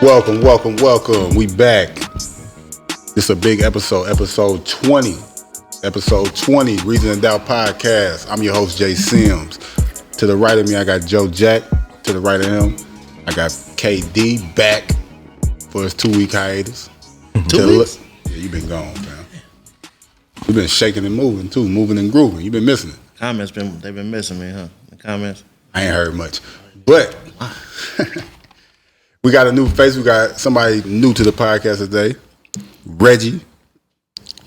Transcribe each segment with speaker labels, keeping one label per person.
Speaker 1: Welcome. We back. This is a big episode, episode 20. Episode 20, Reason and Doubt Podcast. I'm your host, Jay Sims. To the right of me, I got Joe Jack. To the right of him, I got KD back for his 2-week hiatus.
Speaker 2: 2 weeks?
Speaker 1: Yeah, you've been gone, fam. You've been shaking and moving, too. Moving and grooving. You've been missing it.
Speaker 2: They've been missing me, huh? The comments.
Speaker 1: I ain't heard much. But we got a new face. We got somebody new to the podcast today. Reggie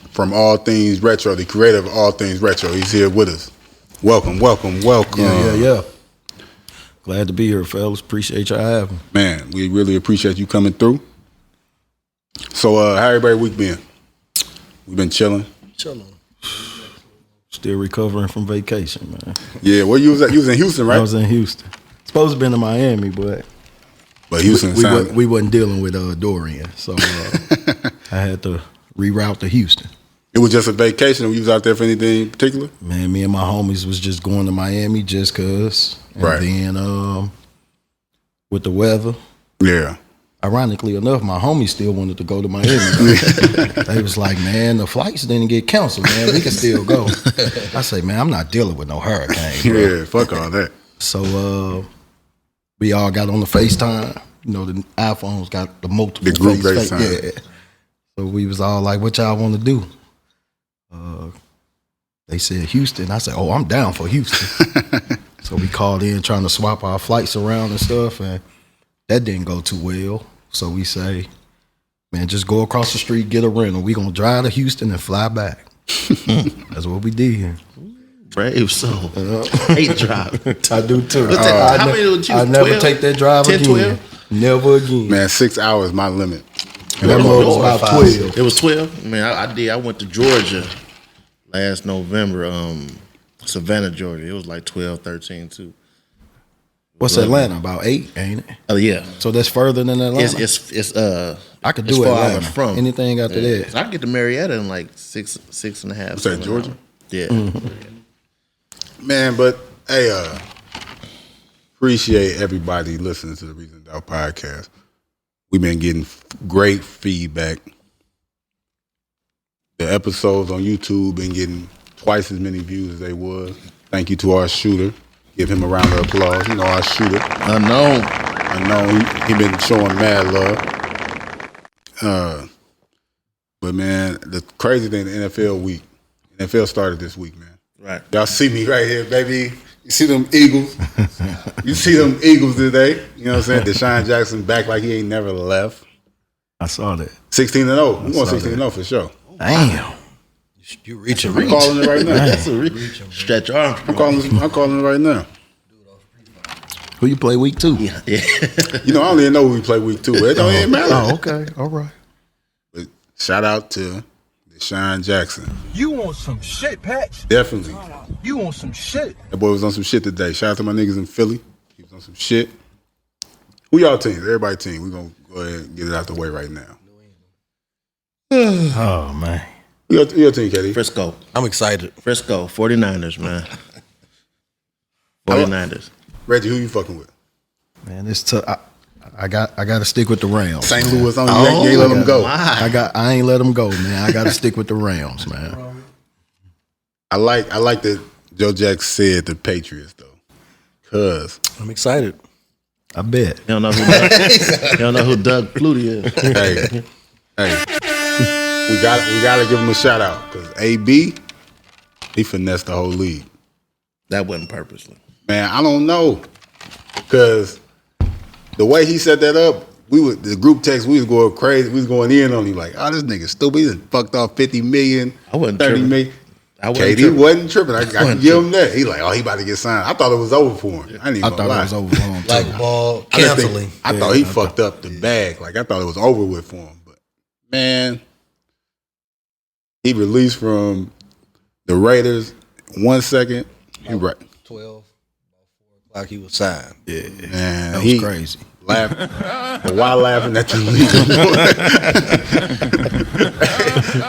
Speaker 1: from All Things Retro, the creator of All Things Retro. He's here with us. Welcome.
Speaker 3: Yeah. Glad to be here, fellas. Appreciate y'all having me.
Speaker 1: Man, we really appreciate you coming through. So, how everybody week been? We been chilling.
Speaker 3: Still recovering from vacation, man.
Speaker 1: Yeah, where you was at? You was in Houston, right?
Speaker 3: I was in Houston. Supposed to been in Miami, but
Speaker 1: Houston
Speaker 3: we wasn't dealing with Dorian, so I had to reroute to Houston.
Speaker 1: It was just a vacation. You was out there for anything in particular?
Speaker 3: Man, me and my homies was just going to Miami just cause. And
Speaker 1: right.
Speaker 3: Then with the weather.
Speaker 1: Yeah.
Speaker 3: Ironically enough, my homies still wanted to go to Miami. They was like, man, the flights didn't get canceled, man. We can still go. I say, man, I'm not dealing with no hurricane, bro.
Speaker 1: Yeah, fuck all that.
Speaker 3: So we all got on the FaceTime. You know, the iPhones got the multiple
Speaker 1: group FaceTime.
Speaker 3: Yeah. So we was all like, what y'all want to do? They said Houston. I said, oh, I'm down for Houston. So we called in trying to swap our flights around and stuff, and that didn't go too well. So we say, man, just go across the street, get a rental. We gonna drive to Houston and fly back. That's what we did.
Speaker 2: Brave soul. Hate drive.
Speaker 3: I do too.
Speaker 2: How many would you?
Speaker 3: I never take that drive
Speaker 2: 10,
Speaker 3: again.
Speaker 2: 12?
Speaker 3: Never again.
Speaker 1: Man, 6 hours my limit.
Speaker 3: And that mode was about 12.
Speaker 2: It was 12. Man, I did. I went to Georgia last November. Savannah, Georgia. It was like 12, 13 too.
Speaker 3: What's Atlanta? About 8, ain't it?
Speaker 2: Oh yeah.
Speaker 3: So that's further than Atlanta.
Speaker 2: It's
Speaker 3: I could do Atlanta.
Speaker 2: From
Speaker 3: Anything after that.
Speaker 2: So I can get to Marietta in like six and a half.
Speaker 1: What's that, Georgia?
Speaker 2: Yeah.
Speaker 3: Mm-hmm.
Speaker 1: Man, but hey, appreciate everybody listening to the Reason and Doubt podcast. We've been getting great feedback. The episodes on YouTube been getting twice as many views as they was. Thank you to our shooter. Give him a round of applause. You know, our shooter. Unknown. He been showing mad love. But man, the crazy thing, the NFL started this week, man.
Speaker 2: Right.
Speaker 1: Y'all see me right here, baby. You see them Eagles. You see them Eagles today. You know what I'm saying? Deshaun Jackson back like he ain't never left.
Speaker 3: I saw that.
Speaker 1: 16-0. We going 16-0 for sure.
Speaker 3: Damn.
Speaker 2: You reaching.
Speaker 1: I'm calling it right now.
Speaker 2: That's a reach. Stretch arms.
Speaker 1: I'm calling it right now.
Speaker 3: Who you play week 2?
Speaker 2: Yeah.
Speaker 1: You know, I don't even know who we play week 2, but it don't even matter.
Speaker 3: Oh, okay. All right.
Speaker 1: But shout out to Deshaun Jackson.
Speaker 4: You want some shit, Patch?
Speaker 1: Definitely.
Speaker 4: You want some shit?
Speaker 1: That boy was on some shit today. Shout out to my niggas in Philly. He was on some shit. Who y'all team? Everybody team. We're going to go ahead and get it out the way right now.
Speaker 3: Oh, man.
Speaker 1: Who your team, Katie?
Speaker 2: Frisco.
Speaker 5: I'm excited.
Speaker 2: Frisco. 49ers, man. 49ers.
Speaker 1: Reggie, who you fucking with?
Speaker 3: Man, it's tough. I got to stick with the Rams.
Speaker 1: St. Louis on you ain't let them go.
Speaker 3: I ain't let them go, man. I got to stick with the Rams, man.
Speaker 1: I like that Joe Jack said the Patriots though, cause
Speaker 5: I'm excited.
Speaker 3: I bet.
Speaker 2: You don't know who Doug Flutie is.
Speaker 1: hey, we gotta give him a shout out because AB, he finessed the whole league.
Speaker 2: That wasn't purposely.
Speaker 1: Man, I don't know, cause the way he set that up, the group text, we was going crazy. We was going in on him like, oh, this nigga stupid. He just fucked off 50 million,
Speaker 2: I wasn't
Speaker 1: 30
Speaker 2: tripping.
Speaker 1: million.
Speaker 2: KD
Speaker 1: wasn't tripping. I can give him that. He like, oh, he about to get signed. I thought it was over for him. I
Speaker 3: thought it was over for him too.
Speaker 5: Like ball canceling.
Speaker 1: I thought he fucked up the bag. Like I thought it was over with for him. But man, he released from the Raiders 1 second. He right.
Speaker 5: 12, about 4 o'clock he was signed.
Speaker 3: Yeah,
Speaker 1: Man,
Speaker 3: that was crazy.
Speaker 1: Laughing. But why laughing at the league?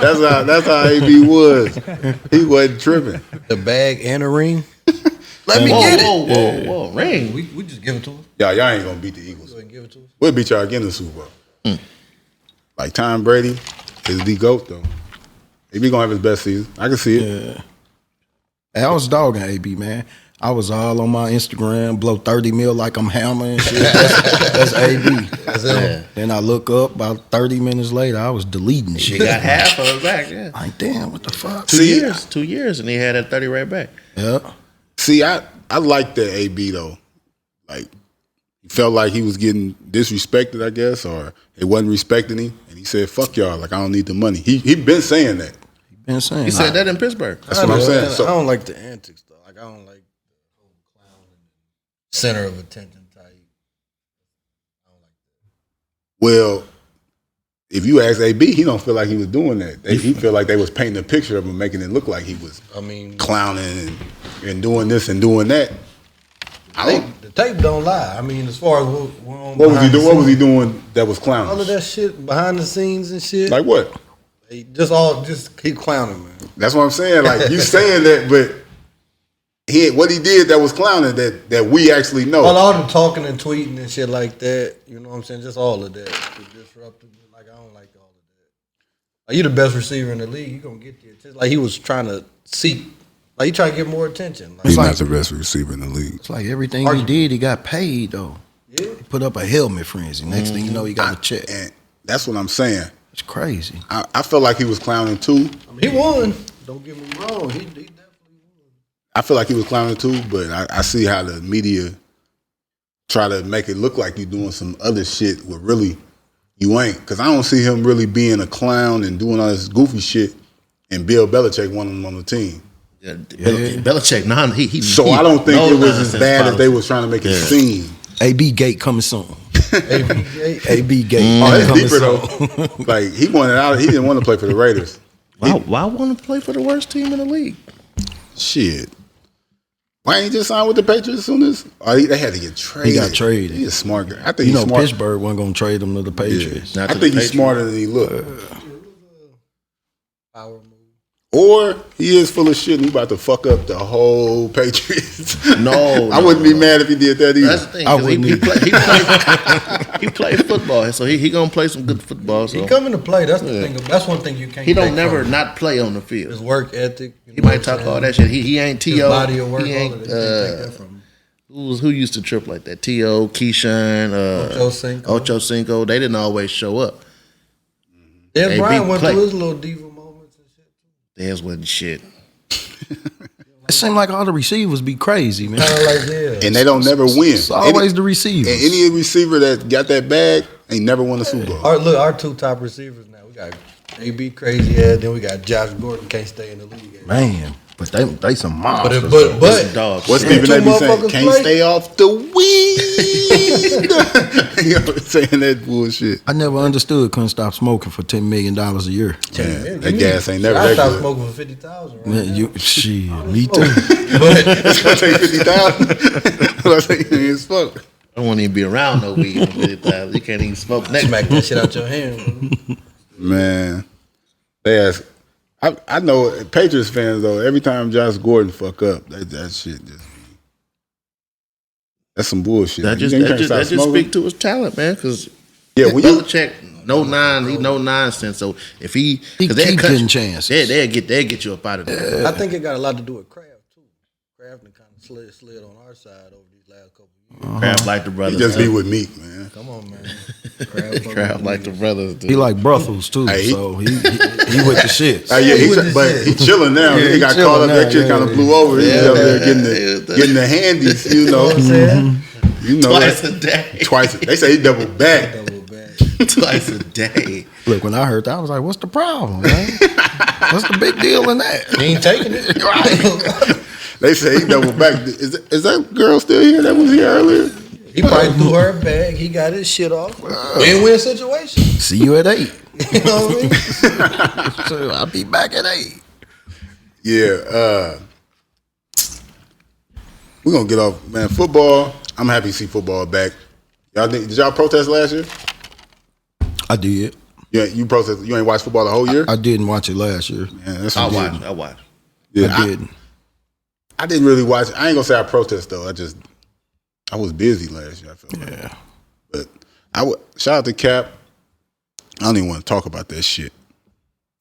Speaker 1: that's how AB was. He wasn't tripping.
Speaker 5: The bag and the ring. Let me get it.
Speaker 2: Whoa, ring.
Speaker 5: We just give it to him.
Speaker 1: Y'all ain't gonna beat the Eagles.
Speaker 5: Go ahead and give it to us.
Speaker 1: We'll beat y'all again in the Super Bowl. Like Tom Brady is the GOAT though. AB gonna have his best season. I can see it.
Speaker 3: Yeah. Hey, I was dogging AB, man. I was all on my Instagram, blow 30 mil like I'm Hammer and shit. That's AB.
Speaker 5: That's him.
Speaker 3: Then I look up about 30 minutes later, I was deleting
Speaker 2: He
Speaker 3: shit.
Speaker 2: got half of it back. Yeah,
Speaker 3: Like, damn, what the fuck?
Speaker 2: 2
Speaker 1: See,
Speaker 2: years, 2 years, and he had that 30 right back.
Speaker 3: Yeah.
Speaker 1: See, I like that AB though. Like he felt like he was getting disrespected, I guess, or it wasn't respecting him, and he said, "Fuck y'all, like I don't need the money." He been saying that.
Speaker 3: Been saying
Speaker 2: He said that in Pittsburgh.
Speaker 1: That's what I'm saying.
Speaker 5: I
Speaker 1: So
Speaker 5: don't like the antics though. Like I don't like the whole clown and center of attention type. I don't like
Speaker 1: well, if you ask AB, he don't feel like he was doing that. He feel like they was painting a picture of him, making it look like he was
Speaker 5: that. I mean,
Speaker 1: clowning and doing this and doing that. I don't.
Speaker 5: the tape don't lie. I mean, as far as what
Speaker 1: What was he doing? What was he doing that was clowning?
Speaker 5: All of that shit behind the scenes and shit.
Speaker 1: Like what?
Speaker 5: They just keep clowning, man.
Speaker 1: That's what I'm saying. Like you saying that, but what he did that was clowning that we actually know.
Speaker 5: All the talking and tweeting and shit like that. You know what I'm saying? Just all of that. The disruptive. Like I don't like all of that. Like you the best receiver in the league. You gonna get the attention. Like he was trying to seek. Like he trying to get more attention. Like,
Speaker 1: He's not the best receiver in the league.
Speaker 3: It's like everything he did, he got paid, though.
Speaker 5: yeah.
Speaker 3: He put up a helmet frenzy. Next thing you know, he got a check.
Speaker 1: And that's what I'm saying.
Speaker 3: It's crazy.
Speaker 1: I felt like he was clowning too.
Speaker 5: I mean, he won. Don't get me wrong. He definitely won.
Speaker 1: I feel like he was clowning too, but I see how the media try to make it look like you doing some other shit where really you ain't. Because I don't see him really being a clown and doing all this goofy shit and Bill Belichick wanting him on the team.
Speaker 2: Yeah, Belichick,
Speaker 1: So I don't think it was as bad as they was trying to make it seem.
Speaker 3: AB Gate coming soon.
Speaker 5: ABA.
Speaker 3: AB Gate.
Speaker 1: Oh, it's
Speaker 3: coming
Speaker 1: deeper
Speaker 3: soon.
Speaker 1: though. Like he wanted out. He didn't want to play for the Raiders.
Speaker 2: Why want to play for the worst team in the league?
Speaker 1: Shit. Why ain't he just signed with the Patriots as soon as? Oh, they had to get traded.
Speaker 3: He got traded.
Speaker 1: He's a smart guy. I think
Speaker 3: You know,
Speaker 1: he's smart.
Speaker 3: Pittsburgh wasn't going to trade him to the Patriots.
Speaker 2: Not
Speaker 1: I
Speaker 2: to
Speaker 1: think
Speaker 2: the
Speaker 1: he's
Speaker 2: Patriots.
Speaker 1: smarter than he look.
Speaker 5: Power move.
Speaker 1: Or he is full of shit and he about to fuck up the whole Patriots.
Speaker 2: No,
Speaker 1: I wouldn't be mad if he did that either.
Speaker 2: That's the thing.
Speaker 3: I
Speaker 2: 'Cause He
Speaker 3: wouldn't
Speaker 2: played football, so he gonna play some good football. So
Speaker 5: He coming to play. That's the thing. That's one thing you can't.
Speaker 2: he don't
Speaker 5: take
Speaker 2: never
Speaker 5: from him.
Speaker 2: not play on the
Speaker 5: His
Speaker 2: field.
Speaker 5: work ethic.
Speaker 2: He might talk all that shit. He ain't
Speaker 5: His
Speaker 2: T.O.
Speaker 5: body of work.
Speaker 2: He
Speaker 5: All
Speaker 2: ain't,
Speaker 5: of that. You can't take that from him.
Speaker 2: who used to trip like that? T.O., Keyshawn, Ocho Cinco. They didn't always show up.
Speaker 5: Dan
Speaker 2: They
Speaker 5: Bryan
Speaker 2: beat
Speaker 5: went
Speaker 2: play.
Speaker 5: through his little diva moments and shit.
Speaker 2: Theirs wasn't shit.
Speaker 3: It seemed like all the receivers be crazy, man.
Speaker 5: Kind of like yeah.
Speaker 1: And they don't never win.
Speaker 3: It's always the
Speaker 1: And
Speaker 3: receivers.
Speaker 1: any receiver that got that bag ain't never won a Super Bowl.
Speaker 5: Our two top receivers now. We got AB crazy head. Then we got Josh Gordon can't stay in the league.
Speaker 3: Man, but they some monsters.
Speaker 5: But
Speaker 2: Dog.
Speaker 1: What's
Speaker 2: shit.
Speaker 1: Stephen
Speaker 5: two
Speaker 1: A. be saying?
Speaker 5: motherfuckers
Speaker 1: Can't
Speaker 5: play.
Speaker 1: stay off the weed. You know, saying that bullshit.
Speaker 3: I never understood couldn't stop smoking for $10 million a year.
Speaker 1: Man, that gas ain't never
Speaker 5: I
Speaker 1: that
Speaker 5: stopped
Speaker 1: good.
Speaker 5: smoking for 50,000. Right?
Speaker 3: Man, shit, me too.
Speaker 1: It's gonna take 50,000. I say it's fuck.
Speaker 2: I don't want to even be around no weed. You can't even smoke next.
Speaker 5: Smack that shit out your hand. Bro.
Speaker 1: Man, they ask. I know Patriots fans though. Every time Josh Gordon fuck up, that shit just. That's some bullshit.
Speaker 2: That
Speaker 1: You
Speaker 2: just
Speaker 1: think he can't stop smoking?
Speaker 2: speak to his talent, man. Because
Speaker 1: Yeah, when you
Speaker 2: Belichick, he no nonsense. So if he
Speaker 3: He
Speaker 2: 'cause they'll
Speaker 3: keep
Speaker 2: cut
Speaker 3: getting
Speaker 2: you-
Speaker 3: chances.
Speaker 2: they'll get you up out of there.
Speaker 5: I think it got a lot to do with Kraft too. Kraft kind of slid on our side over these last couple of years.
Speaker 2: Kraft like the
Speaker 1: he
Speaker 2: brothers.
Speaker 1: just be with Meek, man.
Speaker 5: Come on, man. Kraft,
Speaker 2: Kraft like the brothers. Dude.
Speaker 3: He like brothels too,
Speaker 1: Hey,
Speaker 3: so he with the shit.
Speaker 1: Yeah,
Speaker 5: he with the shit.
Speaker 1: he chilling now.
Speaker 3: Yeah,
Speaker 1: he
Speaker 3: he
Speaker 1: got
Speaker 3: chilling
Speaker 1: caught up.
Speaker 3: now,
Speaker 1: That shit
Speaker 3: yeah,
Speaker 1: kind of
Speaker 3: yeah.
Speaker 1: blew over. He was
Speaker 2: Yeah,
Speaker 1: up there
Speaker 2: yeah.
Speaker 1: getting the handies, you know.
Speaker 5: You know what I'm saying?
Speaker 1: You know
Speaker 2: Twice
Speaker 1: that.
Speaker 2: a day.
Speaker 1: Twice. They say he doubled back.
Speaker 5: Double back.
Speaker 2: Twice a day.
Speaker 3: Look, when I heard that, I was like, "What's the problem, man? What's the big deal in that?"
Speaker 5: He ain't taking it.
Speaker 1: They say he doubled back. Is that girl still here that was here earlier?
Speaker 5: He probably threw her a bag. He got his shit off. Win-win situation.
Speaker 3: See you at 8.
Speaker 5: You know what I mean?
Speaker 3: So I'll be back at 8.
Speaker 1: Yeah. We're gonna get off, man. Football. I'm happy to see football back. Did y'all protest last year?
Speaker 3: I did.
Speaker 1: Yeah, you protest. You ain't watched football the whole year.
Speaker 3: I didn't watch it last year.
Speaker 1: Man, that's
Speaker 2: I
Speaker 1: what
Speaker 2: watch. I watch.
Speaker 1: Yeah,
Speaker 3: I didn't.
Speaker 1: I didn't really watch. I ain't gonna say I protest though. I was busy last year. I feel like.
Speaker 3: Yeah.
Speaker 1: But shout out to Cap. I don't even want to talk about that shit.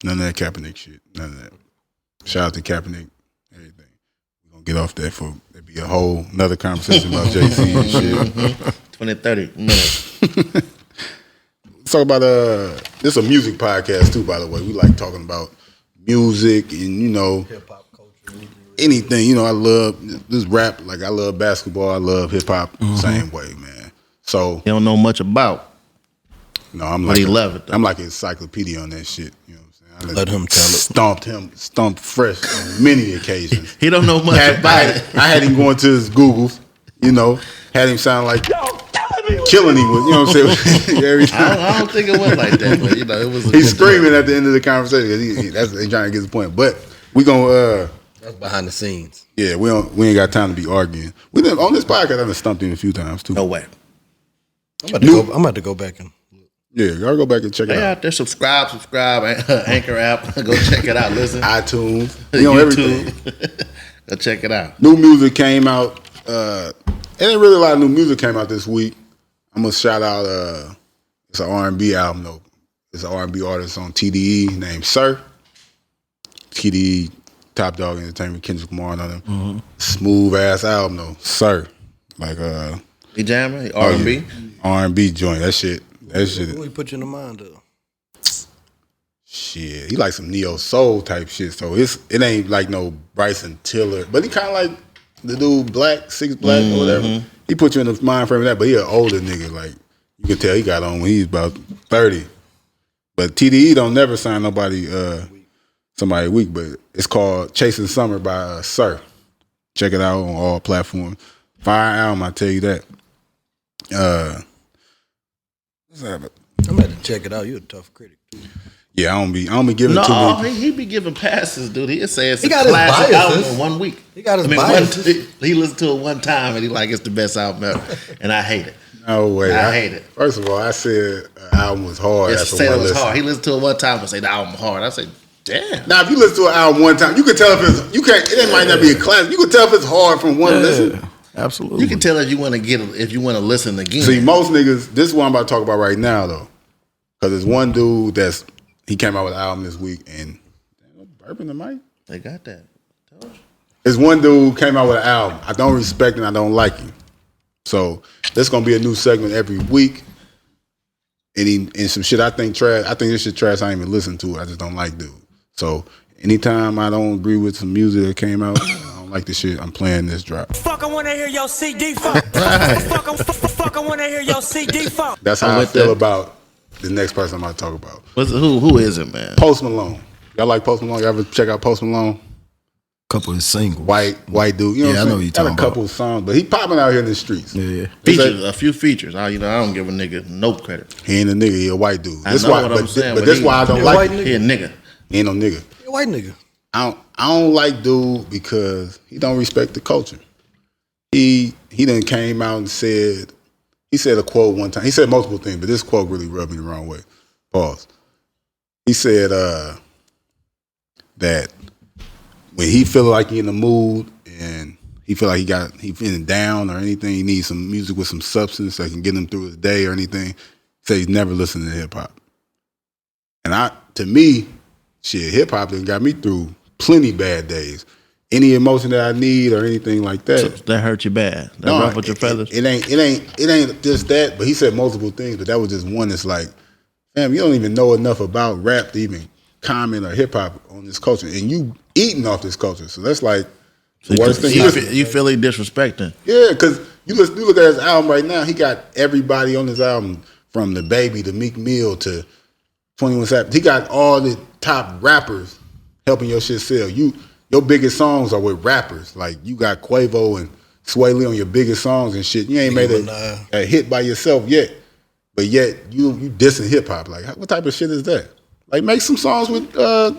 Speaker 1: None of that Kaepernick shit. None of that. Shout out to Kaepernick. Everything. We're gonna get off that for it'd be a whole another conversation about JC and shit.
Speaker 2: 20, 30 minutes.
Speaker 1: Let's talk about this is a music podcast too, by the way. We like talking about music and
Speaker 5: Hip hop culture.
Speaker 1: anything. I love this rap. Like I love basketball. I love hip hop. Same way, man. So
Speaker 2: He don't know much about.
Speaker 1: no, I'm
Speaker 2: But
Speaker 1: like
Speaker 2: he love it, though.
Speaker 1: I'm like an encyclopedia on that shit. You know what I'm saying?
Speaker 5: Let him tell it.
Speaker 1: Stomped fresh on many occasions.
Speaker 2: He don't know much about it.
Speaker 1: I had him going to his Googles. Had him sound like killing him with. You know what I'm saying? Every time.
Speaker 2: I don't think it was like that, but it was.
Speaker 1: He's screaming at the end of the conversation because he's trying to get his point. But we gonna
Speaker 5: That's behind the scenes.
Speaker 1: yeah, we ain't got time to be arguing. We done, on this podcast I done stumped him a few times too.
Speaker 2: No way.
Speaker 5: I'm about to go back and
Speaker 1: Yeah, y'all go back and check it
Speaker 2: They
Speaker 1: out.
Speaker 2: out there. Subscribe. Anchor app. Go check it out. Listen.
Speaker 1: iTunes, everything.
Speaker 2: Go check it out.
Speaker 1: New music came out. Ain't really a lot of new music came out this week. I'm gonna shout out. It's an R&B album though. It's an R&B artist on TDE named Sir. TDE, Top Dog Entertainment, Kendrick Lamar on him. Smooth ass album though, Sir. Like
Speaker 2: He jamming. R&B.
Speaker 1: R&B joint. That shit.
Speaker 5: who he put you in the mind of?
Speaker 1: Shit, he like some neo soul type shit. So it ain't like no Bryson Tiller, but he kind of like the dude Black, Six Black or whatever. He put you in the mind frame of that, but he an older nigga. Like you can tell he got on when he's about 30. But TDE don't never sign nobody somebody weak. But it's called Chasing Summer by Sir. Check it out on all platforms. Fire album, I tell you that. What's that?
Speaker 5: I'm about to check it out. You're a tough critic.
Speaker 1: Yeah, I don't be giving too
Speaker 2: No,
Speaker 1: many.
Speaker 2: he be giving passes, dude. He'll say it's
Speaker 5: He
Speaker 2: a
Speaker 5: got his
Speaker 2: classic
Speaker 5: biases.
Speaker 2: album in 1 week.
Speaker 5: He got his
Speaker 2: one-
Speaker 5: biases.
Speaker 2: he listened to it one time and he like it's the best album ever, and I hate it.
Speaker 1: No way.
Speaker 2: I hate it.
Speaker 1: First of all, I said an album was hard.
Speaker 2: It's
Speaker 1: after
Speaker 2: say it
Speaker 1: one
Speaker 2: was
Speaker 1: listen.
Speaker 2: hard. He listened to it one time and say the album hard. I say, damn.
Speaker 1: Now, if you listen to an album one time, you can tell if it's it might not be a classic. You can tell if it's hard from one listen.
Speaker 3: Absolutely.
Speaker 2: You can tell if you want to listen again.
Speaker 1: See, most niggas. This is what I'm about to talk about right now, though, because there's one dude he came out with an album this week and burping the mic.
Speaker 2: They got that.
Speaker 1: There's one dude came out with an album. I don't respect him. I don't like him. So there's gonna be a new segment every week. And some shit I think trash. I think this shit trash. I ain't even listen to it. I just don't like dude. So anytime I don't agree with some music that came out, I don't like the shit. I'm playing this drop.
Speaker 6: Fuck, I wanna hear your CD fuck. Fuck, I wanna hear your CD fuck.
Speaker 1: That's how
Speaker 2: I'm
Speaker 1: I
Speaker 2: with
Speaker 1: feel
Speaker 2: that.
Speaker 1: about the next person I'm about to talk about.
Speaker 2: Who is it, man?
Speaker 1: Post Malone. Y'all like Post Malone? Y'all ever check out Post Malone?
Speaker 3: couple of singles.
Speaker 1: White dude. You know
Speaker 3: Yeah,
Speaker 1: what I'm
Speaker 3: I know
Speaker 1: saying?
Speaker 3: what you're
Speaker 1: Got a
Speaker 3: talking
Speaker 1: couple of songs, but he popping out here in the streets.
Speaker 3: Yeah.
Speaker 2: Features, a few features. I don't give a nigga no credit.
Speaker 1: He ain't a nigga. He a white dude.
Speaker 2: I
Speaker 1: That's
Speaker 2: know
Speaker 1: why.
Speaker 2: what I'm saying,
Speaker 1: but
Speaker 2: but
Speaker 1: that's
Speaker 2: he-
Speaker 1: why I don't
Speaker 5: He a
Speaker 1: like
Speaker 5: white
Speaker 1: him.
Speaker 5: nigga?
Speaker 2: He a nigga.
Speaker 1: He ain't no nigga.
Speaker 5: You're a white nigga.
Speaker 1: I don't like dude because he don't respect the culture. He done came out and said a quote one time. He said multiple things, but this quote really rubbed me the wrong way. Pause. He said that when he feel like he in the mood and he feel like he feeling down or anything, he needs some music with some substance that can get him through his day or anything. He said he's never listened to hip hop. And to me, shit, hip hop done got me through plenty bad days. Any emotion that I need or anything like that.
Speaker 2: That hurt you bad. That ruffled your feathers.
Speaker 1: It ain't just that, but he said multiple things, but that was just one that's like, fam, you don't even know enough about rap to even comment or hip hop on this culture. And you eating off this culture. So that's like the worst thing.
Speaker 2: You feel he disrespecting.
Speaker 1: Yeah, because you look at his album right now, he got everybody on his album from the Baby to Meek Mill to 21 Savage. He got all the top rappers helping your shit sell. Your biggest songs are with rappers. Like you got Quavo and Sway Lee on your biggest songs and shit. You ain't made a hit by yourself yet. But yet you dissing hip hop. Like what type of shit is that? Like make some songs with
Speaker 2: I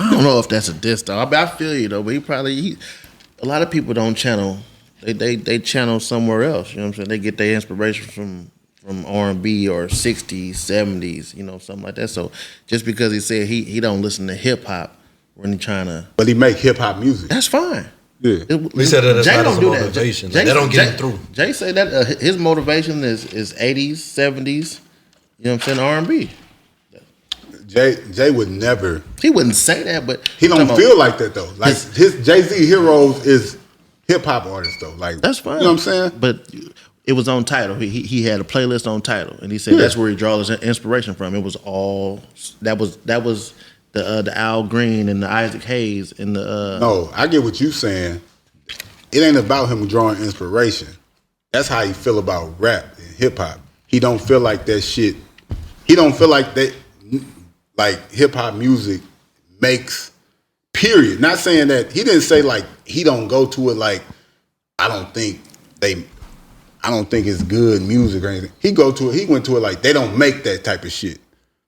Speaker 2: don't know if that's a diss though. I feel you though, but a lot of people don't channel. They channel somewhere else. You know what I'm saying? They get their inspiration from R&B or 60s, 70s, something like that. So just because he said he don't listen to hip hop when he trying to,
Speaker 1: but he make hip hop music.
Speaker 2: that's fine.
Speaker 1: Yeah.
Speaker 5: He said that that's
Speaker 2: Jay
Speaker 5: not
Speaker 2: don't
Speaker 5: his
Speaker 2: do that.
Speaker 5: motivation. Like, that don't get him through.
Speaker 2: Jay said that his motivation is 80s, 70s. You know what I'm saying? R&B.
Speaker 1: Jay would never.
Speaker 2: He wouldn't say that, but
Speaker 1: He don't
Speaker 2: talking
Speaker 1: feel
Speaker 2: about-
Speaker 1: like that though. Like his Jay-Z heroes is hip hop artists though. Like
Speaker 2: That's fine.
Speaker 1: You know what I'm saying?
Speaker 2: But it was on Tidal. He had a playlist on Tidal, and he said that's where he draws his inspiration from. It was all that was the Al Green and the Isaac Hayes and the
Speaker 1: No, I get what you saying. It ain't about him drawing inspiration. That's how he feel about rap and hip hop. He don't feel like that shit. He don't feel like that. Like hip hop music makes. Period. Not saying that he didn't say like he don't go to it like I don't think it's good music or anything. He went to it like they don't make that type of shit.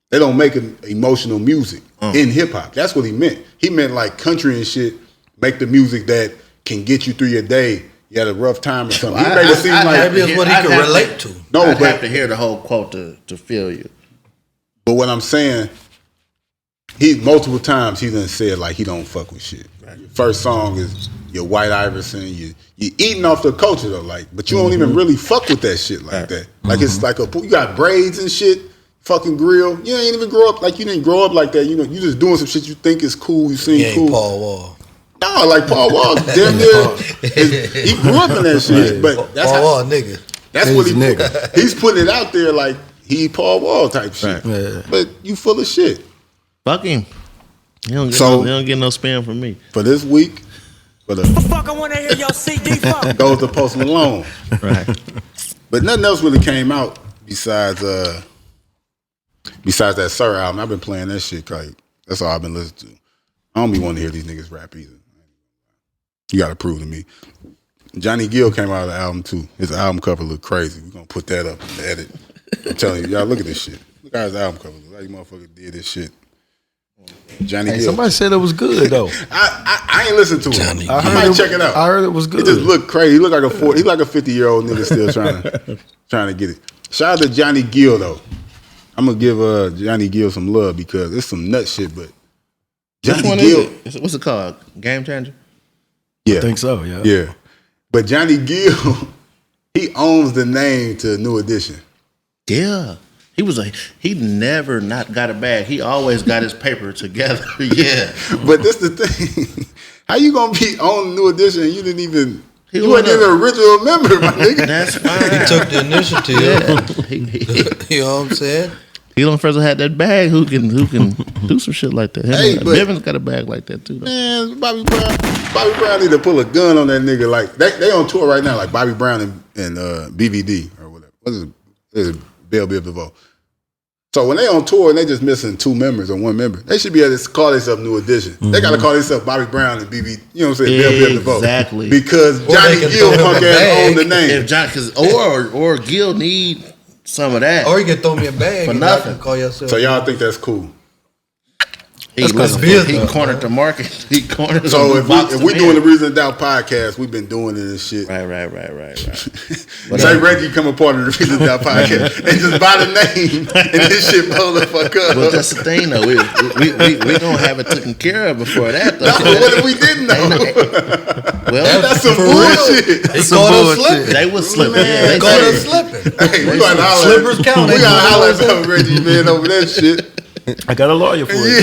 Speaker 1: They don't make emotional music in hip hop. That's what he meant. He meant like country and shit. Make the music that can get you through your day. You had a rough time or something. He made it seem like
Speaker 5: maybe it's what he can relate to.
Speaker 1: No,
Speaker 2: I'd
Speaker 1: but
Speaker 2: have to hear the whole quote to feel you.
Speaker 1: But what I'm saying, he multiple times he done said like he don't fuck with shit. Your first song is your White Iverson. You eating off the culture though, like, but you don't even really fuck with that shit like that. Like it's like you got braids and shit, fucking grill. You ain't even grow up like you didn't grow up like that. You know, you just doing some shit you think is cool. You seem
Speaker 5: He ain't
Speaker 1: cool.
Speaker 5: Paul Wall.
Speaker 1: No, like Paul Wall, damn near. He grew up in that shit, but that's
Speaker 5: Paul
Speaker 1: how,
Speaker 5: Wall, nigga.
Speaker 1: that's
Speaker 3: He's
Speaker 1: what he
Speaker 3: a nigga.
Speaker 1: He's putting it out there like he Paul Wall type shit.
Speaker 2: Right.
Speaker 3: Yeah.
Speaker 1: But you full of shit.
Speaker 2: Fuck him. He don't get
Speaker 1: So-
Speaker 2: he don't get no spam from me.
Speaker 1: For this week, for the
Speaker 6: Fuck, I wanna hear your CD. Fuck.
Speaker 1: goes to Post Malone.
Speaker 2: Right.
Speaker 1: But nothing else really came out besides that Sir album. I've been playing that shit. Like that's all I've been listening to. I don't be wanting to hear these niggas rap either. You got to prove to me. Johnny Gill came out of the album too. His album cover look crazy. We're gonna put that up in the edit. I'm telling you, y'all look at this shit. Look at his album cover. Look how you motherfucker did this shit. Johnny
Speaker 3: Hey,
Speaker 1: Gill.
Speaker 3: somebody said it was good though.
Speaker 1: I ain't listened to it. I might check it out.
Speaker 3: I heard it was
Speaker 1: It
Speaker 3: good.
Speaker 1: just looked crazy. He look like he like a 50-year-old nigga still trying to get it. Shout out to Johnny Gill though. I'm gonna give Johnny Gill some love because it's some nut shit, but
Speaker 2: Which
Speaker 1: Johnny
Speaker 2: one
Speaker 1: Gill,
Speaker 2: is it? What's it called? Game Changer?
Speaker 1: yeah,
Speaker 3: I think so, yeah.
Speaker 1: yeah. But Johnny Gill, he owns the name to New Edition.
Speaker 2: Yeah. He never not got a bag. He always got his paper together. Yeah.
Speaker 1: But this the thing. How you gonna be on New Edition and you didn't even
Speaker 2: He
Speaker 1: you wasn't
Speaker 2: wasn't
Speaker 1: even an original member, my nigga.
Speaker 2: That's fine.
Speaker 5: He took the initiative.
Speaker 2: Yeah.
Speaker 5: You know what I'm saying?
Speaker 2: He don't first had that bag who can do some shit like that.
Speaker 1: Hey, but-
Speaker 2: Bivens got a bag like that too. Though.
Speaker 1: Man, Bobby Brown need to pull a gun on that nigga. Like they on tour right now, like Bobby Brown and BVD or whatever. What is it? Is it Bell Biv DeVoe? So when they on tour and they just missing two members or one member, they should be able to call themselves New Edition. They got to call themselves Bobby Brown and BB. You know what I'm saying? Bell Biv DeVoe.
Speaker 2: Exactly.
Speaker 1: Because
Speaker 5: Or
Speaker 1: Johnny
Speaker 5: they can
Speaker 1: Gill
Speaker 5: throw him
Speaker 1: punk
Speaker 5: a
Speaker 1: ass
Speaker 5: bag.
Speaker 1: own the name.
Speaker 2: If John, or Gil need some of that.
Speaker 5: Or you can throw me a bag
Speaker 2: For
Speaker 5: and
Speaker 2: nothing.
Speaker 5: y'all can call yourself.
Speaker 1: So y'all think that's cool?
Speaker 2: he,
Speaker 5: That's 'cause
Speaker 2: listen,
Speaker 5: Bill-
Speaker 2: he cornered the market. He cornered.
Speaker 1: So
Speaker 2: the box
Speaker 1: if
Speaker 2: to
Speaker 1: we
Speaker 2: man.
Speaker 1: doing the Reason to Doubt podcast, we've been doing it and shit.
Speaker 2: right.
Speaker 1: Say Reggie come a part of the Reason to Doubt podcast and just buy the name and this shit blow the fuck up.
Speaker 2: But that's the thing, though. We gonna have it taken care of before that. Though.
Speaker 1: No, but what if we didn't know?
Speaker 2: Well,
Speaker 1: That's some
Speaker 5: For real.
Speaker 1: bullshit.
Speaker 5: He caught us slipping.
Speaker 2: they was slipping.
Speaker 1: Man,
Speaker 2: Yeah, they
Speaker 5: Caught
Speaker 2: said-
Speaker 5: us slipping.
Speaker 1: Hey, we gotta holler.
Speaker 5: Slippers count.
Speaker 1: We
Speaker 5: They
Speaker 1: gotta
Speaker 5: do
Speaker 1: holler
Speaker 5: it.
Speaker 1: at Reggie, man, over that shit.
Speaker 3: I got a lawyer for you.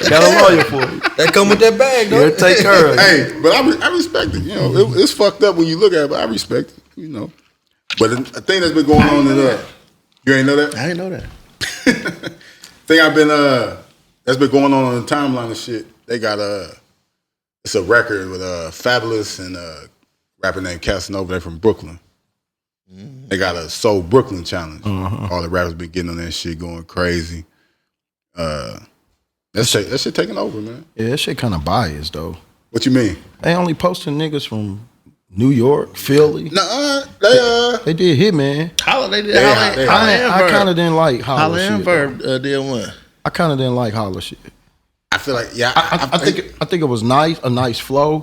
Speaker 3: Got a lawyer for you.
Speaker 5: That come with that bag,
Speaker 3: He'll
Speaker 5: though.
Speaker 3: take care of you.
Speaker 1: Hey, but I respect it. You know, it's fucked up when you look at it, but I respect it. You know, but a thing that's been going on in you ain't know that?
Speaker 2: I didn't know that.
Speaker 1: Thing I've been that's been going on the timeline and shit. They got it's a record with Fabulous and a rapper named Casanova. They're from Brooklyn. They got a Soul Brooklyn challenge. All the rappers been getting on that shit, going crazy. That shit taking over, man.
Speaker 3: Yeah, that shit kind of biased though.
Speaker 1: What you mean?
Speaker 3: They only posting niggas from New York, Philly.
Speaker 1: Nuh-uh.
Speaker 3: They did Hitman.
Speaker 2: Holla, they
Speaker 3: I kind of didn't like
Speaker 2: Holla
Speaker 3: Holla
Speaker 2: and
Speaker 3: shit. though.
Speaker 2: Verb did one.
Speaker 3: I kind of didn't like Holla shit.
Speaker 1: I feel like
Speaker 3: I think it was nice, a nice flow.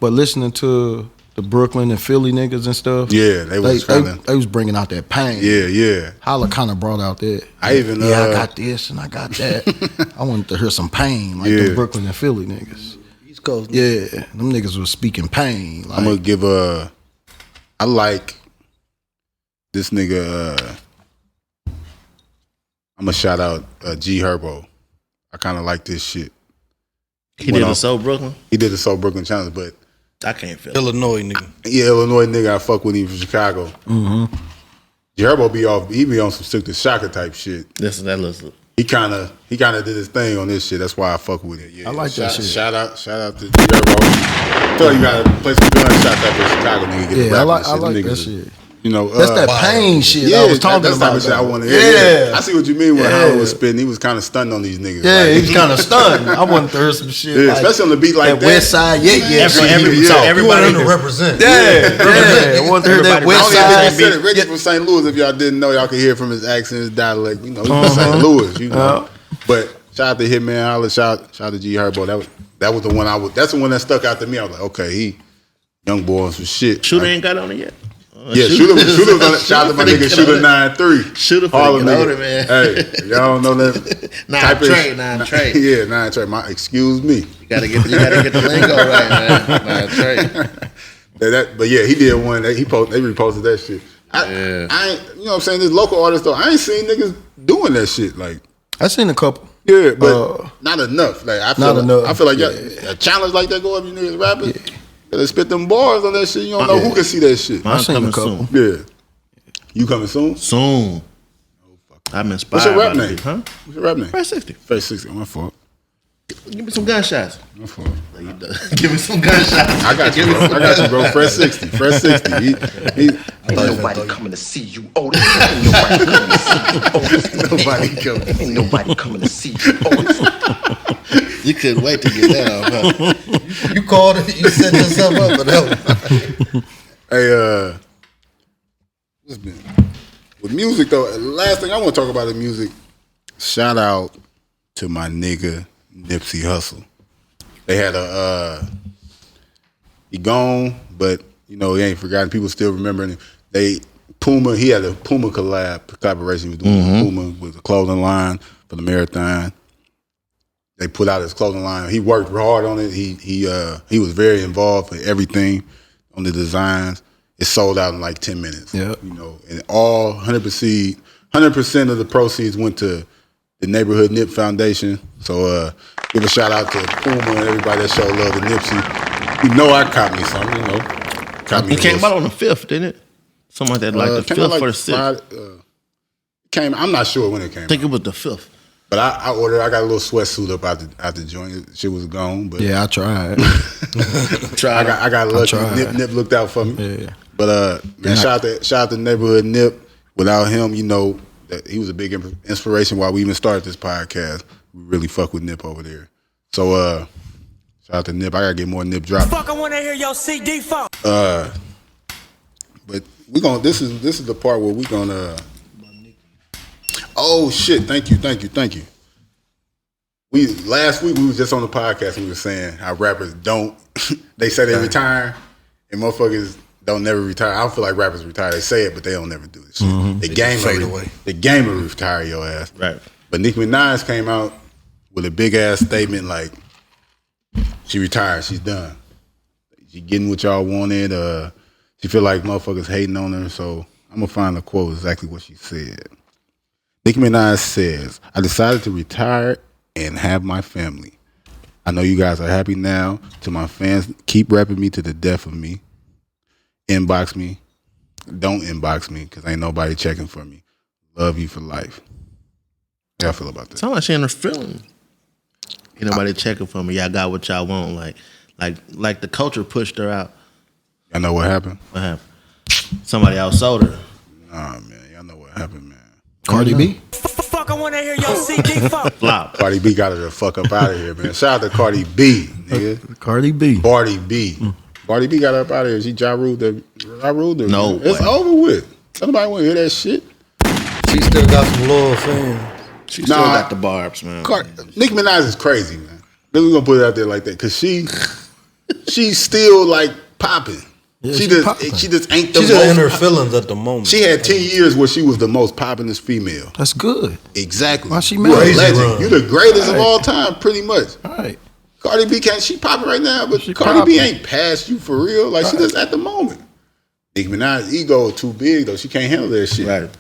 Speaker 3: But listening to the Brooklyn and Philly niggas and stuff,
Speaker 1: Yeah, they was kinda-
Speaker 3: they was bringing out that pain.
Speaker 1: yeah.
Speaker 3: Holla kind of brought out that.
Speaker 1: I even
Speaker 3: I got this and I got that. I wanted to hear some pain like
Speaker 1: Yeah.
Speaker 3: the Brooklyn and Philly niggas.
Speaker 5: East Coast.
Speaker 3: Yeah, them niggas was speaking pain. Like,
Speaker 1: I'm gonna give I like this nigga I'm gonna shout out G Herbo. I kind of like this shit.
Speaker 2: He did the Soul Brooklyn.
Speaker 1: He did the Soul Brooklyn challenge, but
Speaker 2: I can't feel it.
Speaker 5: Illinois nigga.
Speaker 1: yeah, Illinois nigga, I fuck with him from Chicago. Mm-hmm. G Herbo he be on some Silk the Shocker type shit.
Speaker 2: That looks.
Speaker 1: He kind of did his thing on this shit. That's why I fuck with it. Yeah,
Speaker 3: I like that shit.
Speaker 1: Shout out to G Herbo. I feel like you gotta play some gunshots out there, Chicago nigga. Get
Speaker 3: Yeah, I like
Speaker 1: Niggas,
Speaker 3: that shit.
Speaker 1: You know,
Speaker 3: That's that pain shit I was talking
Speaker 1: that's
Speaker 3: about.
Speaker 1: That's the type of shit I want to
Speaker 3: Yeah.
Speaker 1: hear. I see what you mean when Howard was spitting. He was kind of stunting on these niggas.
Speaker 3: Yeah,
Speaker 1: like,
Speaker 3: he was kind of stunned. I wanted to hear some shit.
Speaker 1: yeah,
Speaker 3: like
Speaker 1: especially on the beat like that.
Speaker 3: West Side,
Speaker 2: Everybody
Speaker 5: to represent.
Speaker 3: Yeah, I wanted to hear that
Speaker 1: I
Speaker 3: West
Speaker 1: don't even think he
Speaker 3: Side.
Speaker 1: said it. Reggie from St. Louis. If y'all didn't know, y'all could hear from his accent, his dialect. You know, he's from St. Louis. You know, but shout out to Hitman Holla. Shout out to G Herbo. That was the one That's the one that stuck out to me. I was like, okay, he young boy on some shit.
Speaker 2: Shooter ain't got on it yet.
Speaker 1: Yeah, Shooter was on it. Shout out to my nigga Shooter 9-3.
Speaker 2: Shooter
Speaker 1: Harlem
Speaker 2: finna get on
Speaker 1: nigga.
Speaker 2: it, man.
Speaker 1: Hey, y'all don't know that.
Speaker 2: Nine Trey.
Speaker 1: Yeah, 9 Trey. Excuse me.
Speaker 2: You gotta get the lingo right, man. 9 Trey.
Speaker 1: But yeah, he did one. They reposted that shit. I ain't, you know what I'm saying? This local artist though, I ain't seen niggas doing that shit. Like,
Speaker 3: I seen a couple.
Speaker 1: yeah, but not enough. Like, I feel like
Speaker 3: Yeah.
Speaker 1: a challenge like that go up, you niggas rapping. They spit them bars on that shit. You don't know who can see that shit.
Speaker 2: Mine's
Speaker 3: seen a
Speaker 2: coming
Speaker 3: couple.
Speaker 2: soon.
Speaker 1: Yeah. You coming soon?
Speaker 2: Soon. I'm inspired.
Speaker 1: What's your rap
Speaker 2: by the
Speaker 1: name?
Speaker 2: beat, huh?
Speaker 1: What's your rap name?
Speaker 2: Fresh 60.
Speaker 1: Face 60. My fault.
Speaker 2: Give me some gunshots.
Speaker 1: My fault.
Speaker 2: Give me some gunshots.
Speaker 1: I got you, bro. Fresh 60. Fresh 60.
Speaker 7: Ain't nobody coming to see you, Otis. Ain't nobody coming to see you, Otis. Ain't nobody coming to see you, Otis.
Speaker 2: You couldn't wait to get that off, huh?
Speaker 5: You called it. You set yourself up for that one.
Speaker 1: Hey, what's been with music though? Last thing I want to talk about is music. Shout out to my nigga Nipsey Hussle. They had he gone, but you know he ain't forgotten. People still remember him. He had a Puma collaboration he was doing with Puma with the clothing line for the marathon. They put out his clothing line. He worked hard on it. He was very involved in everything on the designs. It sold out in like 10 minutes.
Speaker 3: Yeah.
Speaker 1: You know, and all 100% of the proceeds went to the Neighborhood Nip Foundation. So give a shout out to Puma and everybody that showed love to Nipsey. You know I caught me something, you know. Caught me
Speaker 2: It came out on the 5th, didn't it? Something like that, like the 5th or the 6th.
Speaker 1: I'm not sure when it came
Speaker 2: I think
Speaker 1: out.
Speaker 2: it was the 5th.
Speaker 1: But I ordered. I got a little sweatsuit up out the joint. Shit was gone. But
Speaker 3: Yeah, I tried.
Speaker 1: I got lucky.
Speaker 3: tried.
Speaker 1: Nip looked out for me.
Speaker 3: Yeah.
Speaker 1: But man, shout out to Neighborhood Nip. Without him, you know, that he was a big inspiration while we even started this podcast. We really fuck with Nip over there. So shout out to Nip. I gotta get more Nip drops.
Speaker 6: Fuck, I wanna hear your CD fuck.
Speaker 1: But we gonna. This is the part where we gonna. Oh shit! Thank you. Last week we was just on the podcast and we were saying how rappers don't. They say they retire, and motherfuckers don't never retire. I don't feel like rappers retire. They say it, but they don't never do this shit. The game
Speaker 5: fade away.
Speaker 1: The game will retire your ass.
Speaker 2: Right.
Speaker 1: But Nicki Minaj came out with a big ass statement like she retired. She's done. She getting what y'all wanted. She feel like motherfuckers hating on her. So I'm gonna find the quote exactly what she said. Nicki Minaj says, "I decided to retire and have my family. I know you guys are happy now. To my fans, keep rapping me to the death of me. Inbox me. Don't inbox me because ain't nobody checking for me. Love you for life." How y'all feel about that?
Speaker 2: Sound like she in her feeling. Ain't nobody checking for me. Y'all got what y'all want. Like the culture pushed her out.
Speaker 1: Y'all know what happened?
Speaker 2: What happened? Somebody outsold her.
Speaker 1: Nah, man. Y'all know what happened, man.
Speaker 3: Cardi B?
Speaker 6: Fuck, I wanna hear your CD fuck.
Speaker 2: Flop.
Speaker 1: Cardi B got her the fuck up out of here, man. Shout out to Cardi B, nigga.
Speaker 3: Cardi B.
Speaker 1: Cardi B. Cardi B got her up out of here. She Ja ruled her.
Speaker 2: No
Speaker 1: It's
Speaker 2: way.
Speaker 1: over with. Somebody want to hear that shit.
Speaker 5: She still got some loyal fans.
Speaker 2: She still
Speaker 1: Nah.
Speaker 2: got the barbs, man.
Speaker 1: Nicki Minaj is crazy, man. We're gonna put it out there like that because she's still like popping.
Speaker 3: Yeah,
Speaker 1: she
Speaker 3: she
Speaker 1: just
Speaker 3: popping.
Speaker 1: she just ain't the
Speaker 5: She's just in her
Speaker 1: most.
Speaker 5: feelings at the moment.
Speaker 1: She had 10 years where she was the most poppingest female.
Speaker 3: That's good.
Speaker 1: Exactly.
Speaker 3: Why she
Speaker 1: You
Speaker 3: mad?
Speaker 1: a
Speaker 5: Crazy
Speaker 1: legend.
Speaker 5: run.
Speaker 1: You the greatest of
Speaker 3: Right.
Speaker 1: all time, pretty much.
Speaker 3: All right.
Speaker 1: Cardi B she popping right now, but
Speaker 3: She
Speaker 1: Cardi B
Speaker 3: popping.
Speaker 1: ain't past you for real. Like she just at the moment. Nicki Minaj's ego is too big though. She can't handle that shit.
Speaker 2: Right.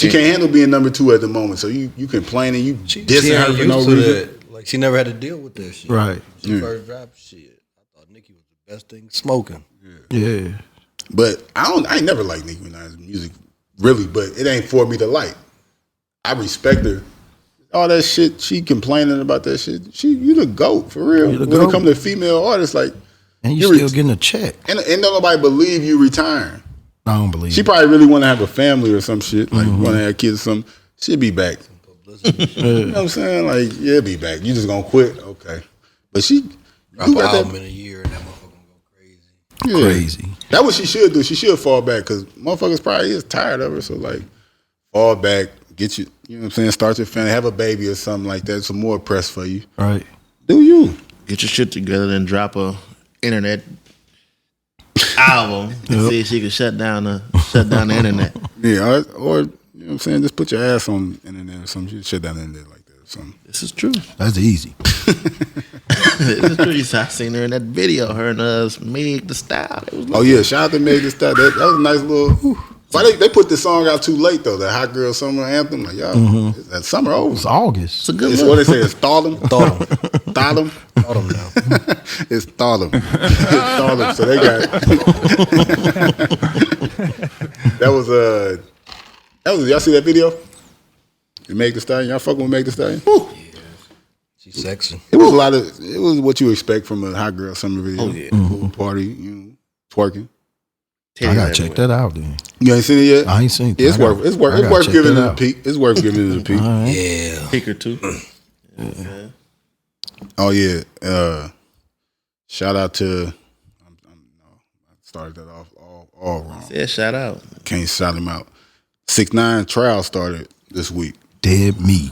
Speaker 1: She can't handle being number 2 at the moment. So you complaining, you dissing her for no
Speaker 5: used to
Speaker 1: reason.
Speaker 5: that. Like she never had to deal with that shit.
Speaker 3: Right.
Speaker 5: She first dropped shit. I thought Nicki was the best thing smoking.
Speaker 3: Yeah.
Speaker 1: But I ain't never liked Nicki Minaj's music, really, but it ain't for me to like. I respect her. All that shit, she complaining about that shit. You the GOAT, for real. When it comes to female artists, like,
Speaker 3: And you still getting a check.
Speaker 1: and don't nobody believe you retiring.
Speaker 3: I don't believe
Speaker 1: She
Speaker 3: it.
Speaker 1: probably really want to have a family or some shit, like want to have kids or something. She'll be back. You know what I'm saying? Like, yeah, be back. You just gonna quit? Okay. But she
Speaker 5: Drop
Speaker 1: you
Speaker 5: an
Speaker 1: got that-
Speaker 5: album in a year and that motherfucker gonna go crazy.
Speaker 1: yeah.
Speaker 3: Crazy.
Speaker 1: That's what she should do. She should fall back because motherfuckers probably is tired of her. So like, fall back, get you. You know what I'm saying? Start your family, have a baby or something like that. Some more press for you.
Speaker 3: Right.
Speaker 1: Do you?
Speaker 2: Get your shit together and drop a internet album and see if she can shut down the internet.
Speaker 1: Yeah, or you know what I'm saying? Just put your ass on the internet or something. You shut down the internet like that or something.
Speaker 2: This is true.
Speaker 3: That's easy.
Speaker 2: This is true. I seen her in that video. Her and Meg The Style. It was
Speaker 1: Oh yeah, shout out to Meg Thee Stallion. That was a nice little. Why they put the song out too late though? The Hot Girl Summer Anthem. Like y'all, that summer over.
Speaker 3: It's August.
Speaker 2: it's a good
Speaker 1: It's
Speaker 2: look.
Speaker 1: what they say. It's Stardom.
Speaker 5: Thought him.
Speaker 1: Stardom.
Speaker 5: Thought him now.
Speaker 1: It's Stardom. It's Stardom. So they got. That was y'all see that video? You Meg Thee Stallion. Y'all fucking with Meg Thee Stallion?
Speaker 5: She's sexy.
Speaker 1: It was a lot of. It was what you expect from a Hot Girl Summer video.
Speaker 2: Oh, yeah.
Speaker 1: Pool party, twerking.
Speaker 3: I gotta check that out then.
Speaker 1: You ain't seen it yet?
Speaker 3: I ain't seen it.
Speaker 1: Yeah, it's
Speaker 3: I gotta-
Speaker 1: worth. It's
Speaker 3: I
Speaker 1: worth. It's
Speaker 3: gotta
Speaker 1: worth
Speaker 3: check
Speaker 1: giving it
Speaker 3: that
Speaker 1: a
Speaker 3: out.
Speaker 1: peek. It's worth giving it a peek.
Speaker 3: All right.
Speaker 5: Yeah.
Speaker 2: Picker too.
Speaker 1: Oh yeah. Shout out to. I started that off all wrong.
Speaker 2: Yeah, shout out.
Speaker 1: Can't shout him out. 6ix9ine trial started this week.
Speaker 3: Dead meat.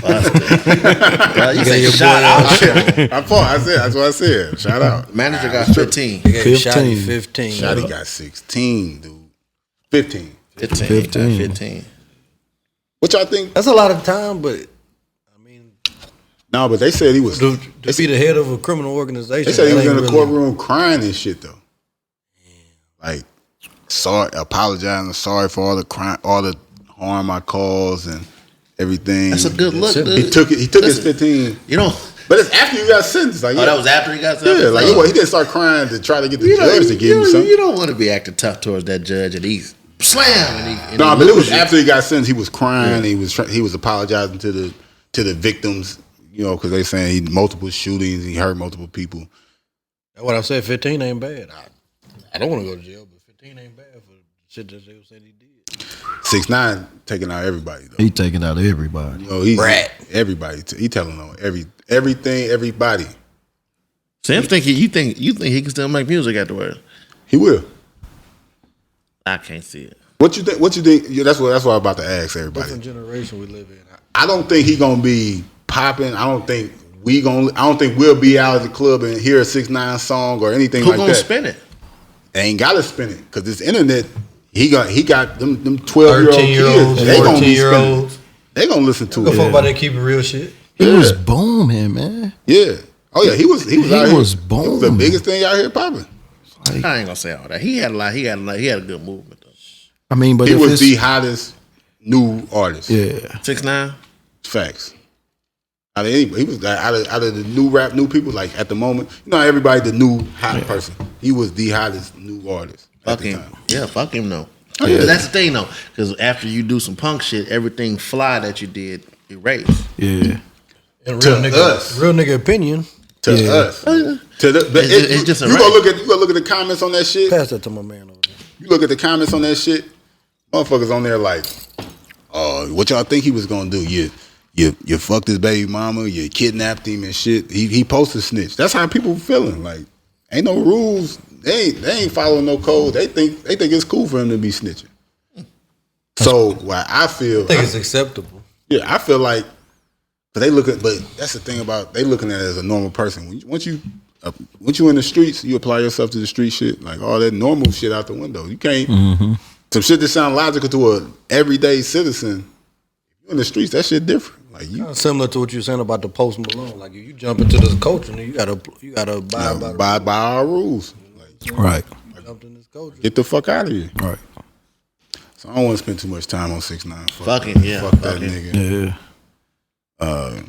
Speaker 2: You say
Speaker 5: your
Speaker 2: shout
Speaker 5: boy
Speaker 2: out.
Speaker 1: I said. That's what I said. Shout out.
Speaker 2: Manager got 15.
Speaker 5: They gave
Speaker 3: 15.
Speaker 5: Shotty 15.
Speaker 1: Shotty got 16, dude. 15.
Speaker 2: 15.
Speaker 1: What y'all think?
Speaker 5: That's a lot of time, but I mean,
Speaker 1: No, but they said he was.
Speaker 5: to be the head of a criminal organization.
Speaker 1: They said he
Speaker 5: that
Speaker 1: was in
Speaker 5: ain't
Speaker 1: the
Speaker 5: really-
Speaker 1: courtroom crying and shit though. Like, sorry, apologizing, sorry for all the crime, all the harm I caused and everything.
Speaker 2: That's a good look, dude.
Speaker 1: He took it. He took his
Speaker 2: Listen,
Speaker 1: 15.
Speaker 2: You know,
Speaker 1: But it's after you got sentenced. Like,
Speaker 2: that was after he got
Speaker 1: yeah,
Speaker 2: sentenced.
Speaker 1: like he didn't start crying to try to get the judge to give him
Speaker 2: you
Speaker 1: something.
Speaker 2: don't want to be acting tough towards that judge and he's slam. And
Speaker 1: No,
Speaker 2: he
Speaker 1: but it was
Speaker 2: loses.
Speaker 1: after he got sentenced. He was crying. He was apologizing to the victims. You know, because they saying he multiple shootings. He hurt multiple people.
Speaker 5: That's what I said. 15 ain't bad. I don't want to go to jail, but 15 ain't bad for the shit that they said he did.
Speaker 1: 6ix9ine taking out everybody though.
Speaker 3: He taking out everybody.
Speaker 1: You know, he's
Speaker 5: Rat.
Speaker 1: everybody. He telling on everything, everybody.
Speaker 2: Sam think you think he can still make music afterwards.
Speaker 1: He will.
Speaker 2: I can't see it.
Speaker 1: What you think? What you think? Yeah, that's what I'm about to ask everybody.
Speaker 5: Different generation we live in.
Speaker 1: I don't think he gonna be popping. I don't think we'll be out at the club and hear a 6ix9ine song or anything
Speaker 2: Who
Speaker 1: like
Speaker 2: gonna
Speaker 1: that.
Speaker 2: spin it?
Speaker 1: They ain't gotta spin it because this internet. He got them 12-year-old
Speaker 5: 13-year-olds,
Speaker 1: kids. They gonna be spinning.
Speaker 5: 14-year-olds.
Speaker 1: They gonna listen to
Speaker 5: Go fuck
Speaker 1: it.
Speaker 5: about that keep it real shit.
Speaker 3: He was booming, man.
Speaker 1: Yeah. Oh yeah. He was out here.
Speaker 3: was
Speaker 1: It was the
Speaker 3: booming.
Speaker 1: biggest thing out here popping.
Speaker 2: I ain't gonna say all that. He had a lot. He had a good movement though.
Speaker 3: I mean, but
Speaker 1: He
Speaker 3: if
Speaker 1: was
Speaker 3: it's,
Speaker 1: the hottest new artist.
Speaker 3: yeah,
Speaker 2: 6ix9ine.
Speaker 1: Facts. Out of anybody, he was out of the new people. Like at the moment, you know, everybody the new hot person. He was the hottest new artist at
Speaker 2: Fuck
Speaker 1: the
Speaker 2: him.
Speaker 1: time.
Speaker 2: Yeah, fuck him though.
Speaker 1: Oh, yeah.
Speaker 2: But that's the thing though, because after you do some punk shit, everything fly that you did erased.
Speaker 3: yeah.
Speaker 5: In
Speaker 1: To
Speaker 5: real nigga,
Speaker 1: us.
Speaker 5: real nigga opinion.
Speaker 1: To
Speaker 3: Yeah.
Speaker 1: us, to the, but
Speaker 2: It's just a
Speaker 1: you
Speaker 2: right.
Speaker 1: go look at the comments on that shit.
Speaker 5: Pass that to my man over there.
Speaker 1: You look at the comments on that shit. Motherfuckers on there like, oh, what y'all think he was gonna do? You fucked his baby mama. You kidnapped him and shit. He posted snitch. That's how people feeling. Like, ain't no rules. They ain't following no code. They think it's cool for him to be snitching. So what I feel,
Speaker 5: I think it's acceptable.
Speaker 1: yeah, I feel like, but that's the thing about they looking at it as a normal person. Once you in the streets, you apply yourself to the street shit, like all that normal shit out the window. You can't some shit that sound logical to a everyday citizen. You in the streets, that shit different. Like you
Speaker 5: Similar to what you were saying about the Post Malone. Like if you jump into this culture, then you gotta abide by the
Speaker 1: by our rules. Like,
Speaker 3: Right,
Speaker 5: jumped in this culture.
Speaker 1: get the fuck out of here.
Speaker 3: right.
Speaker 1: So I don't want to spend too much time on 6ix9ine.
Speaker 2: Fuck it, yeah.
Speaker 1: Fuck that
Speaker 2: Fuck it.
Speaker 1: nigga.
Speaker 3: Yeah.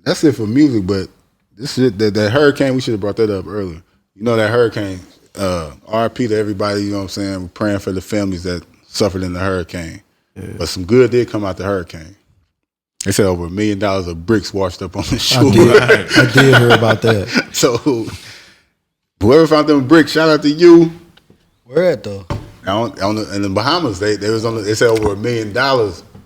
Speaker 1: That's it for music, but this shit, that hurricane, we should have brought that up earlier. You know that hurricane, RIP to everybody, you know what I'm saying? We're praying for the families that suffered in the hurricane. Yeah. But some good did come out the hurricane. They said over $1 million of bricks washed up on the shore.
Speaker 3: I did hear about that.
Speaker 1: So whoever found them bricks, shout out to you.
Speaker 5: Where at though?
Speaker 1: In the Bahamas, they said over $1 million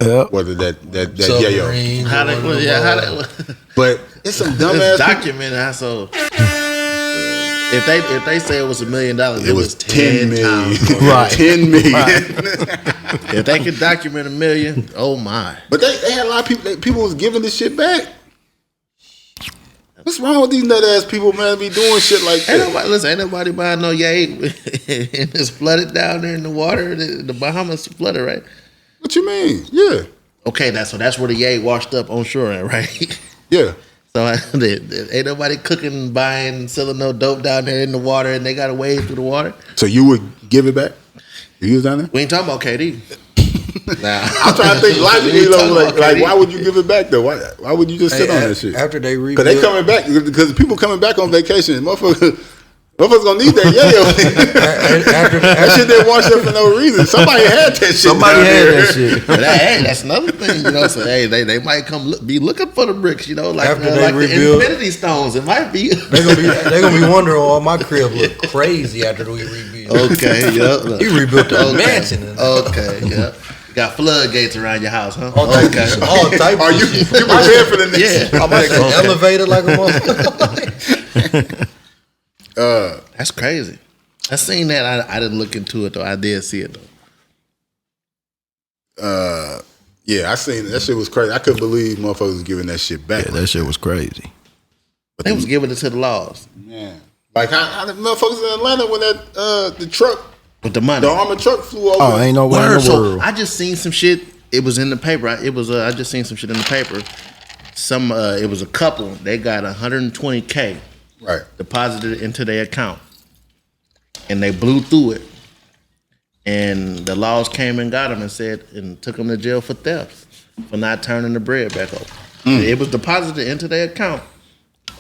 Speaker 3: Yep.
Speaker 1: worth of that yayo.
Speaker 5: Submarines
Speaker 2: How
Speaker 5: or
Speaker 2: they,
Speaker 5: whatever.
Speaker 2: yeah, how they,
Speaker 1: But it's some dumbass
Speaker 2: it's
Speaker 1: people.
Speaker 2: documented. So if they say it was $1 million,
Speaker 1: It was 10 million.
Speaker 2: times.
Speaker 3: Right.
Speaker 1: 10 million.
Speaker 2: If they could document $1 million, oh my!
Speaker 1: But they had a lot of people. People was giving this shit back. What's wrong with these nut ass people, man? Be doing shit like
Speaker 2: Ain't
Speaker 1: that.
Speaker 2: nobody listen. Ain't nobody buying no yay. And it's flooded down there in the water. The Bahamas flooded, right?
Speaker 1: What you mean? Yeah,
Speaker 2: Okay, that's where the yay washed up on shore, at, right?
Speaker 1: yeah.
Speaker 2: So ain't nobody cooking, buying, selling no dope down there in the water, and they got to wade through the water.
Speaker 1: So you would give it back if you was down there?
Speaker 2: We ain't talking about KD. Nah.
Speaker 1: I'm trying to think logically,
Speaker 2: We ain't
Speaker 1: though.
Speaker 2: talking
Speaker 1: Like,
Speaker 2: about KD.
Speaker 1: why would you give it back though? Why would you just sit on that shit?
Speaker 5: After they rebuild,
Speaker 1: Because they coming back. Because people coming back on vacation. Motherfuckers gonna need that yayo.
Speaker 5: after
Speaker 1: That shit didn't wash up for no reason. Somebody had that shit.
Speaker 3: Somebody
Speaker 1: down
Speaker 3: had
Speaker 1: there.
Speaker 3: that shit.
Speaker 2: But hey, that's another thing, you know. So hey, they might come be looking for the bricks, you know, like
Speaker 5: After they
Speaker 2: like the
Speaker 5: rebuild-
Speaker 2: Infinity Stones. It might be.
Speaker 5: they gonna be wondering, oh, my crib look crazy after we rebuild.
Speaker 2: Okay, yeah.
Speaker 5: You rebuilt a mansion.
Speaker 2: Okay, yeah. Got floodgates around your house, huh?
Speaker 5: All type
Speaker 2: Okay.
Speaker 5: of shit. All type
Speaker 1: Are
Speaker 5: of
Speaker 1: you
Speaker 5: shit.
Speaker 1: prepared for the next?
Speaker 2: Yeah.
Speaker 5: I might get an elevator like a motherfucker.
Speaker 2: That's crazy. I seen that. I didn't look into it though. I did see it though.
Speaker 1: Yeah, I seen it. That shit was crazy. I couldn't believe motherfuckers was giving that shit back.
Speaker 3: Yeah, that shit was crazy.
Speaker 2: They was giving it to the laws
Speaker 1: Man. Like how the motherfuckers in Atlanta when that the truck,
Speaker 2: with the money.
Speaker 1: the armored truck flew over.
Speaker 3: Oh, ain't no way in
Speaker 2: Word.
Speaker 3: the
Speaker 2: So
Speaker 3: world.
Speaker 2: I just seen some shit. It was in the paper. I just seen some shit in the paper. It was a couple. They got $120K
Speaker 1: Right.
Speaker 2: deposited into their account, and they blew through it. And the laws came and got them and took them to jail for theft for not turning the bread back over. It was deposited into their account,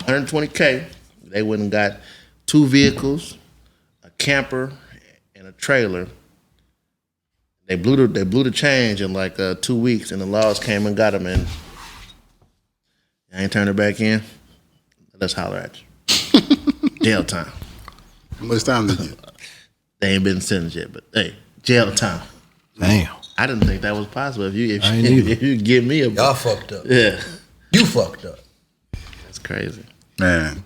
Speaker 2: $120K. They went and got 2 vehicles, a camper, and a trailer. They blew the change in like 2 weeks, and the laws came and got them, and I ain't turned it back in. Let's holler at you. Jail time.
Speaker 1: How much time did you?
Speaker 2: They ain't been sentenced yet, but hey, jail time.
Speaker 3: Damn.
Speaker 2: I didn't think that was possible. If
Speaker 3: I ain't either.
Speaker 2: if you give me a
Speaker 5: Y'all fucked up.
Speaker 2: yeah,
Speaker 5: You fucked up.
Speaker 2: that's crazy.
Speaker 1: Man.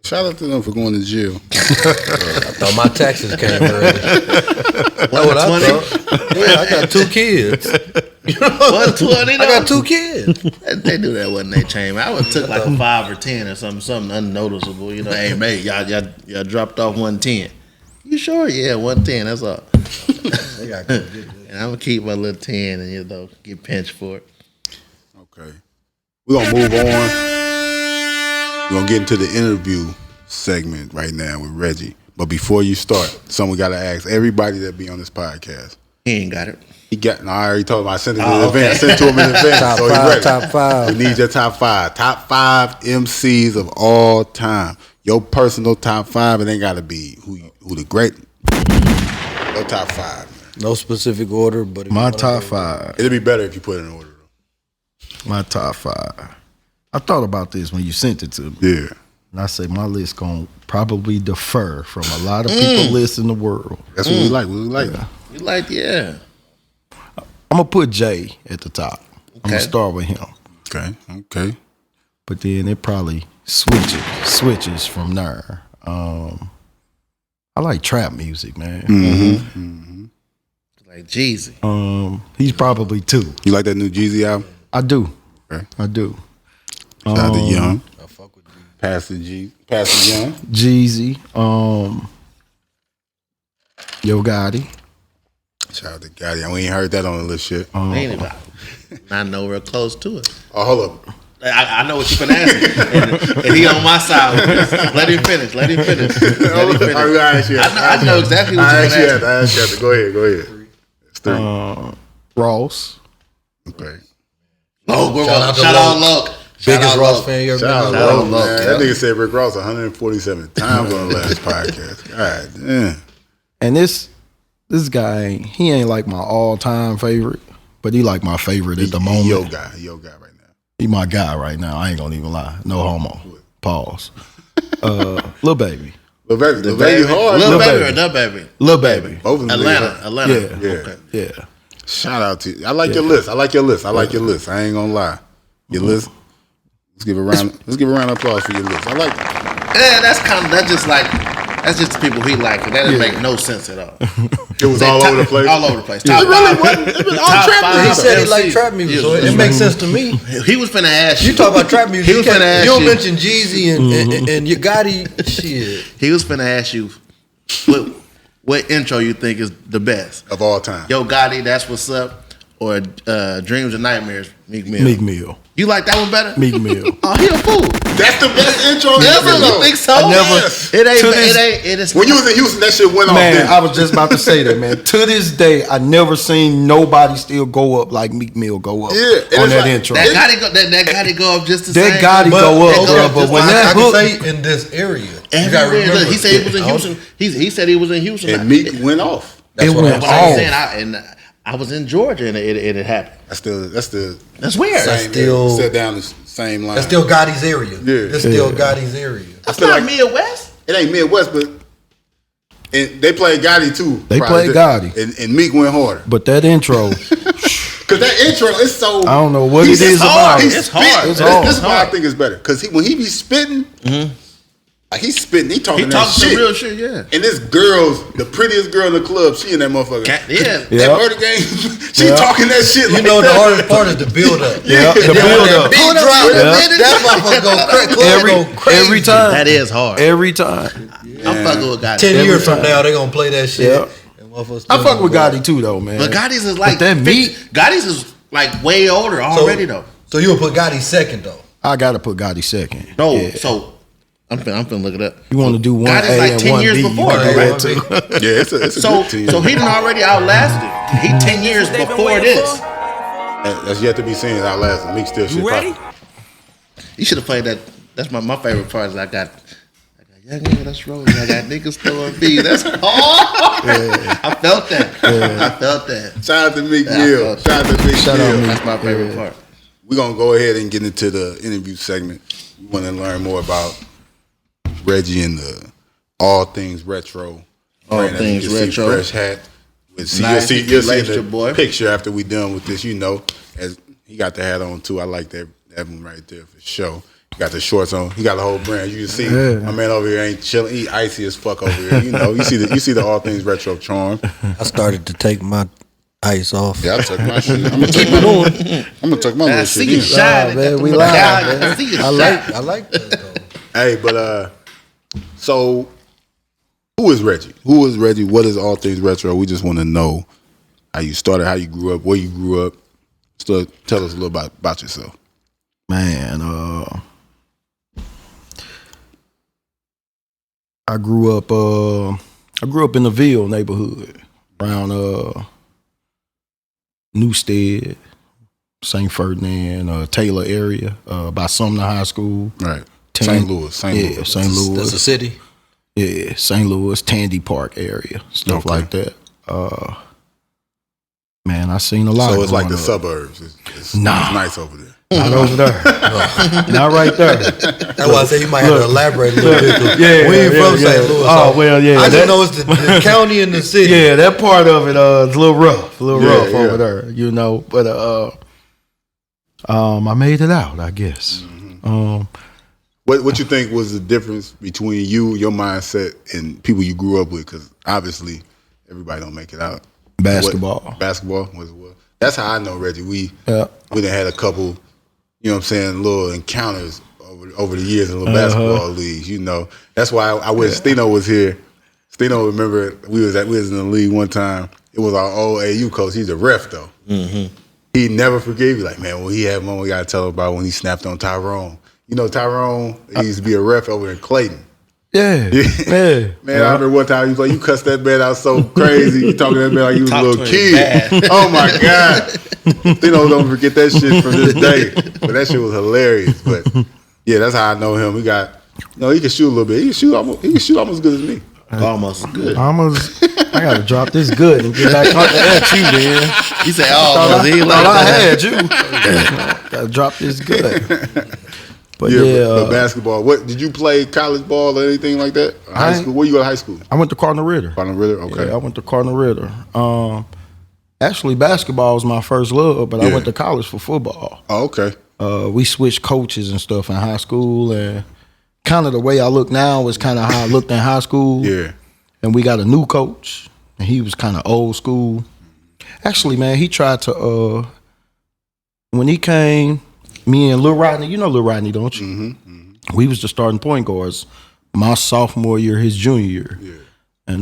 Speaker 1: Shout out to them for going to jail.
Speaker 5: I thought my taxes came early. That's what I
Speaker 2: 120?
Speaker 5: thought. Yeah, I got 2 kids.
Speaker 2: 120.
Speaker 5: I got 2 kids.
Speaker 2: They do that when they change. I would took like a 5 or 10 or something unnoticeable. You know, hey mate, y'all dropped off 110. You sure? Yeah, 110. That's all.
Speaker 5: They got good.
Speaker 2: And I'm gonna keep my little 10 and, you know, get pinched for it.
Speaker 1: Okay. We're gonna move on. We're gonna get into the interview segment right now with Reggie. But before you start, something we gotta ask everybody that be on this podcast.
Speaker 2: He ain't got it.
Speaker 1: He got no, I already told him I sent it in
Speaker 2: Oh,
Speaker 1: advance.
Speaker 2: okay.
Speaker 1: I sent it to him in advance.
Speaker 5: Top
Speaker 1: so he
Speaker 5: 5,
Speaker 1: ready.
Speaker 5: top 5.
Speaker 1: We need your top 5. Top 5 MCs of all time. Your personal top 5. It ain't gotta be who the great. Your top 5. Man.
Speaker 5: No specific order, but if
Speaker 3: My
Speaker 5: you wanna
Speaker 3: top
Speaker 5: go-
Speaker 3: 5.
Speaker 1: It'd be better if you put it in order though.
Speaker 3: My top 5. I thought about this when you sent it to me.
Speaker 1: Yeah.
Speaker 3: And I say my list gonna probably differ from a lot of people lists in the world.
Speaker 1: That's what we like. What we like.
Speaker 2: You like, yeah.
Speaker 3: I'm gonna put Jay at the top. I'm gonna
Speaker 2: Okay.
Speaker 3: start with him.
Speaker 1: Okay.
Speaker 3: But then it probably switches from there. I like trap music, man.
Speaker 2: Like Jeezy.
Speaker 3: He's probably 2.
Speaker 1: You like that new Jeezy album?
Speaker 3: I do.
Speaker 1: Okay.
Speaker 3: I do.
Speaker 1: Shout out to Young. Pastor Young.
Speaker 3: Jeezy. Yo Gotti.
Speaker 1: Shout out to Gotti. We ain't heard that on the list shit.
Speaker 2: Ain't about not nowhere close to it.
Speaker 1: Oh, hold up.
Speaker 2: I know what you're gonna ask me, and he on my side. Let him finish. Let him finish. I know exactly what you're gonna ask me.
Speaker 1: Go ahead. It's 3.
Speaker 3: Ross.
Speaker 1: Okay.
Speaker 2: Oh,
Speaker 5: Shout out
Speaker 2: Luck.
Speaker 5: Biggest Ross fan you ever been
Speaker 1: Shout
Speaker 5: to.
Speaker 1: out, man. That nigga said Rick Ross 147 times on the last podcast. All right, damn.
Speaker 3: And this guy, he ain't like my all-time favorite, but he like my favorite at the moment.
Speaker 1: Your guy right now.
Speaker 3: He my guy right now. I ain't gonna even lie. No homo. Pause. Lil Baby.
Speaker 1: Lil Baby hard.
Speaker 2: Lil
Speaker 3: Lil
Speaker 2: Baby
Speaker 3: Baby.
Speaker 2: or Da Baby?
Speaker 3: Lil Baby.
Speaker 1: Both of them.
Speaker 2: Atlanta.
Speaker 3: Yeah.
Speaker 2: Okay.
Speaker 3: Yeah.
Speaker 1: Shout out to you. I like your list. I like your list. I ain't gonna lie. Your list. Let's give a round of applause for your list. I like it.
Speaker 2: Yeah, that's just the people he like. That doesn't make no sense at all.
Speaker 1: It was all over the place.
Speaker 2: All over the place.
Speaker 1: It really wasn't. It was all
Speaker 2: Top
Speaker 1: trap
Speaker 2: five.
Speaker 5: He
Speaker 1: music.
Speaker 5: said he liked trap music, so it makes sense to me.
Speaker 2: He was finna ask you.
Speaker 5: You talk about trap music.
Speaker 2: He was finna ask
Speaker 5: you don't
Speaker 2: you.
Speaker 5: mention Jeezy and you Gotti. Shit.
Speaker 2: He was finna ask you what intro you think is the best.
Speaker 1: Of all time.
Speaker 2: Yo Gotti, That's What's Up, or Dreams and Nightmares, Meek Mill.
Speaker 3: Meek Mill.
Speaker 2: You like that one better?
Speaker 3: Meek Mill.
Speaker 2: Oh, he a fool.
Speaker 1: That's the best intro
Speaker 2: Ever?
Speaker 1: ever.
Speaker 2: You think so?
Speaker 3: I never-
Speaker 1: Yes.
Speaker 2: It ain't.
Speaker 3: To this-
Speaker 2: It is.
Speaker 1: When you was in Houston, that shit went off.
Speaker 3: Man,
Speaker 1: didn't it?
Speaker 3: I was just about to say that, man. To this day, I never seen nobody still go up like Meek Mill go up
Speaker 1: Yeah, and
Speaker 3: on
Speaker 1: it's
Speaker 3: that
Speaker 1: like-
Speaker 3: intro.
Speaker 2: That Gotti go up just the same.
Speaker 3: That Gotti go up, bro. But when
Speaker 5: I
Speaker 3: that
Speaker 5: can
Speaker 3: hook,
Speaker 5: say in this area, you gotta
Speaker 2: Everywhere.
Speaker 5: remember.
Speaker 2: Look, he said he was in Houston. He said he was in Houston.
Speaker 1: And Meek went off.
Speaker 5: That's
Speaker 3: it
Speaker 5: what
Speaker 3: went
Speaker 5: I'm
Speaker 2: But I'm
Speaker 5: saying.
Speaker 2: saying, I was in Georgia and it happened.
Speaker 1: That's the
Speaker 2: That's weird.
Speaker 1: same
Speaker 5: still-
Speaker 1: area. Sit down the same line.
Speaker 5: That's still Gotti's area.
Speaker 1: Yeah.
Speaker 5: That's still Gotti's area.
Speaker 2: That's
Speaker 1: feel
Speaker 2: not
Speaker 1: like-
Speaker 2: Midwest.
Speaker 1: It ain't Midwest, but and they played Gotti too.
Speaker 3: They
Speaker 1: probably.
Speaker 3: played Gotti.
Speaker 1: and Meek went harder.
Speaker 3: but that intro,
Speaker 1: Cause that intro is so.
Speaker 3: I don't know what
Speaker 1: he's
Speaker 3: it is
Speaker 1: hard.
Speaker 3: about
Speaker 1: He's
Speaker 3: it.
Speaker 2: It's hard.
Speaker 1: spitting.
Speaker 3: It's
Speaker 1: This-
Speaker 3: hard.
Speaker 1: This is why I think it's better. Cause when he be spitting, like he's spitting, he talking
Speaker 2: He
Speaker 1: that
Speaker 2: talks some
Speaker 1: shit.
Speaker 2: real shit, yeah.
Speaker 1: And this girl's the prettiest girl in the club. She in that motherfucker.
Speaker 2: Yeah.
Speaker 1: That
Speaker 3: Yeah.
Speaker 1: murder game. She
Speaker 3: Yeah.
Speaker 1: talking that shit.
Speaker 5: You
Speaker 1: like
Speaker 5: know the
Speaker 1: that.
Speaker 5: hardest part is the build up.
Speaker 3: Yeah, the
Speaker 5: And then when
Speaker 3: build
Speaker 5: that
Speaker 3: up.
Speaker 5: beat drop,
Speaker 3: Yeah.
Speaker 5: that motherfucker go crazy. Go crazy.
Speaker 3: every time,
Speaker 2: That is hard.
Speaker 3: every time.
Speaker 2: I'm fucking with Gotti.
Speaker 5: 10 years
Speaker 3: time.
Speaker 5: from now, they gonna play that shit.
Speaker 3: Yeah.
Speaker 5: And motherfuckers
Speaker 3: I
Speaker 5: still
Speaker 3: fuck with
Speaker 5: gonna go.
Speaker 3: Gotti too, though, man.
Speaker 2: But Gotti's is like
Speaker 3: that Meek,
Speaker 2: Gotti's is like way older already though.
Speaker 5: So you'll put Gotti second though.
Speaker 3: I gotta put Gotti second.
Speaker 2: No,
Speaker 3: Yeah.
Speaker 2: so I'm finna look it up.
Speaker 3: You want to do one
Speaker 2: Gotti's
Speaker 3: A
Speaker 2: like
Speaker 3: and
Speaker 2: 10
Speaker 3: one
Speaker 2: years
Speaker 3: B?
Speaker 2: before,
Speaker 3: you
Speaker 2: right?
Speaker 3: can do that too.
Speaker 1: Yeah, it's a
Speaker 2: So
Speaker 1: good team.
Speaker 2: so he done already outlasted. He 10 years
Speaker 6: They've been
Speaker 2: before
Speaker 6: waiting
Speaker 2: this.
Speaker 6: for.
Speaker 1: That's yet to be seen. How last Meek still shit.
Speaker 6: You ready?
Speaker 2: You should have played that. That's my favorite part. Is I got young nigga that's rolling. I got niggas throwing bees. That's hard. I felt that. I felt that.
Speaker 1: Shout out to Meek
Speaker 2: Yeah,
Speaker 1: Mill.
Speaker 2: I felt
Speaker 1: Shout out to Meek
Speaker 3: Shout out
Speaker 1: Mill.
Speaker 3: Meek.
Speaker 2: That's my favorite part.
Speaker 1: We're gonna go ahead and get into the interview segment. We want to learn more about Reggie and the All Things Retro.
Speaker 2: All
Speaker 1: brand. As
Speaker 2: Things
Speaker 1: you can see,
Speaker 2: Retro.
Speaker 1: fresh hat. See,
Speaker 2: Nice.
Speaker 1: you'll see
Speaker 2: Relationship
Speaker 1: the
Speaker 2: boy.
Speaker 1: picture after we done with this. You know, as he got the hat on too. I like that one right there for sure. He got the shorts on. He got the whole brand. You can see my man over here ain't chilling. He icy as fuck over here. You know, you see the All Things Retro charm.
Speaker 5: I started to take my ice off.
Speaker 1: Yeah, I took my shit. I'm gonna take my little. I'm gonna take my
Speaker 2: I
Speaker 1: little
Speaker 2: see
Speaker 1: shit.
Speaker 2: you
Speaker 1: in.
Speaker 2: shine.
Speaker 3: man, we live,
Speaker 2: I
Speaker 3: man.
Speaker 2: see you
Speaker 5: I
Speaker 2: shine.
Speaker 5: like that though.
Speaker 1: Hey, but so who is Reggie? Who is Reggie? What is All Things Retro? We just want to know how you started, how you grew up, where you grew up. So tell us a little about yourself.
Speaker 3: Man, I grew up in the Ville neighborhood around Newstead, St. Ferdinand, Taylor area, by Sumner High School.
Speaker 1: Right.
Speaker 3: Tan-
Speaker 1: St. Louis. St.
Speaker 3: Yeah,
Speaker 1: Louis.
Speaker 3: St. Louis.
Speaker 5: That's a city.
Speaker 3: Yeah, St. Louis, Tandy Park area, stuff
Speaker 1: Okay.
Speaker 3: like that. Man, I seen a lot.
Speaker 1: So it's like the
Speaker 3: growing up.
Speaker 1: suburbs. It's
Speaker 3: Nah.
Speaker 1: nice over there.
Speaker 3: Not over there. Not right there.
Speaker 5: That's why I say you might have to elaborate a little bit. 'cause
Speaker 3: Yeah,
Speaker 5: we ain't
Speaker 3: yeah,
Speaker 5: from
Speaker 3: yeah.
Speaker 5: St. Louis.
Speaker 3: Oh,
Speaker 5: so
Speaker 3: well, yeah,
Speaker 5: I
Speaker 3: that-
Speaker 5: just know it's the county and the city.
Speaker 3: Yeah, that part of it is a little rough,
Speaker 1: Yeah, yeah.
Speaker 3: over there, you know. But I made it out, I guess.
Speaker 1: What you think was the difference between you, your mindset, and people you grew up with? Because obviously everybody don't make it out.
Speaker 3: Basketball.
Speaker 1: Basketball was what. That's how I know Reggie. We
Speaker 3: Yeah.
Speaker 1: done had a couple, you know what I'm saying, little encounters over the years in little basketball leagues. You know, that's why I wish Stino was here. Stino, remember we was in the league one time. It was our old AU coach. He's a ref though. Mm-hmm. he never forgave you. Like, man, when he had one, we got to tell him about when he snapped on Tyrone. You know, Tyrone, he used to be a ref over in Clayton.
Speaker 3: Yeah.
Speaker 1: Man, I remember one time he was like, you cussed that man out so crazy. You talking to that man like you was a little kid. Oh my God. They don't forget that shit from this day. But that shit was hilarious. But yeah, that's how I know him. He got, he can shoot a little bit. He can shoot almost as good as me.
Speaker 2: Almost good.
Speaker 3: I gotta drop this good and get back at you, man.
Speaker 2: He said, "Oh,
Speaker 3: I had you." Gotta drop this good. But
Speaker 1: but basketball. What did you play? College ball or anything like that? High school? Where you go to high school?
Speaker 3: I went to Cardinal Ritter.
Speaker 1: Cardinal Ritter. Okay.
Speaker 3: Yeah, I went to Cardinal Ritter. Actually, basketball was my first love, but I went to college for football.
Speaker 1: Oh, okay.
Speaker 3: We switched coaches and stuff in high school, and kind of the way I look now is kind of how I looked in high school.
Speaker 1: Yeah.
Speaker 3: And we got a new coach, and he was kind of old school. Actually, man, he tried to, when he came, me and Lil Rodney, you know Lil Rodney, don't you? Mm-hmm. We was the starting point guards my sophomore year, his junior year.
Speaker 1: Yeah.
Speaker 3: And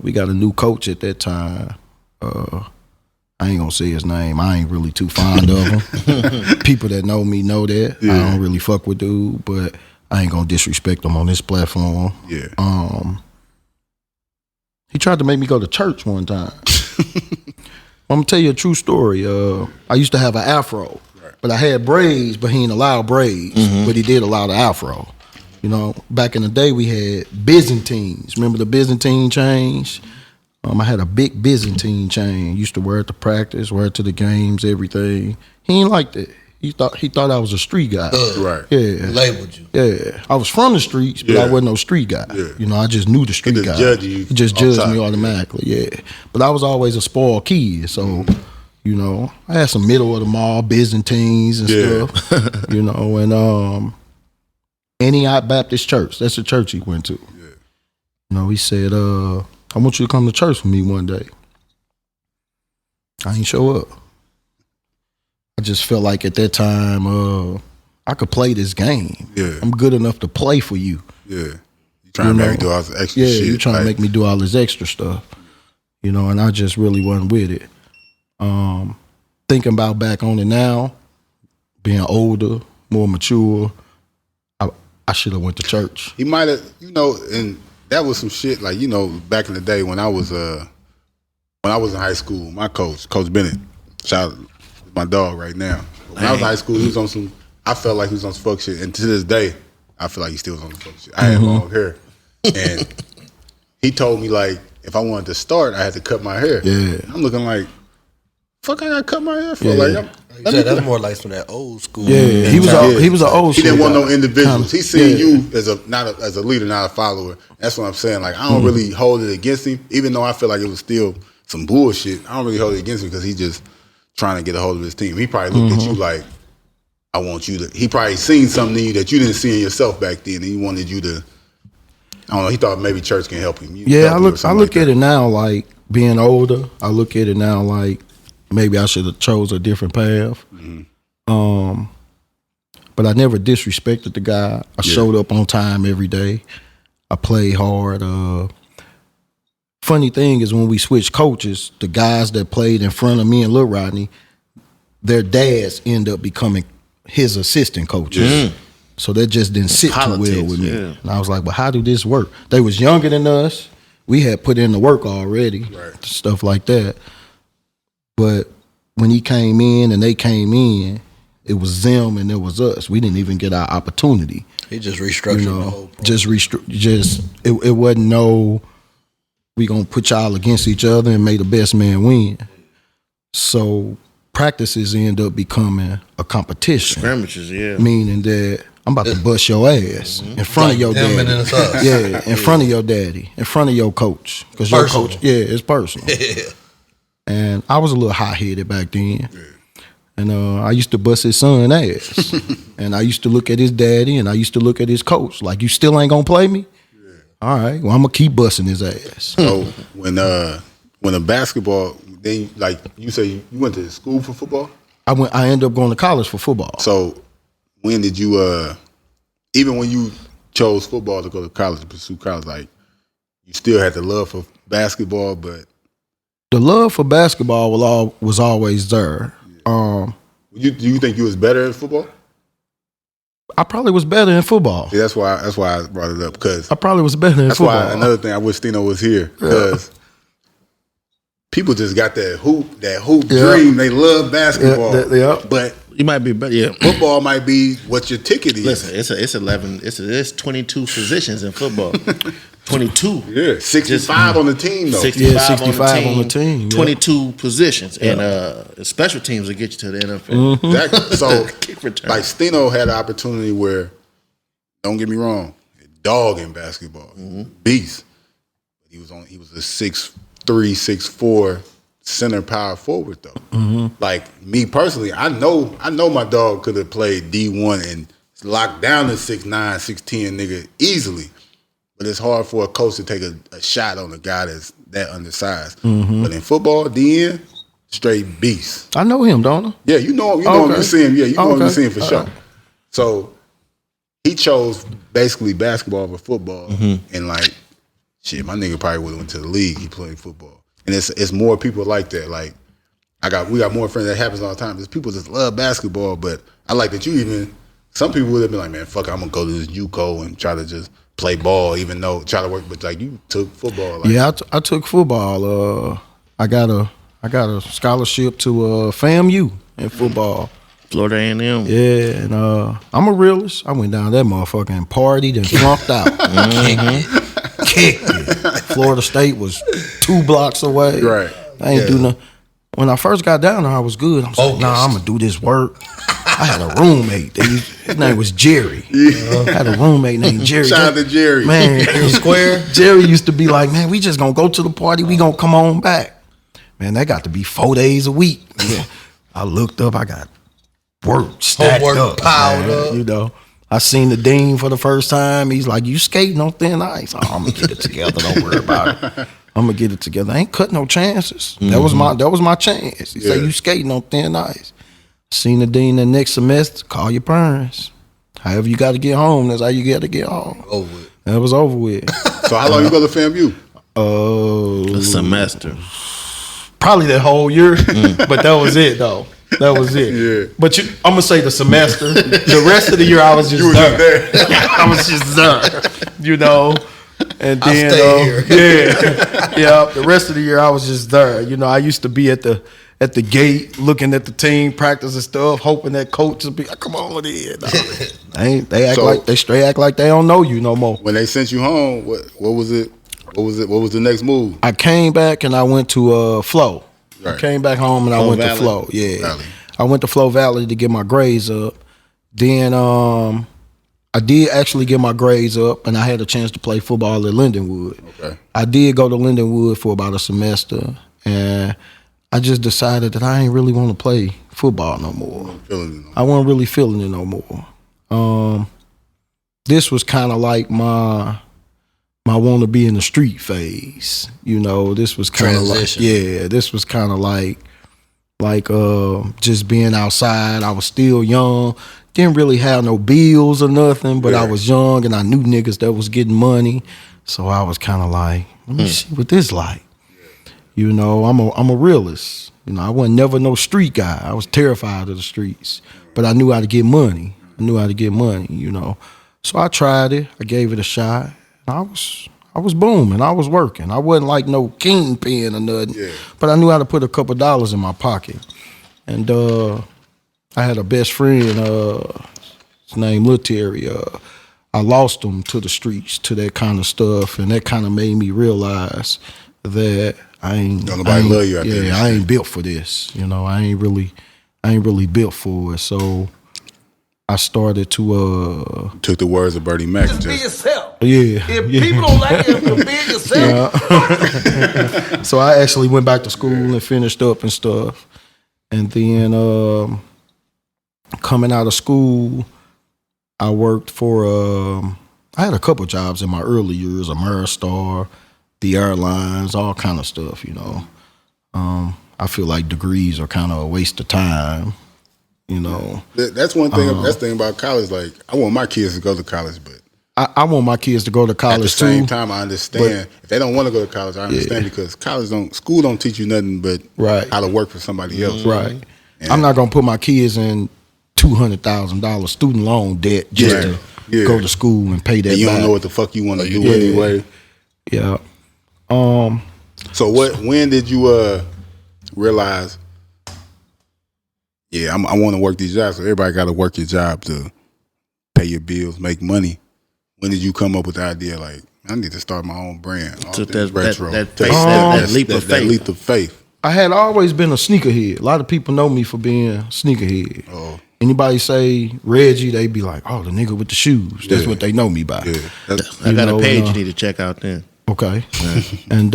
Speaker 3: we got a new coach at that time. I ain't gonna say his name. I ain't really too fond of him. People that know me know that. Yeah. I don't really fuck with dude, but I ain't gonna disrespect him on this platform.
Speaker 1: Yeah.
Speaker 3: He tried to make me go to church one time. I'm gonna tell you a true story. I used to have an afro, but I had braids, but he ain't allowed braids, but he did allow the afro. You know, back in the day we had Byzantines. Remember the Byzantine chains? I had a big Byzantine chain. Used to wear it to practice, wear it to the games, everything. He ain't like that. He thought I was a street guy.
Speaker 1: Right.
Speaker 3: Yeah.
Speaker 5: Labeled you.
Speaker 3: Yeah. I was from the streets, but I wasn't no street guy. Yeah. You know, I just knew the street guy. He just judged me automatically, yeah. But I was always a spoiled kid, so, you know, I had some middle of the mall Byzantines and stuff. You know, and Antioch Baptist Church, that's the church he went to. Yeah. You know, he said, I want you to come to church with me one day. I ain't show up. I just felt like at that time I could play this game.
Speaker 1: Yeah.
Speaker 3: I'm good enough to play for you.
Speaker 1: Yeah. You trying to make me do all this extra shit.
Speaker 3: Yeah, you trying to make me do all this extra stuff. You know, and I just really wasn't with it. Thinking about back on it now, being older, more mature, I should have went to church.
Speaker 1: He might have, you know, and that was some shit like, you know, back in the day when I was in high school, my coach, Coach Bennett, shout out to my dog right now. When I was in high school, he was on some, I felt like he was on some fuck shit. And to this day, I feel like he still was on some fuck shit. I had long hair. And he told me like, if I wanted to start, I had to cut my hair.
Speaker 3: Yeah.
Speaker 1: I'm looking like, fuck I gotta cut my hair for?
Speaker 3: Yeah.
Speaker 1: Like,
Speaker 5: That's more like some of that old school.
Speaker 3: Yeah, he was an old
Speaker 1: He
Speaker 3: school
Speaker 1: didn't want
Speaker 3: guy.
Speaker 1: no individuals. He seen you as a leader, not a follower. That's what I'm saying. Like, I don't really hold it against him, even though I feel like it was still some bullshit. I don't really hold it against him because he just trying to get a hold of his team. He probably looked at you like, I want you to. He probably seen something in you that you didn't see in yourself back then, and he wanted you to. I don't know. He thought maybe church can help him.
Speaker 3: I look at it now like being older. I look at it now like maybe I should have chose a different path. But I never disrespected the guy. I showed up on time every day. I played hard. Funny thing is when we switched coaches, the guys that played in front of me and Lil Rodney, their dads end up becoming his assistant coaches. So that just didn't sit too well with me. Yeah. And I was like, well, how do this work? They was younger than us. We had put in the work already, stuff like that. But when he came in and they came in, it was them and it was us. We didn't even get our opportunity.
Speaker 5: He just restructured the whole
Speaker 3: program. It wasn't no, we gonna put y'all against each other and make the best man win. So practices end up becoming a competition.
Speaker 2: Scrimmages, yeah.
Speaker 3: Meaning that I'm about to bust your ass in front of your daddy. In front of your daddy, in front of your coach. Because your coach, it's personal. And I was a little hot-headed back then. And I used to bust his son ass. And I used to look at his daddy and I used to look at his coach. Like, you still ain't gonna play me? All right, well, I'm gonna keep busting his ass.
Speaker 1: So when a basketball, then like you say you went to school for football?
Speaker 3: I ended up going to college for football.
Speaker 1: So when did you even when you chose football to go to college, to pursue college, like you still had the love for basketball, but
Speaker 3: the love for basketball was always there.
Speaker 1: Do you think you was better at football?
Speaker 3: I probably was better in football.
Speaker 1: Yeah, that's why I brought it up, because
Speaker 3: I probably was better in
Speaker 1: that's
Speaker 3: football.
Speaker 1: why another thing I wish Stino was here, because people just got that hoop dream. They love basketball, but
Speaker 2: You might be better. Yeah.
Speaker 1: football might be what your ticket is.
Speaker 2: Listen, it's 11. It's 22 positions in football. 22.
Speaker 1: Yeah, 65 on the team though.
Speaker 2: 65,
Speaker 3: Yeah, 65 on the team, yeah.
Speaker 2: 22 positions, and special teams will get you to the NFL.
Speaker 1: Exactly. So,
Speaker 2: Kick return.
Speaker 1: like Stino had an opportunity where, don't get me wrong, dog in basketball, beast. He was a 6'3", 6'4" center power forward though. Like me personally, I know my dog could have played D1 and locked down the 6'9", 6'10" nigga easily. But it's hard for a coach to take a shot on a guy that's that undersized. But in football, DN, straight beast.
Speaker 3: I know him, don't I?
Speaker 1: Yeah, you know him. You know him. You see him. Yeah, you know him. You see him for sure. So he chose basically basketball over football, and like shit, my nigga probably would have went to the league. He played football, and it's more people like that. Like we got more friends. That happens all the time. There's people just love basketball, but I like that you even. Some people would have been like, man, fuck, I'm gonna go to this JUCO and try to just play ball, even though try to work. But like you took football. Like,
Speaker 3: Yeah, I took football. I got a scholarship to FAMU in football.
Speaker 2: Florida A&M.
Speaker 3: Yeah, and I'm a realist. I went down that motherfucker and partied and flunked out. Kicked it. Florida State was 2 blocks away.
Speaker 1: Right.
Speaker 3: I ain't do nothing. When I first got down there, I was good. I'm like, nah, I'm gonna do this work. I had a roommate. His name was Jerry. I had a roommate named Jerry.
Speaker 1: Shout out to Jerry.
Speaker 3: Man, Square. Jerry used to be like, man, we just gonna go to the party. We gonna come on back. Man, that got to be 4 days a week. I looked up. I got work stacked
Speaker 5: Homework
Speaker 3: up,
Speaker 5: piled
Speaker 3: man.
Speaker 5: up.
Speaker 3: You know, I seen the dean for the first time. He's like, you skating on thin ice. Oh, I'm gonna get it together. Don't worry about it. I'm gonna get it together. I ain't cut no chances. That was my chance. He said, you skating on thin ice. Seen the dean the next semester, call your parents. However you got to get home, that's how you got to get home.
Speaker 5: Over with.
Speaker 3: That was over with.
Speaker 1: So how long you go to FAMU?
Speaker 2: A semester.
Speaker 3: Probably that whole year, but that was it though. That was it.
Speaker 1: Yeah.
Speaker 3: But I'm gonna say the semester. The rest of the year I was just there. I was just there. You know. And then the rest of the year I was just there. You know, I used to be at the gate looking at the team practice and stuff, hoping that coach would be like, come on in. They straight act like they don't know you no more.
Speaker 1: When they sent you home, what was it? What was the next move?
Speaker 3: I came back and I went to Flow.
Speaker 1: Right.
Speaker 3: I came back home and I went
Speaker 2: Valley?
Speaker 3: to Flow. Yeah.
Speaker 1: Valley.
Speaker 3: I went to Flow Valley to get my grades up. Then I did actually get my grades up and I had a chance to play football at Lindenwood.
Speaker 1: Okay.
Speaker 3: I did go to Lindenwood for about a semester and I just decided that I ain't really want to play football no more. I wasn't really feeling it no more. This was kind of like my want to be in the street phase. You know, this was kind of like, this was kind of like just being outside. I was still young, didn't really have no bills or nothing, but I was young and I knew niggas that was getting money. So I was kind of like, let me see what this like. You know, I'm a realist. You know, I wasn't never no street guy. I was terrified of the streets, but I knew how to get money. You know. So I tried it. I gave it a shot. I was booming. I was working. I wasn't like no kingpin or nothing, but I knew how to put a couple dollars in my pocket. And I had a best friend, his name Lil Terry. I lost him to the streets, to that kind of stuff, and that kind of made me realize that I ain't
Speaker 1: love you out there.
Speaker 3: Yeah, I ain't built for this. You know, I ain't really built for it. So I started to
Speaker 1: Took the words of Bertie Mac.
Speaker 4: Just be yourself.
Speaker 3: yeah.
Speaker 4: If people don't like it, you be yourself.
Speaker 3: So I actually went back to school and finished up and stuff. And then coming out of school, I worked for I had a couple jobs in my early years, Ameristar, the airlines, all kind of stuff, you know. I feel like degrees are kind of a waste of time, you know.
Speaker 1: That's one thing. That's the thing about college. Like, I want my kids to go to college, but
Speaker 3: I want my kids to go to college
Speaker 1: at the same
Speaker 3: too.
Speaker 1: time, I understand if they don't want to go to college. I understand because school don't teach you nothing but
Speaker 3: Right.
Speaker 1: how to work for somebody else.
Speaker 3: Right. I'm not gonna put my kids in $200,000 student loan debt just to go to school and pay that.
Speaker 1: And you
Speaker 3: back.
Speaker 1: don't know what the fuck you want to do anyway.
Speaker 3: Yeah.
Speaker 1: So when did you realize? Yeah, I want to work these jobs. So everybody got to work your job to pay your bills, make money. When did you come up with the idea? Like, I need to start my own brand. All
Speaker 2: So
Speaker 1: things
Speaker 2: that
Speaker 1: retro.
Speaker 2: leap of
Speaker 1: That
Speaker 2: faith.
Speaker 1: leap of faith.
Speaker 3: I had always been a sneakerhead. A lot of people know me for being a sneakerhead.
Speaker 1: Oh.
Speaker 3: Anybody say Reggie, they be like, "Oh, the nigga with the shoes." That's what they know me by.
Speaker 1: Yeah, that's,
Speaker 2: I got
Speaker 3: know,
Speaker 2: a page
Speaker 3: uh,
Speaker 2: you need to check out then.
Speaker 3: Okay. And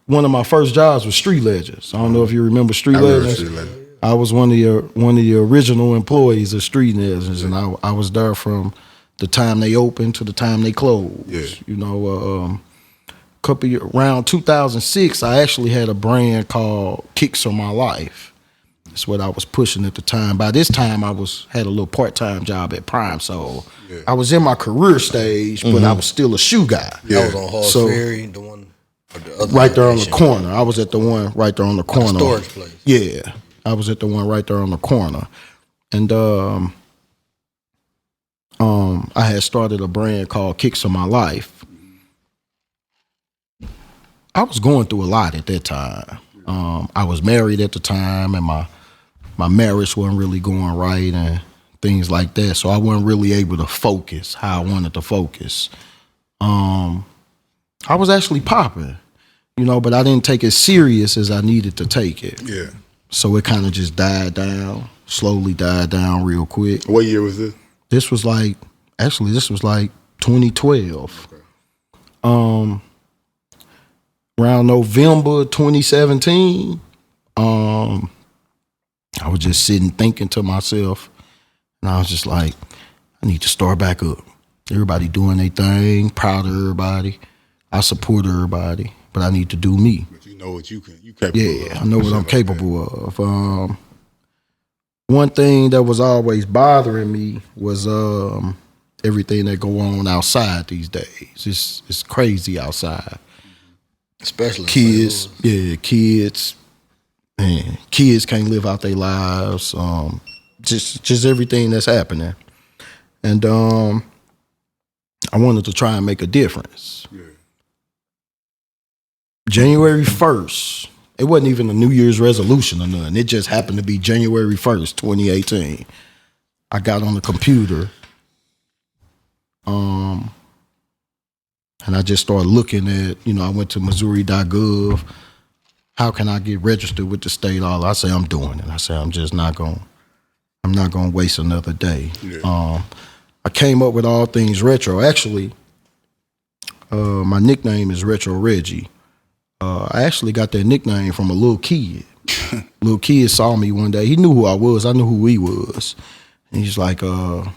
Speaker 3: one of my first jobs was Street Legends. I don't know if you remember Street
Speaker 1: I remember
Speaker 3: Legends.
Speaker 1: Street Legends.
Speaker 3: I was one of the original employees of Street Legends, and I was there from the time they opened to the time they closed.
Speaker 1: Yeah.
Speaker 3: You know, around 2006, I actually had a brand called Kicks of My Life. That's what I was pushing at the time. By this time, I had a little part-time job at Prime, so I was in my career stage, but I was still a shoe guy.
Speaker 1: Yeah.
Speaker 5: That was on Hall
Speaker 3: So-
Speaker 5: Ferry, the one or the other
Speaker 3: Right there on the
Speaker 5: location.
Speaker 3: corner. I was at the one right there on the corner.
Speaker 5: storage place.
Speaker 3: Yeah, I was at the one right there on the corner, and I had started a brand called Kicks of My Life. I was going through a lot at that time. I was married at the time, and my marriage wasn't really going right, and things like that. So I wasn't really able to focus how I wanted to focus. I was actually popping, you know, but I didn't take it serious as I needed to take it.
Speaker 1: yeah.
Speaker 3: So it kind of just died down, slowly died down real quick.
Speaker 1: What year was this?
Speaker 3: This was like 2012.
Speaker 1: Okay.
Speaker 3: Around November 2017, I was just sitting thinking to myself, and I was just like, I need to start back up. Everybody doing their thing, proud of everybody. I support everybody, but I need to do me.
Speaker 1: But you know what you capable
Speaker 3: Yeah,
Speaker 1: of.
Speaker 3: I know what I'm capable of. One thing that was always bothering me was everything that go on outside these days. It's crazy outside.
Speaker 5: Especially in
Speaker 3: Kids,
Speaker 5: St. Louis.
Speaker 3: kids, man, kids can't live out their lives. Just everything that's happening, and I wanted to try and make a difference.
Speaker 1: Yeah.
Speaker 3: January 1st, it wasn't even a New Year's resolution or nothing. It just happened to be January 1st, 2018. I got on the computer, and I just started looking at, I went to Missouri.gov. How can I get registered with the state? I say, I'm doing it. I say, I'm not going to waste another day.
Speaker 1: Yeah.
Speaker 3: I came up with All Things Retro. Actually, my nickname is Retro Reggie. I actually got that nickname from a little kid. Little kid saw me one day. He knew who I was. I knew who he was. And he's like, man,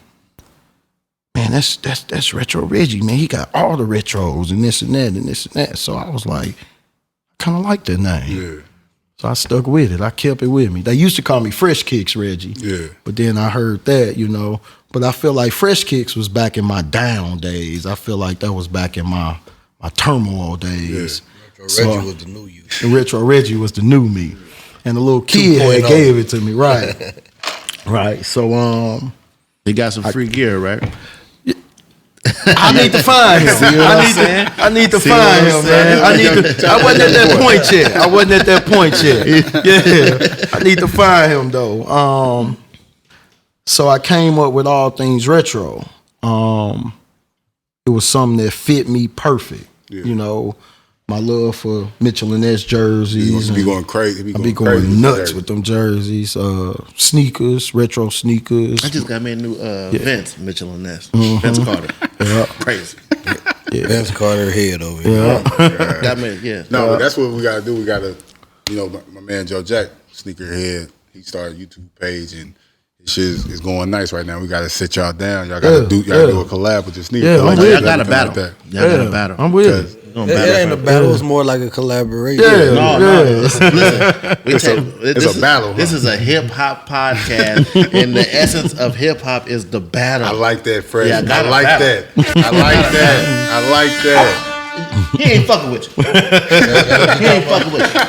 Speaker 3: that's Retro Reggie, man. He got all the retros and this and that and this and that. So I was like, I kind of like that name.
Speaker 1: Yeah.
Speaker 3: So I stuck with it. I kept it with me. They used to call me Fresh Kicks Reggie.
Speaker 1: Yeah.
Speaker 3: But then I heard that, But I feel like Fresh Kicks was back in my down days. I feel like that was back in my turmoil days.
Speaker 5: Reggie was the new you.
Speaker 3: And Retro Reggie was the new me. And the little kid
Speaker 5: 2.0.
Speaker 3: had gave it to me. Right. Right. So
Speaker 2: You got some free gear, right?
Speaker 3: I need to find him. I need to find him, man. I wasn't at that point yet. Yeah. I need to find him though. So I came up with All Things Retro. It was something that fit me perfect.
Speaker 1: Yeah.
Speaker 3: My love for Mitchell and Ness jerseys.
Speaker 1: You be going crazy.
Speaker 3: I be going nuts with them jerseys. Sneakers, retro sneakers.
Speaker 2: I just got me a new Vince Mitchell and Ness. Vince Carter.
Speaker 3: Yeah.
Speaker 2: Crazy.
Speaker 5: Vince Carter head over here.
Speaker 3: Yeah.
Speaker 2: Got me, yeah.
Speaker 1: No, but that's what we gotta do. We gotta, my man Joe Jack, sneakerhead. He started a YouTube page and his shit is going nice right now. We gotta sit y'all down. Y'all gotta do a collab with your sneakers.
Speaker 3: Yeah, I'm with
Speaker 2: Y'all
Speaker 3: it.
Speaker 2: got a battle. Y'all got a battle.
Speaker 3: I'm with it.
Speaker 2: Gonna
Speaker 5: It
Speaker 2: battle
Speaker 5: ain't a
Speaker 2: for-
Speaker 5: battle. It's more like a collaboration.
Speaker 3: Yeah.
Speaker 2: No. Listen,
Speaker 1: It's a battle,
Speaker 2: This
Speaker 1: huh?
Speaker 2: is a hip hop podcast, and the essence of hip hop is the battle.
Speaker 1: I like that, Fresh.
Speaker 2: Yeah, I got
Speaker 1: I
Speaker 2: a
Speaker 1: like
Speaker 2: battle.
Speaker 1: that. I like that. I like that.
Speaker 2: He ain't fucking with you. He ain't fucking with you.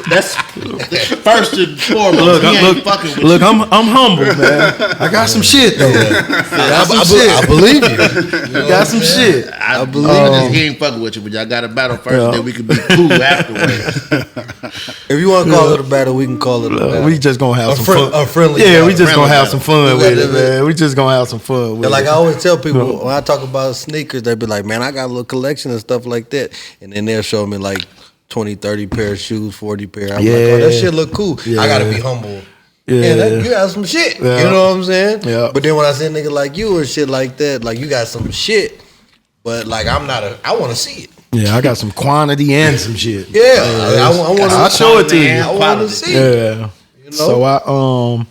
Speaker 2: That's first and foremost.
Speaker 3: Look,
Speaker 2: he ain't fucking with
Speaker 3: look,
Speaker 2: you.
Speaker 3: I'm humble, man. I got some shit though.
Speaker 5: I believe you.
Speaker 3: I got some shit.
Speaker 2: I believe he ain't fucking with you, but y'all got to battle first, then we can be cool afterwards.
Speaker 5: If you want to call it a battle, we can call it a battle.
Speaker 3: We just gonna have some fun.
Speaker 5: A friendly
Speaker 3: Yeah,
Speaker 5: battle.
Speaker 3: we just gonna
Speaker 2: Friendly
Speaker 3: have some fun
Speaker 5: battle.
Speaker 3: with it, man. We just gonna have some fun with
Speaker 5: And like
Speaker 3: it.
Speaker 5: I always tell people when I talk about sneakers, they be like, man, I got a little collection and stuff like that. And then they'll show me like 20, 30 pair of shoes, 40 pair. I'm like, oh, that shit look cool.
Speaker 3: Yeah.
Speaker 5: I got to be humble.
Speaker 3: Yeah.
Speaker 5: Yeah, you got some shit.
Speaker 3: Yeah.
Speaker 5: You know what I'm saying?
Speaker 3: Yeah.
Speaker 5: But then when I see a nigga like you or shit like that, like you got some shit, but like I want to see it.
Speaker 3: Yeah, I got some quantity and some shit.
Speaker 5: Yeah, I want to.
Speaker 3: I'll show it to you.
Speaker 5: I want to see it.
Speaker 3: Yeah.
Speaker 5: You know?
Speaker 3: So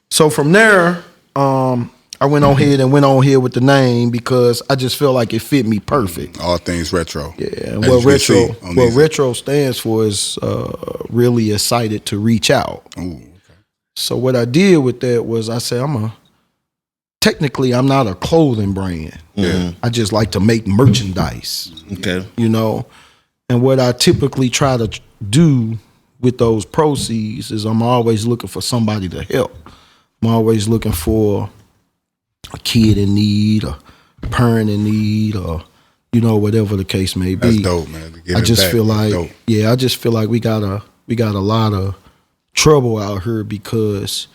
Speaker 3: so from there, I went on here with the name because I just felt like it fit me perfect.
Speaker 1: All things retro.
Speaker 3: Yeah, and
Speaker 1: As
Speaker 3: what
Speaker 1: you can see
Speaker 3: retro
Speaker 1: on
Speaker 3: what
Speaker 1: these-
Speaker 3: retro stands for is really excited to reach out.
Speaker 1: Ooh, okay.
Speaker 3: So what I did with that was I said technically I'm not a clothing brand.
Speaker 1: Yeah.
Speaker 3: I just like to make merchandise.
Speaker 2: Okay.
Speaker 3: You know, and what I typically try to do with those proceeds is I'm always looking for somebody to help. I'm always looking for a kid in need, a parent in need, or whatever the case may be.
Speaker 1: That's dope, man. To give
Speaker 3: I
Speaker 1: it
Speaker 3: just
Speaker 1: back.
Speaker 3: feel
Speaker 1: That's
Speaker 3: like
Speaker 1: dope.
Speaker 3: I just feel like we got a lot of trouble out here because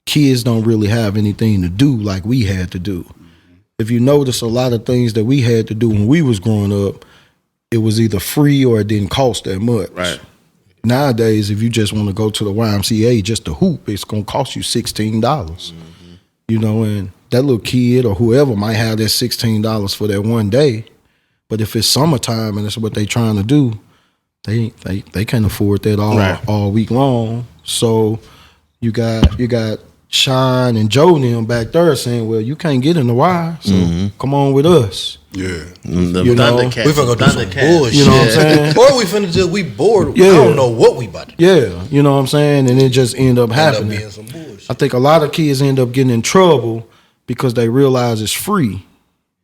Speaker 3: kids don't really have anything to do like we had to do. If you notice, a lot of things that we had to do when we was growing up, it was either free or it didn't cost that much.
Speaker 2: Right.
Speaker 3: Nowadays, if you just want to go to the YMCA just to hoop, it's gonna cost you $16. And that little kid or whoever might have that $16 for that one day. But if it's summertime and that's what they trying to do, they can't afford that all week long. So you got Shine and Joe and them back there saying, well, you can't get in the Y, so come on with us.
Speaker 1: Yeah.
Speaker 2: The
Speaker 3: You know,
Speaker 2: Thundercats.
Speaker 5: We finna go do some
Speaker 2: Thundercats.
Speaker 5: bullshit.
Speaker 3: You know what I'm saying?
Speaker 5: Or we finna just, we bored.
Speaker 3: Yeah.
Speaker 5: I don't know what we about to do.
Speaker 3: Yeah, you know what I'm saying? And it just end up
Speaker 5: End up
Speaker 3: happening.
Speaker 5: being some bullshit.
Speaker 3: I think a lot of kids end up getting in trouble because they realize it's free,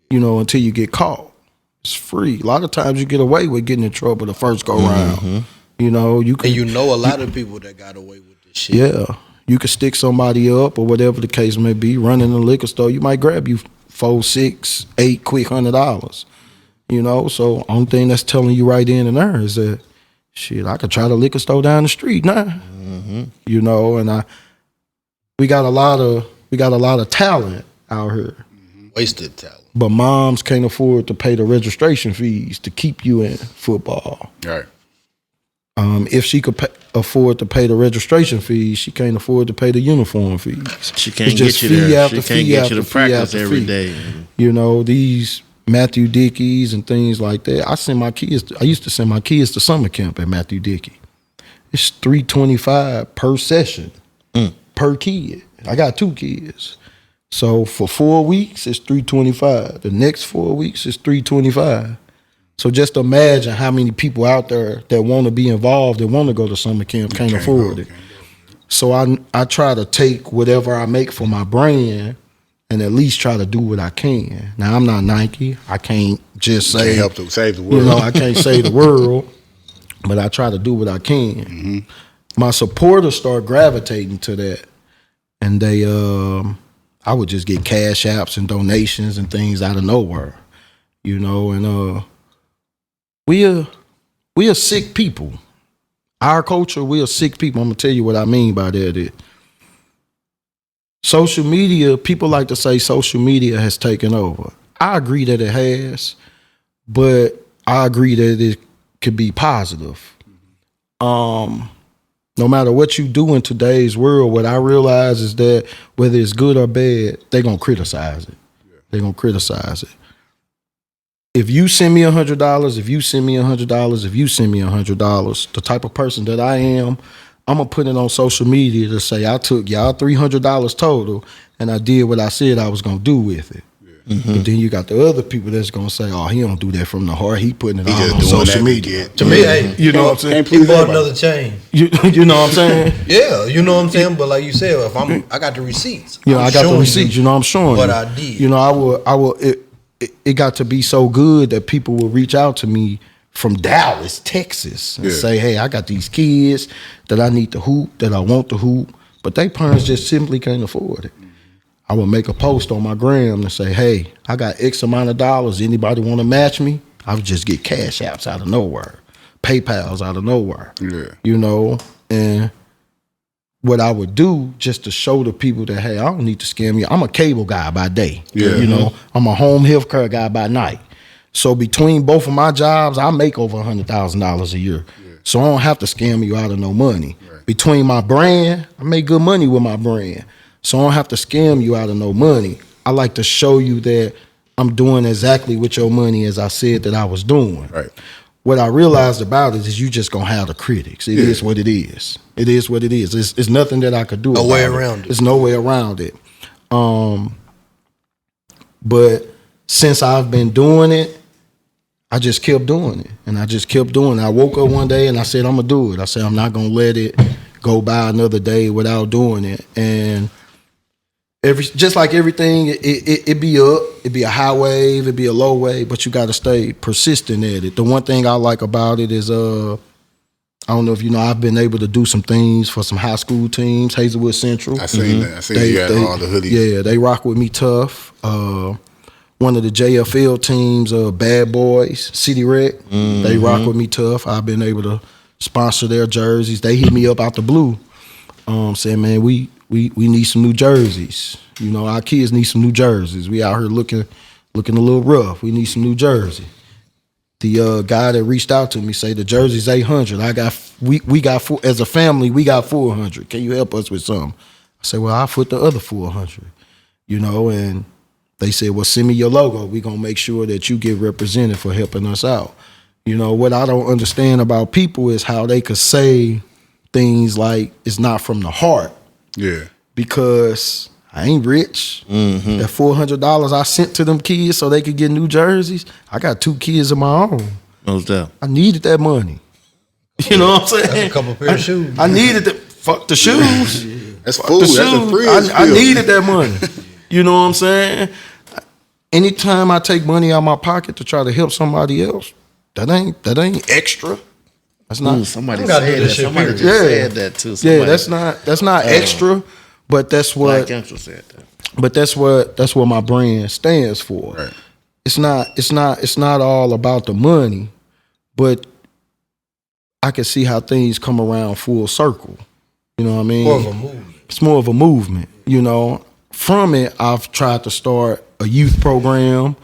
Speaker 3: until you get caught. It's free. A lot of times you get away with getting in trouble the first go round. You can
Speaker 5: And a lot of people that got away with this shit.
Speaker 3: yeah, you can stick somebody up or whatever the case may be. Run in the liquor store, you might grab you $4, $6, $8 quick $100. So only thing that's telling you right then and there is that shit, I could try the liquor store down the street now. And we got a lot of talent out here.
Speaker 5: Wasted talent.
Speaker 3: But moms can't afford to pay the registration fees to keep you in football.
Speaker 1: Right.
Speaker 3: If she could afford to pay the registration fees, she can't afford to pay the uniform fees.
Speaker 2: She can't
Speaker 3: It's just
Speaker 2: get you
Speaker 3: fee
Speaker 2: there.
Speaker 3: after
Speaker 2: She can't
Speaker 3: fee
Speaker 2: get
Speaker 3: after
Speaker 2: you to
Speaker 3: fee
Speaker 2: practice
Speaker 3: after
Speaker 2: every
Speaker 3: fee.
Speaker 2: day.
Speaker 3: These Matthew Dickies and things like that. I used to send my kids to summer camp at Matthew Dickey. It's $325 per session per kid. I got 2 kids. So for 4 weeks, it's $325. The next 4 weeks is $325. So just imagine how many people out there that want to be involved, that want to go to summer camp, can't afford it. So I try to take whatever I make for my brand and at least try to do what I can. Now, I'm not Nike. I can't just say,
Speaker 1: Can't help to save the world.
Speaker 3: I can't save the world, but I try to do what I can. My supporters start gravitating to that, and they, I would just get cash apps and donations and things out of nowhere, and we are sick people. Our culture, we are sick people. I'm gonna tell you what I mean by that. Social media, people like to say social media has taken over. I agree that it has, but I agree that it could be positive. No matter what you do in today's world, what I realize is that whether it's good or bad, they're gonna criticize it. They're gonna criticize it. If you send me $100, if you send me $100, if you send me $100, the type of person that I am, I'm gonna put it on social media to say I took y'all $300 total and I did what I said I was gonna do with it. But then you got the other people that's gonna say, "Oh, he don't do that from the heart. He putting it
Speaker 1: He
Speaker 3: all
Speaker 1: just
Speaker 3: on
Speaker 1: doing
Speaker 3: social
Speaker 1: that to
Speaker 3: media."
Speaker 1: get-
Speaker 5: To me, hey,
Speaker 3: You know what I'm saying?
Speaker 1: Can't
Speaker 5: he
Speaker 1: please
Speaker 5: bought
Speaker 1: everybody.
Speaker 5: another chain.
Speaker 3: You know what I'm saying?
Speaker 5: Yeah, you know what I'm saying. But like you said, if I got the receipts. I'm
Speaker 3: I got the
Speaker 5: showing
Speaker 3: receipts. I'm showing
Speaker 5: what
Speaker 3: you.
Speaker 5: I did.
Speaker 3: I will. It got to be so good that people will reach out to me from Dallas, Texas, and
Speaker 1: Yeah.
Speaker 3: say, hey, I got these kids that I need to hoop, that I want to hoop, but they parents just simply can't afford it. I would make a post on my gram and say, hey, I got X amount of dollars. Anybody want to match me? I would just get cash outs out of nowhere, PayPals out of nowhere.
Speaker 1: Yeah.
Speaker 3: You know, and what I would do just to show the people that, hey, I don't need to scam you. I'm a cable guy by day.
Speaker 1: Yeah.
Speaker 3: You know, I'm a home health care guy by night. So between both of my jobs, I make over $100,000 a year. Yeah. So I don't have to scam you out of no money. Right. Between my brand, I make good money with my brand. So I don't have to scam you out of no money. I like to show you that I'm doing exactly with your money as I said that I was doing.
Speaker 1: Right.
Speaker 3: What I realized about it is you just gonna have the critics. It is what it is. It is what it is. It's nothing that I could do.
Speaker 5: No way
Speaker 3: about
Speaker 5: around it.
Speaker 3: There's no way around it. But since I've been doing it, I just kept doing it, and I just kept doing it. I woke up one day and I said, I'm gonna do it. I said, I'm not gonna let it go by another day without doing it. And just like everything, it be up, it be a high wave, it be a low wave, but you got to stay persistent at it. The one thing I like about it is, I don't know if you know, I've been able to do some things for some high school teams, Hazelwood Central.
Speaker 1: I seen that. I seen you had all the hoodies.
Speaker 3: Yeah, they rock with me tough. One of the JFL teams, Bad Boys, City Rec, they rock with me tough. I've been able to sponsor their jerseys. They hit me up out the blue, saying, man, we need some new jerseys. You know, our kids need some new jerseys. We out here looking a little rough. We need some new jersey. The guy that reached out to me say the jersey's $800. We got as a family, we got $400. Can you help us with some? I said, well, I'll foot the other $400. You know, and they said, well, send me your logo. We're gonna make sure that you get represented for helping us out. You know, what I don't understand about people is how they could say things like it's not from the heart.
Speaker 1: Yeah.
Speaker 3: Because I ain't rich. That $400 I sent to them kids so they could get new jerseys, I got 2 kids of my own.
Speaker 2: What's that?
Speaker 3: I needed that money. You know what I'm saying?
Speaker 5: That's a couple pair of shoes.
Speaker 3: I needed the fuck the shoes.
Speaker 1: That's
Speaker 3: Fuck
Speaker 1: food.
Speaker 3: the
Speaker 1: That's a
Speaker 3: shoes.
Speaker 1: free
Speaker 3: I needed that money. You know what I'm saying? Anytime I take money out of my pocket to try to help somebody else, that ain't extra. That's not.
Speaker 2: Somebody
Speaker 5: gotta do
Speaker 2: said
Speaker 5: this
Speaker 2: that.
Speaker 5: shit,
Speaker 2: Somebody
Speaker 5: period.
Speaker 2: just
Speaker 3: Yeah.
Speaker 2: said that too.
Speaker 3: Yeah,
Speaker 2: Somebody,
Speaker 3: that's not extra, but that's
Speaker 2: Black
Speaker 3: what.
Speaker 2: Council said that.
Speaker 3: But that's what my brand stands for.
Speaker 1: Right.
Speaker 3: It's not all about the money, but I can see how things come around full circle. You know what I mean?
Speaker 5: More of a movement.
Speaker 3: It's more of a movement, you know. From it, I've tried to start a youth program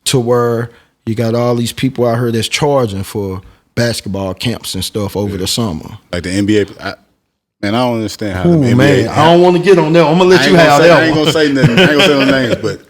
Speaker 3: to where you got all these people out here that's charging for basketball camps and stuff over the summer.
Speaker 1: Like the NBA. I don't understand how
Speaker 3: Ooh,
Speaker 1: the NBA.
Speaker 3: man, I don't want to get on that. I'm gonna let you have that
Speaker 1: I ain't
Speaker 3: one.
Speaker 1: gonna say nothing. I ain't gonna say no names, but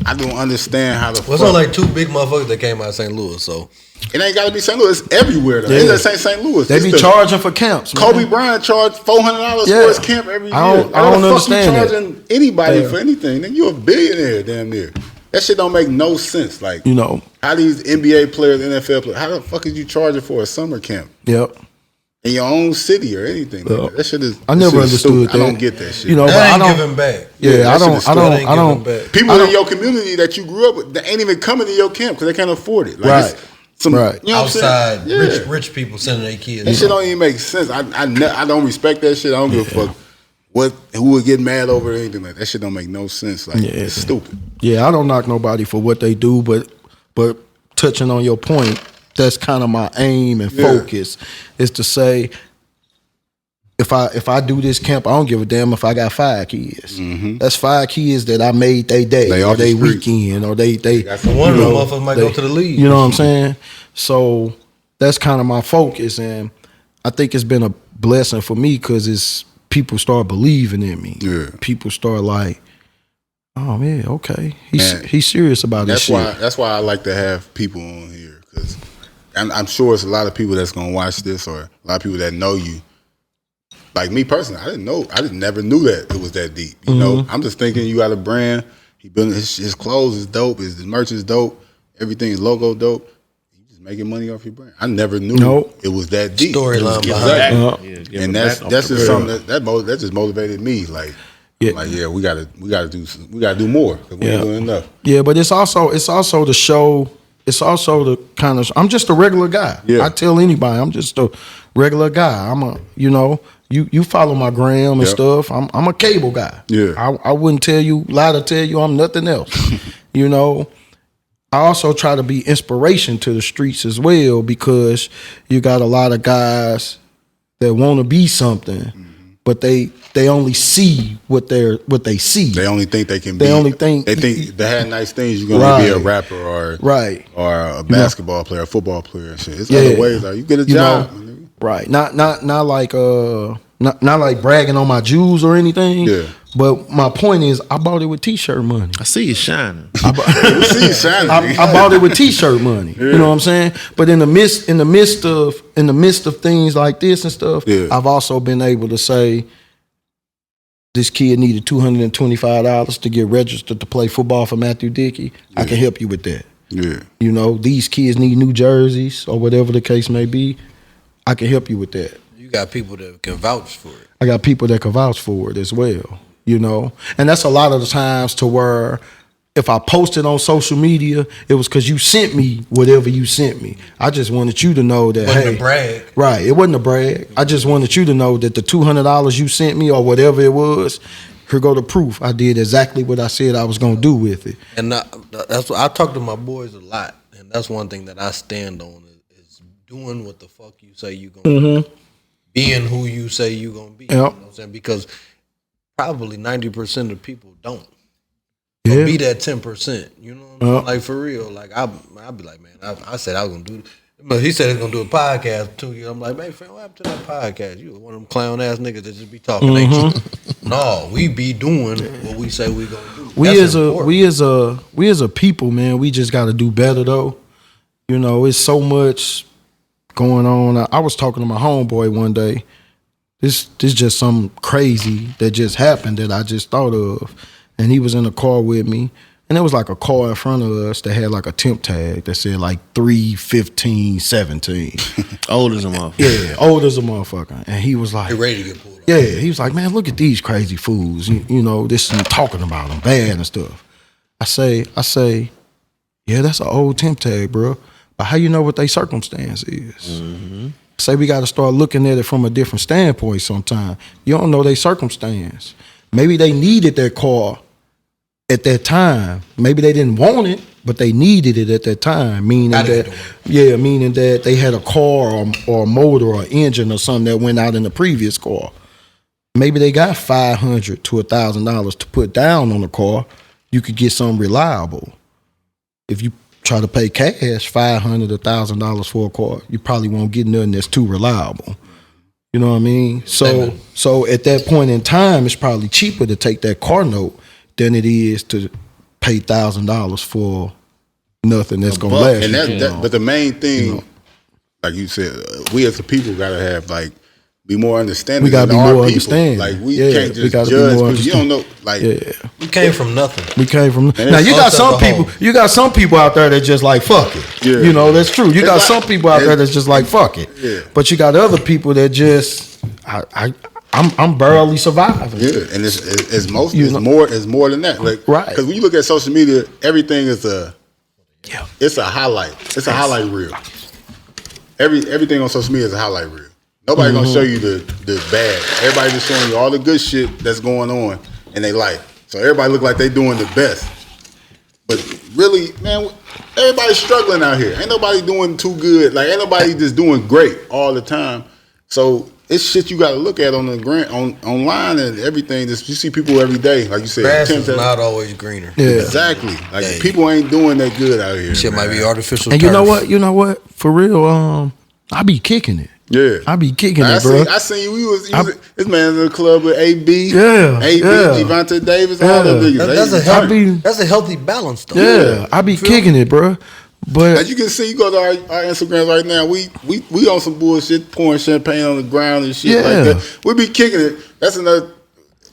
Speaker 1: I don't understand how the
Speaker 5: Well, it's only like 2 big motherfuckers that came out of St. Louis, so
Speaker 1: it ain't gotta be St. Louis. It's everywhere though.
Speaker 3: Yeah.
Speaker 1: It's not St. Louis.
Speaker 3: They
Speaker 1: It's
Speaker 3: be
Speaker 1: the-
Speaker 3: charging for camps. Man.
Speaker 1: Kobe Bryant charged $400
Speaker 3: Yeah.
Speaker 1: for his camp every year.
Speaker 3: I don't
Speaker 1: How the fuck
Speaker 3: understand
Speaker 1: you
Speaker 3: that.
Speaker 1: charging anybody
Speaker 3: Yeah.
Speaker 1: for anything? Then you a billionaire, damn near. That shit don't make no sense. Like,
Speaker 3: You know.
Speaker 1: how these NBA players, NFL players, how the fuck is you charging for a summer camp
Speaker 3: Yep.
Speaker 1: in your own city or anything?
Speaker 3: Yeah.
Speaker 1: That shit is.
Speaker 3: I
Speaker 1: that
Speaker 3: never
Speaker 1: shit is
Speaker 3: understood
Speaker 1: stupid.
Speaker 3: that.
Speaker 1: I don't get that shit.
Speaker 3: You know, but
Speaker 5: that
Speaker 3: I
Speaker 5: ain't
Speaker 3: don't.
Speaker 5: giving back.
Speaker 3: Yeah,
Speaker 1: that
Speaker 3: I
Speaker 1: shit
Speaker 3: don't.
Speaker 1: is
Speaker 3: I
Speaker 1: stupid.
Speaker 3: don't.
Speaker 5: That ain't
Speaker 3: I don't.
Speaker 5: giving back.
Speaker 1: People
Speaker 3: I
Speaker 1: in
Speaker 3: don't-
Speaker 1: your community that you grew up with, they ain't even coming to your camp because they can't afford it. Like,
Speaker 3: Right.
Speaker 1: it's some,
Speaker 3: Right.
Speaker 1: You know what I'm
Speaker 5: Outside,
Speaker 1: saying? Yeah.
Speaker 5: rich people sending their kids.
Speaker 1: That shit don't even make sense. I don't respect that shit. I don't give a fuck who would get mad over it or anything like that. That shit don't make no sense. Like, it's stupid.
Speaker 3: Yeah, I don't knock nobody for what they do, but touching on your point, that's kind of my aim and focus is to say, if I do this camp, I don't give a damn if I got 5 kids. That's 5 kids that I made they day
Speaker 1: They
Speaker 3: or
Speaker 1: off the
Speaker 3: they
Speaker 1: streets.
Speaker 3: weekend or they
Speaker 5: One of them motherfuckers might go to the league.
Speaker 3: You know what I'm saying? So that's kind of my focus, and I think it's been a blessing for me because it's people start believing in me.
Speaker 1: Yeah.
Speaker 3: People start like, oh man, okay,
Speaker 1: Man,
Speaker 3: he's serious about this shit.
Speaker 1: That's why I like to have people on here because I'm sure it's a lot of people that's gonna watch this or a lot of people that know you. Like me personally, I never knew that it was that deep. You know, I'm just thinking you got a brand. He building his clothes is dope. His merch is dope. Everything is logo dope. You just making money off your brand. I never knew it was that deep.
Speaker 5: Storyline
Speaker 1: Exactly.
Speaker 5: behind
Speaker 1: And that's just something that just motivated me. Like,
Speaker 3: Yeah.
Speaker 1: like we gotta do more. 'Cause we ain't doing enough.
Speaker 3: Yeah, but it's also to show it's also the kind of, I'm just a regular guy.
Speaker 1: Yeah.
Speaker 3: I tell anybody, I'm just a regular guy. I'm a, you follow my gram and
Speaker 1: Yep.
Speaker 3: stuff. I'm a cable guy.
Speaker 1: Yeah.
Speaker 3: I wouldn't lie to tell you I'm nothing else. I also try to be inspiration to the streets as well, because you got a lot of guys that want to be something, but they only see what they see.
Speaker 1: They only think they can be.
Speaker 3: They only think-
Speaker 1: they had nice things. You're gonna be a
Speaker 3: Right.
Speaker 1: rapper or a basketball player, a football player, and shit. It's other ways. Like you get a job.
Speaker 3: Right. Not like bragging on my jewels or anything.
Speaker 1: Yeah.
Speaker 3: But my point is, I bought it with T-shirt money.
Speaker 2: I see you shining.
Speaker 1: You see you shining.
Speaker 3: I bought it with T-shirt money. You know what I'm saying? But in the midst of things like this and stuff,
Speaker 1: Yeah.
Speaker 3: I've also been able to say, this kid needed $225 to get registered to play football for Matthew Dickey. I can help you with that.
Speaker 1: Yeah.
Speaker 3: These kids need new jerseys or whatever the case may be. I can help you with that.
Speaker 5: You got people that can vouch for it.
Speaker 3: I got people that can vouch for it as well, And that's a lot of the times to where if I posted on social media, it was because you sent me whatever you sent me. I just wanted you to know that,
Speaker 5: Wasn't a brag.
Speaker 3: Right, it wasn't a brag. I just wanted you to know that the $200 you sent me or whatever it was, here go the proof. I did exactly what I said I was going to do with it.
Speaker 5: And that's what I talk to my boys a lot, and that's one thing that I stand on is doing what the fuck you say you gonna do, being who you say you gonna be.
Speaker 3: Yep.
Speaker 5: You know what I'm saying? Because probably 90% of people don't.
Speaker 3: Yeah.
Speaker 5: Be that 10%. You know what I mean? Like for real. Like I'll be like, man, I said I was gonna do. But he said he's gonna do a podcast 2 years. I'm like, man, friend, what happened to that podcast? You one of them clown ass niggas that just be talking. Ain't you? No, we be doing what we say we gonna do.
Speaker 3: We as a people, man, we just got to do better though. It's so much going on. I was talking to my homeboy one day. This just something crazy that just happened that I just thought of, and he was in a car with me. And there was like a car in front of us that had like a temp tag that said like 3/15/17.
Speaker 2: Old as a motherfucker.
Speaker 3: Yeah, old as a motherfucker. And he was like,
Speaker 5: They ready to get pulled up.
Speaker 3: yeah, he was like, man, look at these crazy fools. This is talking about them bad and stuff. I say, yeah, that's an old temp tag, bro. But how you know what their circumstance is? Say we got to start looking at it from a different standpoint sometime. You don't know their circumstance. Maybe they needed their car at that time. Maybe they didn't want it, but they needed it at that time. Meaning that they had a car or a motor or an engine or something that went out in the previous car. Maybe they got $500 to $1,000 to put down on the car. You could get something reliable. If you try to pay cash $500 to $1,000 for a car, you probably won't get nothing that's too reliable. You know what I mean? So at that point in time, it's probably cheaper to take that car note than it is to pay $1,000 for nothing that's gonna last.
Speaker 1: And but the main thing, like you said, we as a people gotta have be more understanding.
Speaker 3: We gotta be more
Speaker 1: understanding.
Speaker 3: understanding.
Speaker 1: Like we can't just
Speaker 3: gotta
Speaker 1: judge
Speaker 3: be more
Speaker 1: people. You don't know.
Speaker 5: We came from nothing.
Speaker 3: We came from
Speaker 1: And
Speaker 3: now. You got
Speaker 5: us
Speaker 3: some
Speaker 5: as a
Speaker 3: people.
Speaker 5: whole.
Speaker 3: You got some people out there that just like fuck it.
Speaker 1: Yeah.
Speaker 3: That's true. You
Speaker 1: It's
Speaker 3: got
Speaker 1: like-
Speaker 3: some people out there that's just like fuck it.
Speaker 1: Yeah.
Speaker 3: But you got other people that just I'm barely surviving.
Speaker 1: Yeah, and it's
Speaker 3: know.
Speaker 1: more than that. Like,
Speaker 3: Right.
Speaker 1: Because when you look at social media, everything is it's a highlight. It's a highlight reel. Everything on social media is a highlight reel. Nobody gonna show you the bad. Everybody just showing you all the good shit that's going on in their life. So everybody look like they doing the best. But really, man, everybody's struggling out here. Ain't nobody doing too good. Like ain't nobody just doing great all the time. So it's shit you got to look at on the online and everything. You see people every day, like you said.
Speaker 5: Grass is not always greener.
Speaker 3: Yeah.
Speaker 1: Exactly. Like people ain't doing that good out here.
Speaker 5: Shit
Speaker 1: man.
Speaker 5: might be artificial.
Speaker 3: And
Speaker 5: turf.
Speaker 3: you know what? For real, I be kicking it.
Speaker 1: Yeah,
Speaker 3: I be kicking it, bro.
Speaker 1: I seen you. You was this man in the club with AB.
Speaker 3: Yeah,
Speaker 1: AB,
Speaker 3: yeah.
Speaker 1: Devontae Davis, all them niggas.
Speaker 5: That's a healthy balance, though.
Speaker 3: Yeah, I be kicking it, bro. But
Speaker 1: as you can see, you go to our Instagram right now. We on some bullshit, pouring champagne on the ground and shit like that. We be kicking it. That's another.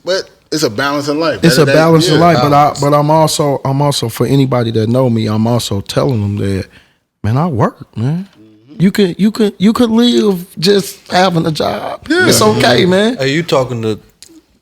Speaker 1: But it's a balance in life.
Speaker 3: It's a balance in life. But I'm also for anybody that know me, I'm also telling them that, man, I work, man. You could live just having a job. Yeah. It's okay, man.
Speaker 5: Hey, you talking to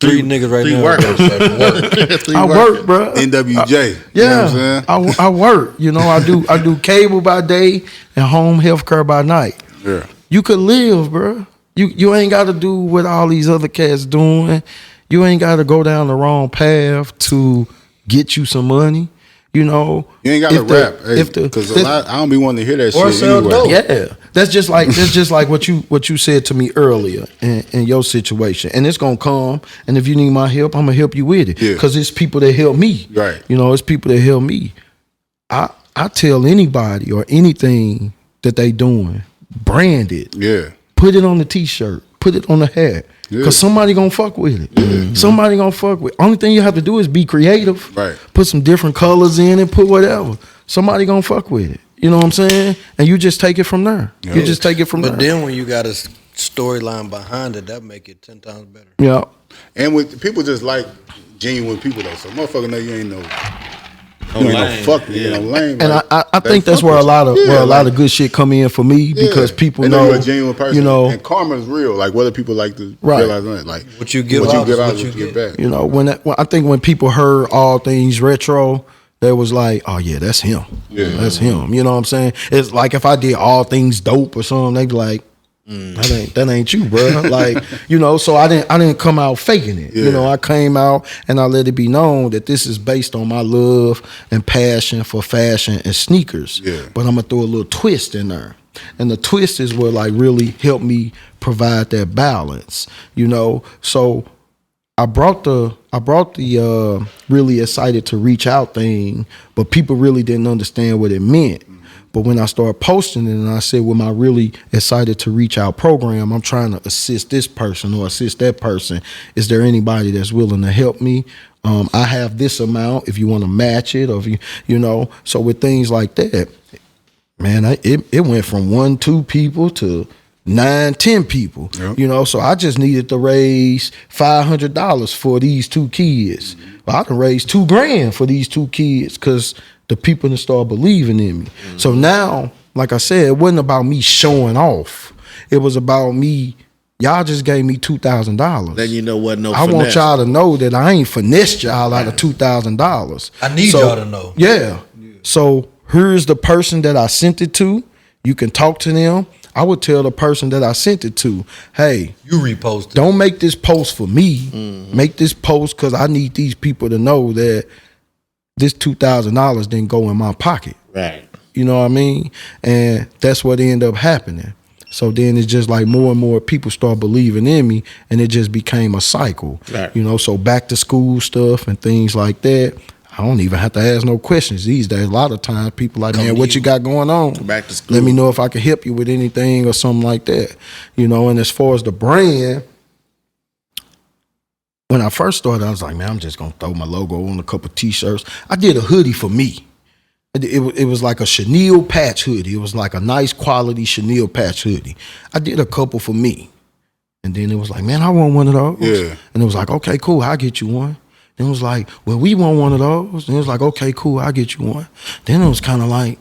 Speaker 5: three niggas right now.
Speaker 2: workers.
Speaker 3: I work, bro.
Speaker 1: NWJ.
Speaker 3: Yeah,
Speaker 1: You know what I'm saying?
Speaker 3: I work. You know, I do cable by day and home health care by night.
Speaker 1: Yeah.
Speaker 3: You could live, bro. You ain't got to do what all these other cats doing. You ain't got to go down the wrong path to get you some money. You know,
Speaker 1: You ain't got to rap. Because I don't be wanting to hear that
Speaker 5: Or
Speaker 1: shit
Speaker 5: sell
Speaker 1: anyway.
Speaker 5: dope.
Speaker 3: yeah, that's just like what you said to me earlier in your situation, and it's gonna come. And if you need my help, I'm gonna help you with it.
Speaker 1: Yeah.
Speaker 3: Because it's people that help me.
Speaker 1: Right.
Speaker 3: You know, it's people that help me. I tell anybody or anything that they doing, brand it.
Speaker 1: Yeah.
Speaker 3: Put it on the t-shirt. Put it on the hat.
Speaker 1: Yeah.
Speaker 3: Because somebody gonna fuck with it. Somebody gonna fuck with it. Only thing you have to do is be creative.
Speaker 1: Right.
Speaker 3: Put some different colors in it. Put whatever. Somebody gonna fuck with it. You know what I'm saying? And you just take it from there.
Speaker 1: Yeah.
Speaker 3: You just take it from
Speaker 5: But
Speaker 3: there.
Speaker 5: then when you got a storyline behind it, that make it 10 times better.
Speaker 3: Yeah.
Speaker 1: And with people just like genuine people though. So motherfucker know you ain't no fuck me, you know, lame.
Speaker 3: And
Speaker 1: like,
Speaker 3: I
Speaker 1: they
Speaker 3: think that's
Speaker 1: fuck
Speaker 3: where
Speaker 1: with
Speaker 3: a lot of
Speaker 1: you. Yeah,
Speaker 3: a lot
Speaker 1: like,
Speaker 3: of good shit come in for me
Speaker 1: yeah.
Speaker 3: because people
Speaker 1: They
Speaker 3: know
Speaker 1: you're a genuine person.
Speaker 3: You know,
Speaker 1: and karma is real. Like whether people like to
Speaker 3: Right.
Speaker 1: realize that, like
Speaker 5: What you give out is what you
Speaker 1: get
Speaker 5: get.
Speaker 1: back.
Speaker 3: you know when I think when people heard all things retro, they was like, oh yeah, that's him.
Speaker 1: Yeah.
Speaker 3: That's him. You know what I'm saying? It's like if I did all things dope or something, they'd be like, that ain't you, bro. Like, you know, so I didn't come out faking it.
Speaker 1: Yeah.
Speaker 3: You know, I came out and I let it be known that this is based on my love and passion for fashion and sneakers.
Speaker 1: Yeah.
Speaker 3: But I'm gonna throw a little twist in there. And the twist is what like really helped me provide that balance. You know, so I brought the really excited to reach out thing, but people really didn't understand what it meant. But when I started posting it and I said, with my really excited to reach out program, I'm trying to assist this person or assist that person. Is there anybody that's willing to help me? I have this amount if you want to match it, or if you know. So with things like that, man, it went from 1-2 people to 9-10 people.
Speaker 1: Yep.
Speaker 3: You know, so I just needed to raise $500 for these 2 kids. Well, I can raise $2,000 for these 2 kids because the people that start believing in me. So now, like I said, it wasn't about me showing off. It was about me. Y'all just gave me $2,000.
Speaker 2: Then you know what? No,
Speaker 3: I want y'all to know that I ain't finessed y'all out of $2,000.
Speaker 5: I need y'all to know.
Speaker 3: Yeah. So here's the person that I sent it to. You can talk to them. I would tell the person that I sent it to, hey,
Speaker 5: You repost it.
Speaker 3: don't make this post for me. Make this post because I need these people to know that this $2,000 didn't go in my pocket.
Speaker 2: Right.
Speaker 3: You know what I mean? And that's what ended up happening. So then it's just like more and more people start believing in me, and it just became a cycle.
Speaker 2: Right.
Speaker 3: You know, so back to school stuff and things like that. I don't even have to ask no questions these days. A lot of times people like, man, what you got going on?
Speaker 2: Back to school.
Speaker 3: Let me know if I can help you with anything or something like that. You know, and as far as the brand, when I first started, I was like, man, I'm just going to throw my logo on a couple t-shirts. I did a hoodie for me. It was like a chenille patch hoodie. It was like a nice quality chenille patch hoodie. I did a couple for me. And then it was like, man, I want one of those.
Speaker 1: Yeah.
Speaker 3: And it was like, okay, cool, I'll get you one. Then it was like, well, we want one of those. And it was like, okay, cool, I'll get you one. Then it was kind of like,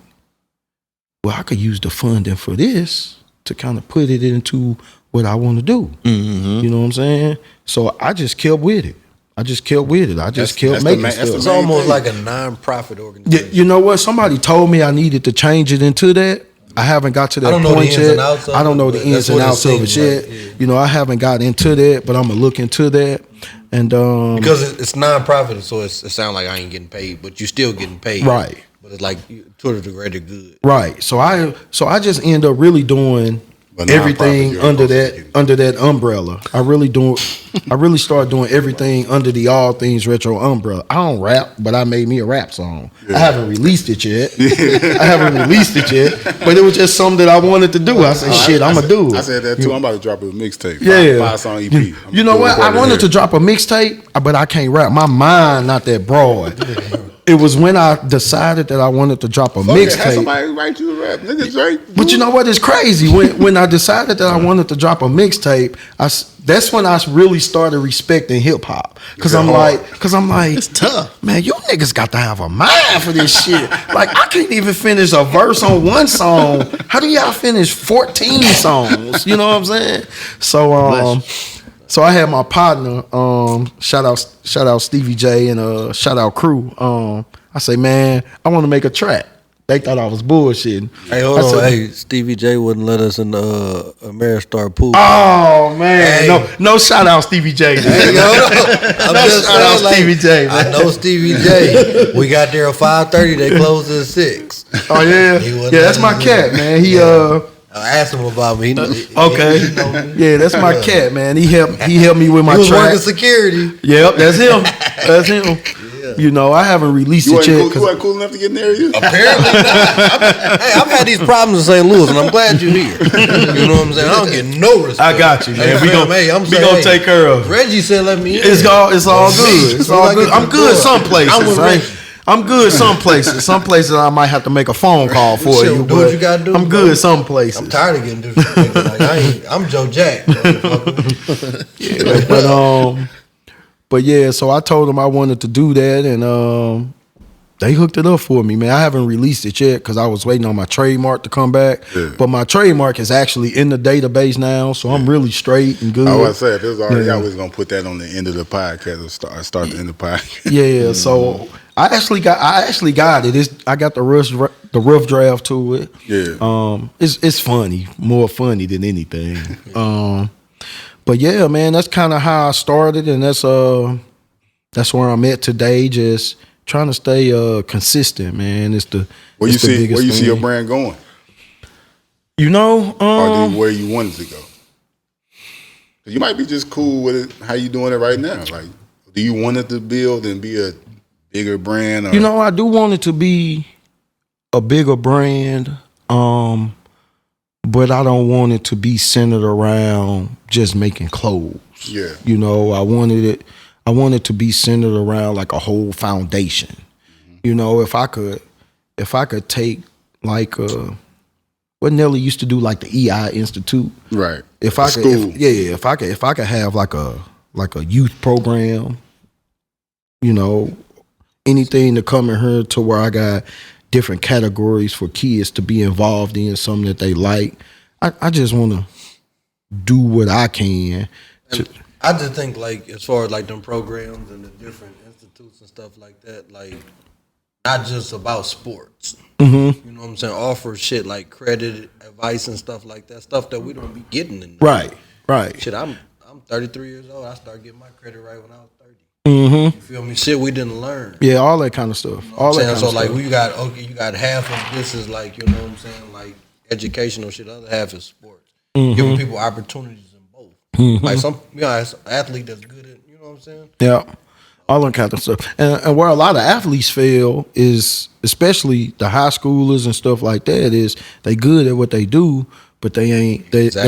Speaker 3: well, I could use the funding for this to kind of put it into what I want to do. You know what I'm saying? So I just kept with it. I just kept
Speaker 1: That's
Speaker 3: making
Speaker 1: the
Speaker 3: stuff.
Speaker 5: It's almost like a non-profit
Speaker 3: Yeah,
Speaker 5: organization.
Speaker 3: you know what? Somebody told me I needed to change it into that. I haven't got to that
Speaker 5: I don't know the
Speaker 3: point
Speaker 5: ins
Speaker 3: yet.
Speaker 5: and outs of
Speaker 3: I don't
Speaker 5: it,
Speaker 3: know the
Speaker 5: but
Speaker 3: ins
Speaker 5: that's
Speaker 3: and
Speaker 5: what it
Speaker 3: outs of it
Speaker 5: seems
Speaker 3: yet.
Speaker 5: like, yeah.
Speaker 3: You know, I haven't got into that, but I'm gonna look into that. And
Speaker 5: Because it's non-profit, so it sounds like I ain't getting paid, but you still getting paid.
Speaker 3: Right.
Speaker 5: But it's like to the greater good.
Speaker 3: right, so I just end up really doing
Speaker 1: But
Speaker 3: everything
Speaker 1: nonprofit, you're
Speaker 3: under that umbrella. I really started doing everything under the All Things Retro umbrella. I don't rap, but I made me a rap song. I haven't released it yet. But it was just something that I wanted to do. I said, shit, I'm gonna do it.
Speaker 1: I said that too. I'm about to drop a mixtape.
Speaker 3: Yeah.
Speaker 1: 5 song EP.
Speaker 3: You know what? I wanted to drop a mixtape, but I can't rap. My mind not that broad. It was when I decided that I wanted to drop a
Speaker 1: Have
Speaker 3: mixtape.
Speaker 1: somebody write you a rap. Nigga Drake.
Speaker 3: But you know what? It's crazy. When I decided that I wanted to drop a mixtape, that's when I really started respecting hip hop. Cause I'm like, it's
Speaker 2: tough.
Speaker 3: man, you niggas got to have a mind for this shit. Like I can't even finish a verse on one song. How do y'all finish 14 songs? You know what I'm saying? So So I had my partner, shout out Stevie J and shout out Crew. I say, man, I want to make a track. They thought I was bullshitting.
Speaker 5: Hey, hold on. Hey, Stevie J wouldn't let us in the Ameristar pool.
Speaker 3: Oh man,
Speaker 5: Hey.
Speaker 3: no shout out Stevie J.
Speaker 5: Hey, I'm just
Speaker 3: shout out
Speaker 5: saying, like,
Speaker 3: Stevie J,
Speaker 5: I
Speaker 3: man.
Speaker 5: know Stevie J. We got there at 5:30. They closed at 6.
Speaker 3: Oh yeah,
Speaker 5: He wouldn't
Speaker 3: yeah, that's
Speaker 5: let
Speaker 3: my
Speaker 5: us
Speaker 3: cat,
Speaker 5: in.
Speaker 3: man. He
Speaker 5: I asked him about me.
Speaker 3: okay,
Speaker 5: He know me.
Speaker 3: yeah, that's my cat, man. He helped me with my
Speaker 5: He was
Speaker 3: track.
Speaker 5: working security.
Speaker 3: Yep, that's him. That's him. You know, I haven't released
Speaker 1: You
Speaker 3: it yet.
Speaker 1: wasn't cool enough to get in there, you?
Speaker 5: Apparently not. I've had these problems in St. Louis, and I'm glad you're here. You know what I'm saying? I don't get no respect.
Speaker 3: I got you, man.
Speaker 5: Hey,
Speaker 3: We
Speaker 5: fam,
Speaker 3: gonna
Speaker 5: I'm saying,
Speaker 3: gonna take care of it.
Speaker 5: Reggie said let me in.
Speaker 3: It's all good. It's all good. I'm good some places.
Speaker 5: I'm with Reggie.
Speaker 3: I'm good some places. Some places I might have to make a phone call for
Speaker 5: Shit,
Speaker 3: you.
Speaker 5: do what
Speaker 3: But
Speaker 5: you gotta do,
Speaker 3: I'm
Speaker 5: bro.
Speaker 3: good some places.
Speaker 5: I'm tired of getting disrespected. Like, I'm Joe Jack.
Speaker 3: But yeah, so I told them I wanted to do that, and they hooked it up for me, man. I haven't released it yet because I was waiting on my trademark to come back.
Speaker 1: Yeah.
Speaker 3: But my trademark is actually in the database now, so I'm really straight and good.
Speaker 1: I was say if it was already,
Speaker 3: Yeah.
Speaker 1: I was gonna put that on the end of the podcast or start the end of the podcast.
Speaker 3: Yeah, so I actually got it. I got the rough draft to it.
Speaker 1: Yeah.
Speaker 3: It's funny, more funny than anything. But yeah, man, that's kind of how I started, and that's where I'm at today. Just trying to stay consistent, man. It's the
Speaker 1: Where
Speaker 3: it's
Speaker 1: you
Speaker 3: the
Speaker 1: see
Speaker 3: biggest
Speaker 1: where you see your
Speaker 3: thing.
Speaker 1: brand going,
Speaker 3: You know,
Speaker 1: or where you want it to go? 'Cause you might be just cool with it. How you doing it right now? Like, do you want it to build and be a bigger brand? Or,
Speaker 3: you know, I do want it to be a bigger brand, but I don't want it to be centered around just making clothes.
Speaker 1: Yeah.
Speaker 3: You know, I wanted it to be centered around like a whole foundation. You know, if I could take like what Nelly used to do, like the EI Institute.
Speaker 1: right?
Speaker 3: If I could,
Speaker 1: School.
Speaker 3: if I could have like a youth program, you know, anything to come in here to where I got different categories for kids to be involved in, something that they like. I just want to do what I can.
Speaker 5: I just think, like, as far as like them programs and the different institutes and stuff like that, like, not just about sports.
Speaker 3: Mm-hmm.
Speaker 5: You know what I'm saying? Offer shit like credit, advice, and stuff like that. Stuff that we don't be getting in.
Speaker 3: Right.
Speaker 5: Shit, I'm 33 years old. I started getting my credit right when I was 30.
Speaker 3: Mm-hmm.
Speaker 5: You feel me? Shit, we didn't learn.
Speaker 3: Yeah, all that kind of stuff.
Speaker 5: You know
Speaker 3: All
Speaker 5: what
Speaker 3: that
Speaker 5: I'm
Speaker 3: kind
Speaker 5: saying?
Speaker 3: of
Speaker 5: So like,
Speaker 3: stuff.
Speaker 5: you got half of this is like, you know what I'm saying, like educational shit. The other half is sports.
Speaker 3: Mm-hmm.
Speaker 5: Giving people opportunities in both. Like some, as an athlete that's good at, you know what I'm saying?
Speaker 3: Yeah, all that kind of stuff. And where a lot of athletes fail is, especially the high schoolers and stuff like that, is they good at what they do, but they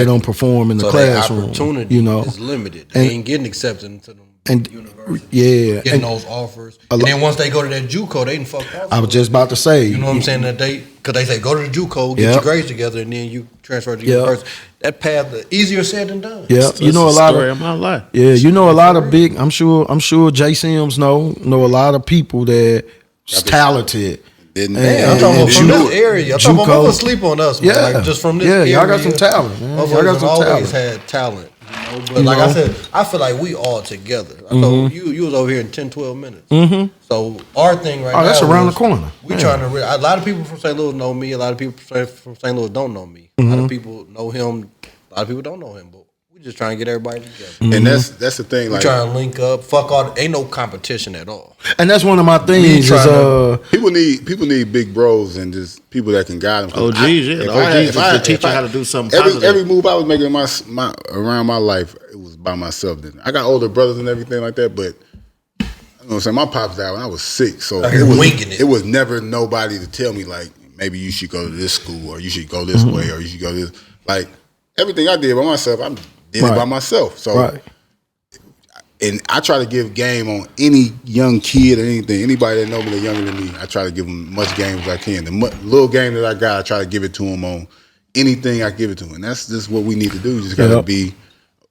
Speaker 3: don't perform in the
Speaker 5: So their
Speaker 3: classroom.
Speaker 5: opportunity
Speaker 3: You know,
Speaker 5: is limited. They
Speaker 3: And-
Speaker 5: ain't getting accepted into them
Speaker 3: and
Speaker 5: universities.
Speaker 3: yeah,
Speaker 5: Getting
Speaker 3: and
Speaker 5: those offers. And then once they go to that JUCO, they done fucked off.
Speaker 3: I was just about to say,
Speaker 5: You know what I'm saying? That because they say go to the JUCO, get
Speaker 3: Yep.
Speaker 5: your grades together, and then you transfer to the
Speaker 3: Yep.
Speaker 5: university. That path, easier said than done.
Speaker 3: yeah, you know a lot
Speaker 2: story
Speaker 3: of
Speaker 2: of my life.
Speaker 3: yeah, you know a lot of big. I'm sure Jay Sims know a lot of people that's talented.
Speaker 1: Didn't
Speaker 5: Yeah, I'm talking about from
Speaker 3: JUCO.
Speaker 5: this area. I'm talking about
Speaker 3: JUCO.
Speaker 5: motherfuckers sleep on us, man.
Speaker 3: Yeah.
Speaker 5: Like just from this
Speaker 3: Yeah,
Speaker 5: area.
Speaker 3: y'all got some talent, man. Y'all
Speaker 5: Motherfuckers
Speaker 3: got
Speaker 5: have
Speaker 3: some
Speaker 5: always
Speaker 3: talent.
Speaker 5: had talent. You know? But like I said, I feel like we all together. I told you was over here in 10, 12 minutes. Mm-hmm. So our thing right now.
Speaker 3: Oh, that's around
Speaker 5: is
Speaker 3: the corner.
Speaker 5: We
Speaker 3: Yeah.
Speaker 5: trying to. A lot of people from St. Louis know me. A lot of people from St. Louis don't know me. A lot of people know him. A lot of people don't know him. But we just trying to get everybody together.
Speaker 1: And that's the thing.
Speaker 5: We
Speaker 1: Like,
Speaker 5: trying to link up. Fuck all. Ain't no competition at all.
Speaker 3: And that's one of my things. Is
Speaker 5: trying
Speaker 1: people need big bros and just people that can guide them.
Speaker 2: OGs, yeah. The OGs to teach you how to do something positive.
Speaker 1: Every move I was making in my around my life, it was by myself. Then I got older brothers and everything like that, but you know what I'm saying, my pops died when I was 6, so
Speaker 5: Like you're winging it.
Speaker 1: It was never nobody to tell me like maybe you should go to this school or you should go this way or you should go this. Like everything I did by myself, I did it
Speaker 3: Right.
Speaker 1: by myself. So.
Speaker 3: right.
Speaker 1: And I try to give game on any young kid or anything. Anybody that know me that younger than me, I try to give them much game as I can. The little game that I got, I try to give it to them on anything I give it to them. And that's just what we need to do. You just got to
Speaker 3: Yep.
Speaker 1: be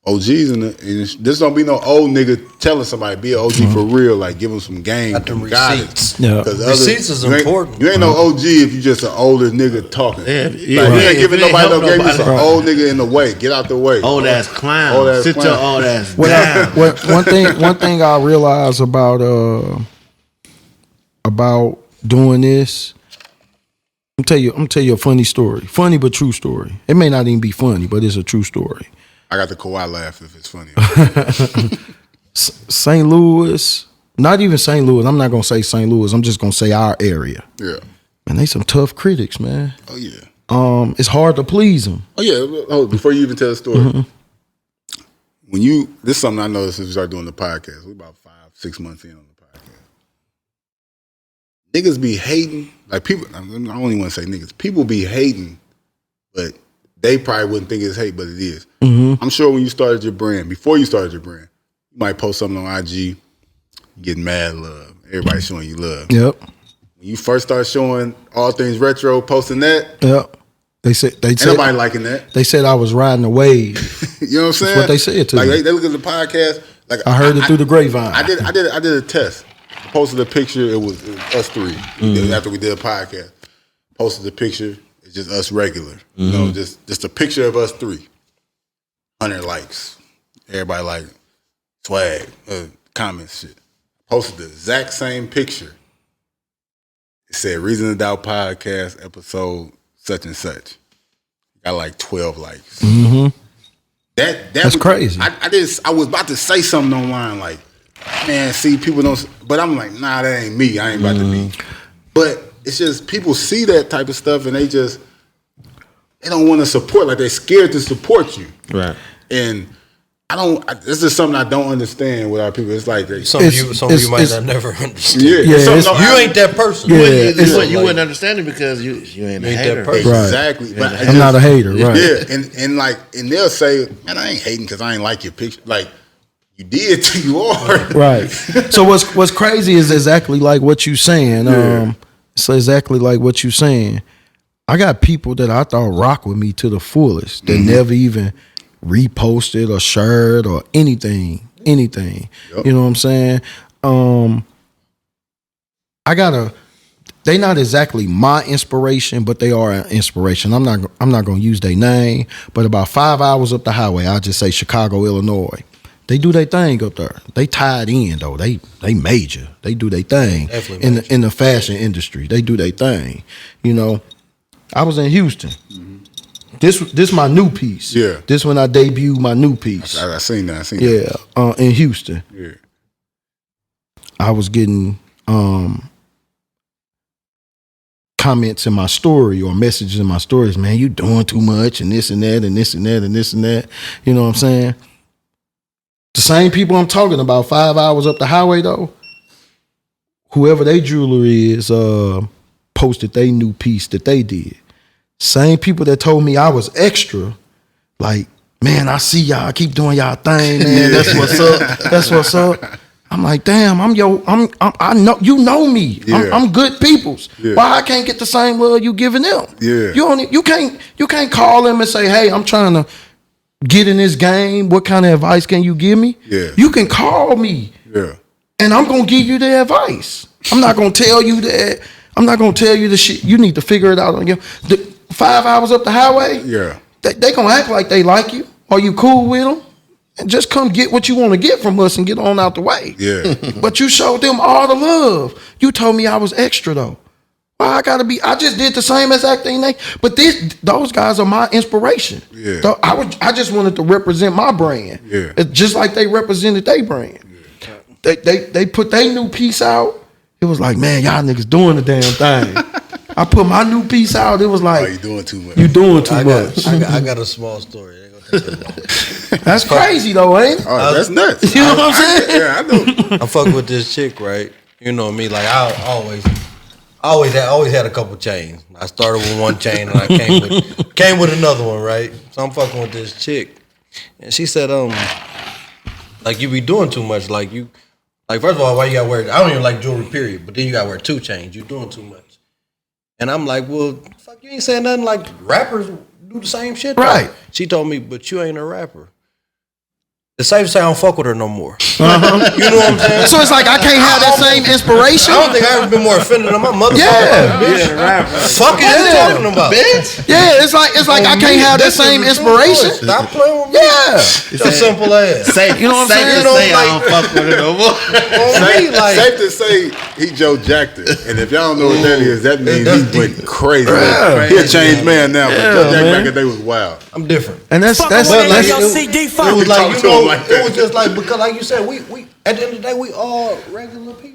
Speaker 1: OGs and this don't be no old nigga telling somebody be an OG for real, like give them some game,
Speaker 5: Got them
Speaker 1: guidance.
Speaker 3: Yeah.
Speaker 5: Receipts is important.
Speaker 1: You ain't no OG if you just an older nigga talking.
Speaker 2: Yeah,
Speaker 1: Like,
Speaker 2: yeah,
Speaker 1: you
Speaker 2: right.
Speaker 1: ain't giving
Speaker 2: If it ain't
Speaker 1: nobody no
Speaker 2: help
Speaker 1: game. Just an
Speaker 2: nobody.
Speaker 1: old nigga in the way. Get out the way.
Speaker 2: Old ass clown.
Speaker 1: Old ass
Speaker 2: Sit
Speaker 1: clown.
Speaker 2: your old ass
Speaker 3: Well,
Speaker 2: down.
Speaker 3: one thing I realized about doing this, I'm tell you a funny story. Funny but true story. It may not even be funny, but it's a true story.
Speaker 1: I got the Kawhi laugh if it's funny.
Speaker 3: St. Louis, not even St. Louis. I'm not gonna say St. Louis. I'm just gonna say our area.
Speaker 1: Yeah.
Speaker 3: Man, they some tough critics, man.
Speaker 1: Oh yeah.
Speaker 3: It's hard to please them.
Speaker 1: Oh yeah. Oh, before you even tell the story, when this is something I noticed since we started doing the podcast. We about 5-6 months in on the podcast. Niggas be hating, like people. I don't even want to say niggas. People be hating, but they probably wouldn't think it's hate, but it is. I'm sure when you started your brand, before you started your brand, you might post something on IG, you get mad love. Everybody showing you love.
Speaker 3: Yep.
Speaker 1: When you first start showing all things retro, posting that,
Speaker 3: Yep. They said
Speaker 1: ain't nobody liking that.
Speaker 3: they said I was riding a wave.
Speaker 1: You know what I'm saying?
Speaker 3: what they said to
Speaker 1: like,
Speaker 3: me.
Speaker 1: They look at the podcast. Like
Speaker 3: I heard it through the grapevine.
Speaker 1: I did a test. I posted a picture. It was us three. After we did a podcast, posted the picture. It's just us regular. You know, just a picture of us three. 100 likes. Everybody like swag, comments, shit. Posted the exact same picture. It said Reason to Doubt podcast episode such and such. Got like 12 likes. That's
Speaker 3: crazy.
Speaker 1: I was about to say something online like, man, see, people don't, but I'm like, nah, that ain't me. I ain't about to be. But it's just people see that type of stuff and they don't want to support. Like they're scared to support you.
Speaker 2: Right.
Speaker 1: And this is something I don't understand with our people. It's like
Speaker 5: Some of you might not never understand.
Speaker 1: yeah,
Speaker 3: it's-
Speaker 1: something-
Speaker 5: You ain't that person.
Speaker 2: You wouldn't understand it because you ain't a
Speaker 5: ain't
Speaker 2: hater.
Speaker 5: that person.
Speaker 3: Right.
Speaker 1: Exactly. But I
Speaker 3: I'm not a hater, right?
Speaker 1: Yeah, and they'll say, man, I ain't hating because I ain't like your picture. Like you did till you are.
Speaker 3: Right. So what's crazy is exactly like what you saying. It's exactly like what you saying. I got people that I thought rock with me to the fullest that never even reposted or shared or anything.
Speaker 1: Yep.
Speaker 3: You know what I'm saying? They not exactly my inspiration, but they are an inspiration. I'm not gonna use their name, but about 5 hours up the highway, I'll just say Chicago, Illinois. They do their thing up there. They tied in though. They major. They do their thing
Speaker 5: Definitely
Speaker 3: in the fashion industry. They do their thing. You know, I was in Houston. This my new piece.
Speaker 1: Yeah.
Speaker 3: This when I debuted my new piece.
Speaker 1: I seen that.
Speaker 3: Yeah, in Houston.
Speaker 1: Yeah.
Speaker 3: I was getting comments in my story or messages in my stories, man, you doing too much and this and that and this and that and this and that. You know what I'm saying? The same people I'm talking about 5 hours up the highway though, whoever they jewelry is posted their new piece that they did. Same people that told me I was extra, like, man, I see y'all keep doing y'all thing, man. That's what's up. That's what's up. I'm like, damn, I know you know me.
Speaker 1: Yeah.
Speaker 3: I'm good peoples.
Speaker 1: Yeah.
Speaker 3: Why I can't get the same love you giving them?
Speaker 1: Yeah.
Speaker 3: You can't call them and say, hey, I'm trying to get in this game. What kind of advice can you give me?
Speaker 1: Yeah.
Speaker 3: You can call me.
Speaker 1: Yeah.
Speaker 3: And I'm gonna give you the advice. I'm not gonna tell you that. I'm not gonna tell you the shit. You need to figure it out on your 5 hours up the highway.
Speaker 1: Yeah.
Speaker 3: They gonna act like they like you. Are you cool with them? And just come get what you want to get from us and get on out the way.
Speaker 1: Yeah.
Speaker 3: But you showed them all the love. You told me I was extra though. Why I gotta be? I just did the same exact thing. But those guys are my inspiration.
Speaker 1: Yeah.
Speaker 3: So I just wanted to represent my brand.
Speaker 1: Yeah.
Speaker 3: It's just like they represented their brand. Yeah. They put their new piece out. It was like, man, y'all niggas doing the damn thing. I put my new piece out. It was like,
Speaker 1: Oh, you doing too much.
Speaker 3: you doing too
Speaker 5: I
Speaker 3: much.
Speaker 5: got a small story. Ain't gonna take that long.
Speaker 3: That's crazy though, ain't it?
Speaker 1: Oh, that's nuts.
Speaker 3: You know what I'm saying?
Speaker 1: Yeah, I know.
Speaker 5: I'm fucking with this chick, right? You know me, like I always had a couple chains. I started with one chain and I came with another one, right? So I'm fucking with this chick, and she said, like you be doing too much, like first of all, why you gotta wear? I don't even like jewelry, period. But then you gotta wear 2 chains. You're doing too much. And I'm like, well, fuck, you ain't saying nothing. Like rappers do the same shit, though.
Speaker 3: Right.
Speaker 5: She told me, but you ain't a rapper. it's safe to say I don't fuck with her no more.
Speaker 3: Uh-huh.
Speaker 5: You know what I'm saying?
Speaker 3: So it's like I can't have that same inspiration.
Speaker 5: I don't think I ever been more offended than my mother.
Speaker 3: Yeah.
Speaker 5: Bitch. Fuck is you talking about?
Speaker 2: Bitch.
Speaker 3: Yeah, it's like I can't have that same inspiration.
Speaker 5: Stop playing with me.
Speaker 3: Yeah.
Speaker 5: It's a simple ass.
Speaker 2: Safe,
Speaker 3: You know what I'm
Speaker 2: safe
Speaker 3: saying?
Speaker 2: to say I don't fuck with her no more.
Speaker 5: On me, like,
Speaker 1: Safe to say he Joe Jacked it. And if y'all don't know what that is, that means
Speaker 5: That's
Speaker 1: he went
Speaker 5: deep.
Speaker 1: crazy.
Speaker 3: Yeah.
Speaker 1: He a changed man now, but Joe Jack
Speaker 3: man.
Speaker 1: back in the day was wild.
Speaker 5: I'm different.
Speaker 3: And that's
Speaker 6: Fuck
Speaker 3: that's
Speaker 6: around
Speaker 5: like,
Speaker 6: and your
Speaker 5: it-
Speaker 6: CD
Speaker 5: It
Speaker 6: fuck.
Speaker 5: was like,
Speaker 1: talk
Speaker 5: you
Speaker 1: to him
Speaker 5: know,
Speaker 1: like that.
Speaker 5: it was just like, because like you said, we at the end of the day, we all regular people.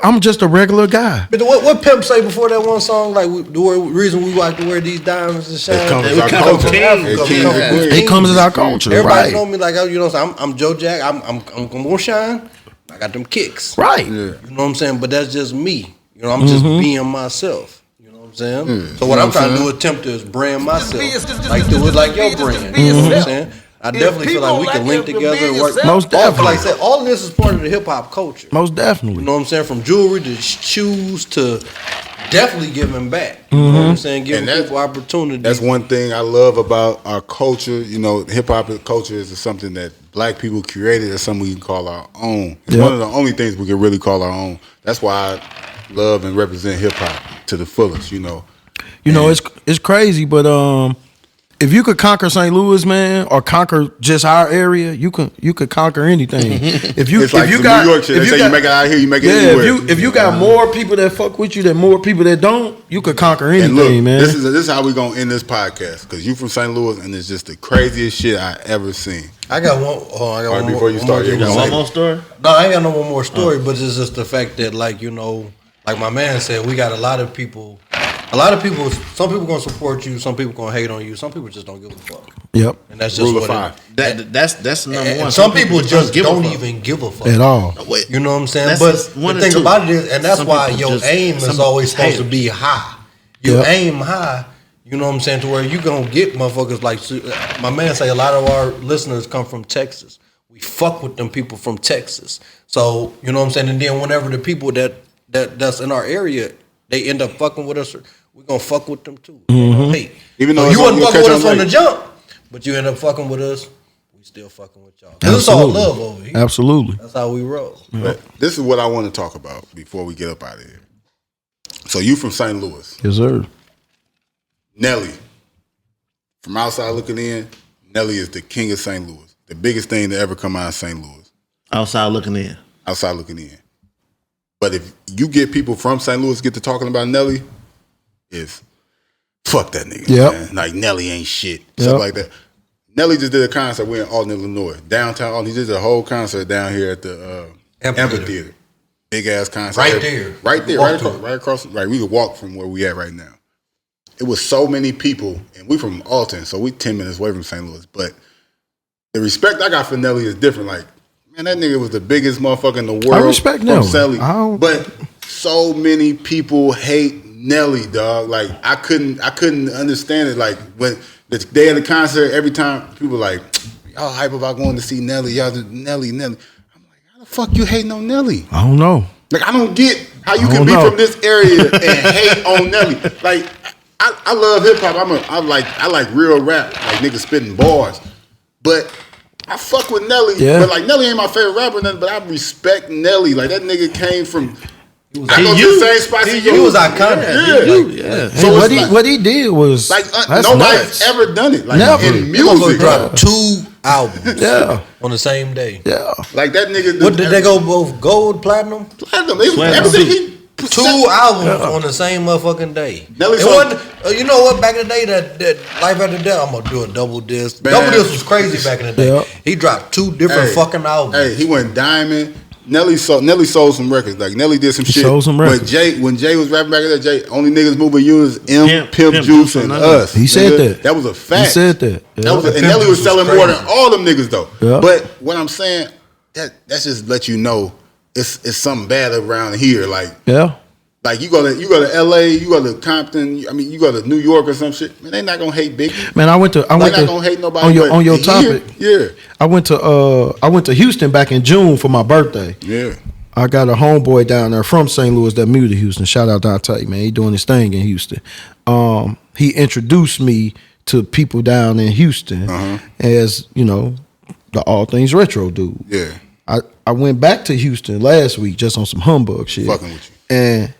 Speaker 3: I'm just a regular guy.
Speaker 5: But what Pimp say before that one song, like the reason we like to wear these diamonds and shine?
Speaker 1: It comes
Speaker 2: we
Speaker 1: as our
Speaker 2: come
Speaker 1: culture.
Speaker 2: from
Speaker 1: It
Speaker 2: kings.
Speaker 1: kings
Speaker 2: Yeah.
Speaker 1: and queens.
Speaker 3: It comes as our culture,
Speaker 5: Everybody
Speaker 3: right?
Speaker 5: know me like, you know what I'm saying? I'm Joe Jack. I'm gonna shine. I got them kicks.
Speaker 3: Right.
Speaker 1: Yeah.
Speaker 5: You know what I'm saying? But that's just me. You know, I'm just being myself. You know what I'm saying? So what I'm trying to do, attempt to is brand myself. Like do it like your brand. You know what I'm saying? I definitely feel like we can link together and work.
Speaker 3: Most definitely.
Speaker 5: Like I said, all of this is part of the hip hop culture.
Speaker 3: Most
Speaker 5: You
Speaker 3: definitely.
Speaker 5: know what I'm saying? From jewelry to shoes to definitely giving back. You know what I'm saying? Giving
Speaker 1: And that-
Speaker 5: people opportunity.
Speaker 1: That's one thing I love about our culture. You know, hip hop culture is something that black people created. It's something we can call our own. It's
Speaker 3: Yep.
Speaker 1: one of the only things we can really call our own. That's why I love and represent hip hop to the fullest. You know,
Speaker 3: You know, it's crazy, but if you could conquer St. Louis, man, or conquer just our area, you could conquer anything. If you
Speaker 1: it's like
Speaker 3: if you
Speaker 1: some
Speaker 3: got
Speaker 1: New York shit.
Speaker 3: if
Speaker 1: They say you make it out here, you make it
Speaker 3: yeah,
Speaker 1: anywhere.
Speaker 3: if you got more people that fuck with you than more people that don't, you could conquer anything,
Speaker 1: And look,
Speaker 3: man.
Speaker 1: this is how we gonna end this podcast because you from St. Louis and it's just the craziest shit I ever seen.
Speaker 5: I got one. Oh, I got
Speaker 1: All right,
Speaker 5: one
Speaker 1: before you start, you
Speaker 5: more-
Speaker 1: got
Speaker 2: One more story?
Speaker 5: No, I ain't got no one more story, but it's just the fact that, like, you know, like my man said, we got a lot of people. Some people gonna support you, some people gonna hate on you, some people just don't give a fuck,
Speaker 3: Yep,
Speaker 5: and that's just
Speaker 1: Rule of
Speaker 5: what
Speaker 1: five.
Speaker 2: That's number
Speaker 5: And
Speaker 2: one.
Speaker 5: some people just
Speaker 2: give a
Speaker 5: don't
Speaker 2: fuck.
Speaker 5: even give a fuck
Speaker 3: at all.
Speaker 2: Wait,
Speaker 5: You know what I'm saying?
Speaker 2: That's
Speaker 5: But
Speaker 2: just one
Speaker 5: the
Speaker 2: or
Speaker 5: thing
Speaker 2: two.
Speaker 5: about it is, and that's
Speaker 2: Some
Speaker 5: why
Speaker 2: people
Speaker 5: your
Speaker 2: just-
Speaker 5: aim
Speaker 2: some
Speaker 5: is always
Speaker 2: people
Speaker 5: supposed to
Speaker 2: hate
Speaker 5: be high. You
Speaker 3: Yep.
Speaker 5: aim high, you know what I'm saying, to where you gonna get motherfuckers like my man say. A lot of our listeners come from Texas. We fuck with them people from Texas. So you know what I'm saying. And then whenever the people that's in our area, they end up fucking with us, we gonna fuck with them too. Hey,
Speaker 1: Even though
Speaker 5: so
Speaker 1: it's
Speaker 5: you
Speaker 1: on-
Speaker 5: wasn't
Speaker 1: you'll
Speaker 5: fucking with
Speaker 1: catch
Speaker 5: us
Speaker 1: them
Speaker 5: from the
Speaker 1: late.
Speaker 5: jump, but you end up fucking with us. We still fucking with y'all. 'Cause it's all love over here.
Speaker 3: Absolutely.
Speaker 5: That's how we roll.
Speaker 1: But this is what I want to talk about before we get up out of here. So you from St. Louis,
Speaker 3: Yes, sir.
Speaker 1: Nelly. From outside looking in, Nelly is the king of St. Louis. The biggest thing to ever come out of St. Louis.
Speaker 2: Outside looking in.
Speaker 1: Outside looking in. But if you get people from St. Louis get to talking about Nelly, it's fuck that nigga.
Speaker 3: Yep.
Speaker 1: Man. Like Nelly ain't shit.
Speaker 3: Yep.
Speaker 1: Stuff like that. Nelly just did a concert. We're in Alton, Illinois. Downtown Alton. He did a whole concert down here at the amphitheater. Big ass concert.
Speaker 5: Right there.
Speaker 1: Right there.
Speaker 5: Walk
Speaker 1: Right
Speaker 5: to
Speaker 1: across, right across. Right. We could walk from where we at right now. It was so many people. And we from Alton, so we 10 minutes away from St. Louis. But the respect I got for Nelly is different. Like, man, that nigga was the biggest motherfucker in the world.
Speaker 3: I respect
Speaker 1: from
Speaker 3: Nelly.
Speaker 1: St. Louis.
Speaker 3: I don't-
Speaker 1: But so many people hate Nelly, dog. Like I couldn't understand it. Like when the day of the concert, every time people like, y'all hype about going to see Nelly, y'all just Nelly. I'm like, how the fuck you hating on Nelly?
Speaker 3: I don't know.
Speaker 1: Like I don't get how you
Speaker 3: I
Speaker 1: can
Speaker 3: don't
Speaker 1: be
Speaker 3: know.
Speaker 1: from this area and hate on Nelly. Like I love hip hop. I like real rap, like niggas spitting bars. But I fuck with Nelly.
Speaker 3: Yeah.
Speaker 1: But like Nelly ain't my favorite rapper, or nothing, but I respect Nelly. Like that nigga came from I go to
Speaker 2: you.
Speaker 1: the same spots he
Speaker 5: He was iconic.
Speaker 1: Yeah.
Speaker 3: Hey,
Speaker 1: So
Speaker 3: what
Speaker 1: it's
Speaker 3: he
Speaker 1: like,
Speaker 3: what he did was
Speaker 1: like
Speaker 3: that's
Speaker 1: nobody's
Speaker 3: nuts.
Speaker 1: ever done it. Like
Speaker 3: Never.
Speaker 1: in
Speaker 5: They gonna
Speaker 1: music.
Speaker 5: drop 2 albums
Speaker 3: Yeah,
Speaker 5: on the same day.
Speaker 3: yeah.
Speaker 1: Like that nigga.
Speaker 5: What did they go both gold, platinum?
Speaker 1: Platinum. They,
Speaker 2: Platinum.
Speaker 1: everything he
Speaker 5: 2 albums on the same motherfucking day.
Speaker 1: Nelly
Speaker 5: It
Speaker 1: so-
Speaker 5: wasn't, you know what? Back in the day, that Life After Death, I'm gonna do a double disc.
Speaker 1: Man.
Speaker 5: Double disc was crazy back in the day.
Speaker 3: Yeah.
Speaker 5: He dropped 2 different
Speaker 1: Hey,
Speaker 5: fucking albums.
Speaker 1: Hey, he went diamond. Nelly sold some records. Like Nelly did some shit.
Speaker 3: sold some
Speaker 1: But
Speaker 3: records.
Speaker 1: when Jay was rapping back in the day, Jay only niggas moving units, Pimp
Speaker 2: Pimp
Speaker 1: Juice,
Speaker 2: Juice
Speaker 1: and
Speaker 2: and
Speaker 1: us.
Speaker 3: He said
Speaker 1: nigga.
Speaker 3: that.
Speaker 1: That was a fact.
Speaker 3: He said that. Yeah.
Speaker 1: That was and
Speaker 5: Pimp
Speaker 1: Nelly was
Speaker 5: Juice was
Speaker 1: selling more
Speaker 5: crazy.
Speaker 1: than all them niggas though.
Speaker 3: Yeah.
Speaker 1: But what I'm saying, that's just let you know it's something bad around here. Like you go to LA, you go to Compton, I mean you go to New York or some shit. Man, they not gonna hate Biggie.
Speaker 3: Man, I went to
Speaker 1: They're not gonna hate nobody.
Speaker 3: on your
Speaker 1: but
Speaker 3: topic.
Speaker 1: Yeah.
Speaker 3: I went to Houston back in June for my birthday.
Speaker 1: Yeah.
Speaker 3: I got a homeboy down there from St. Louis that moved to Houston. Shout out Dante, man. He doing his thing in Houston. He introduced me to people down in Houston as, the All Things Retro dude.
Speaker 1: Yeah.
Speaker 3: I went back to Houston last week just on some humbug shit.
Speaker 1: Fucking with you.
Speaker 3: And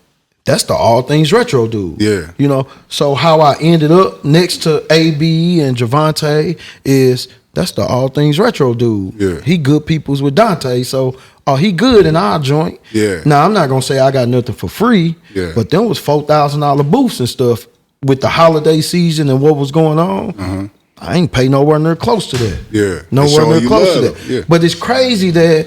Speaker 3: that's the All Things Retro dude.
Speaker 1: Yeah.
Speaker 3: You know, so how I ended up next to AB and Javante is that's the All Things Retro dude.
Speaker 1: Yeah.
Speaker 3: He good peoples with Dante. So he good in our joint.
Speaker 1: Yeah.
Speaker 3: Now I'm not gonna say I got nothing for free.
Speaker 1: Yeah.
Speaker 3: But them was $4,000 booths and stuff with the holiday season and what was going on. I ain't pay nowhere near close to that.
Speaker 1: Yeah.
Speaker 3: Nowhere
Speaker 1: Showing
Speaker 3: near
Speaker 1: you
Speaker 3: close to
Speaker 1: love,
Speaker 3: that.
Speaker 1: yeah.
Speaker 3: But it's crazy that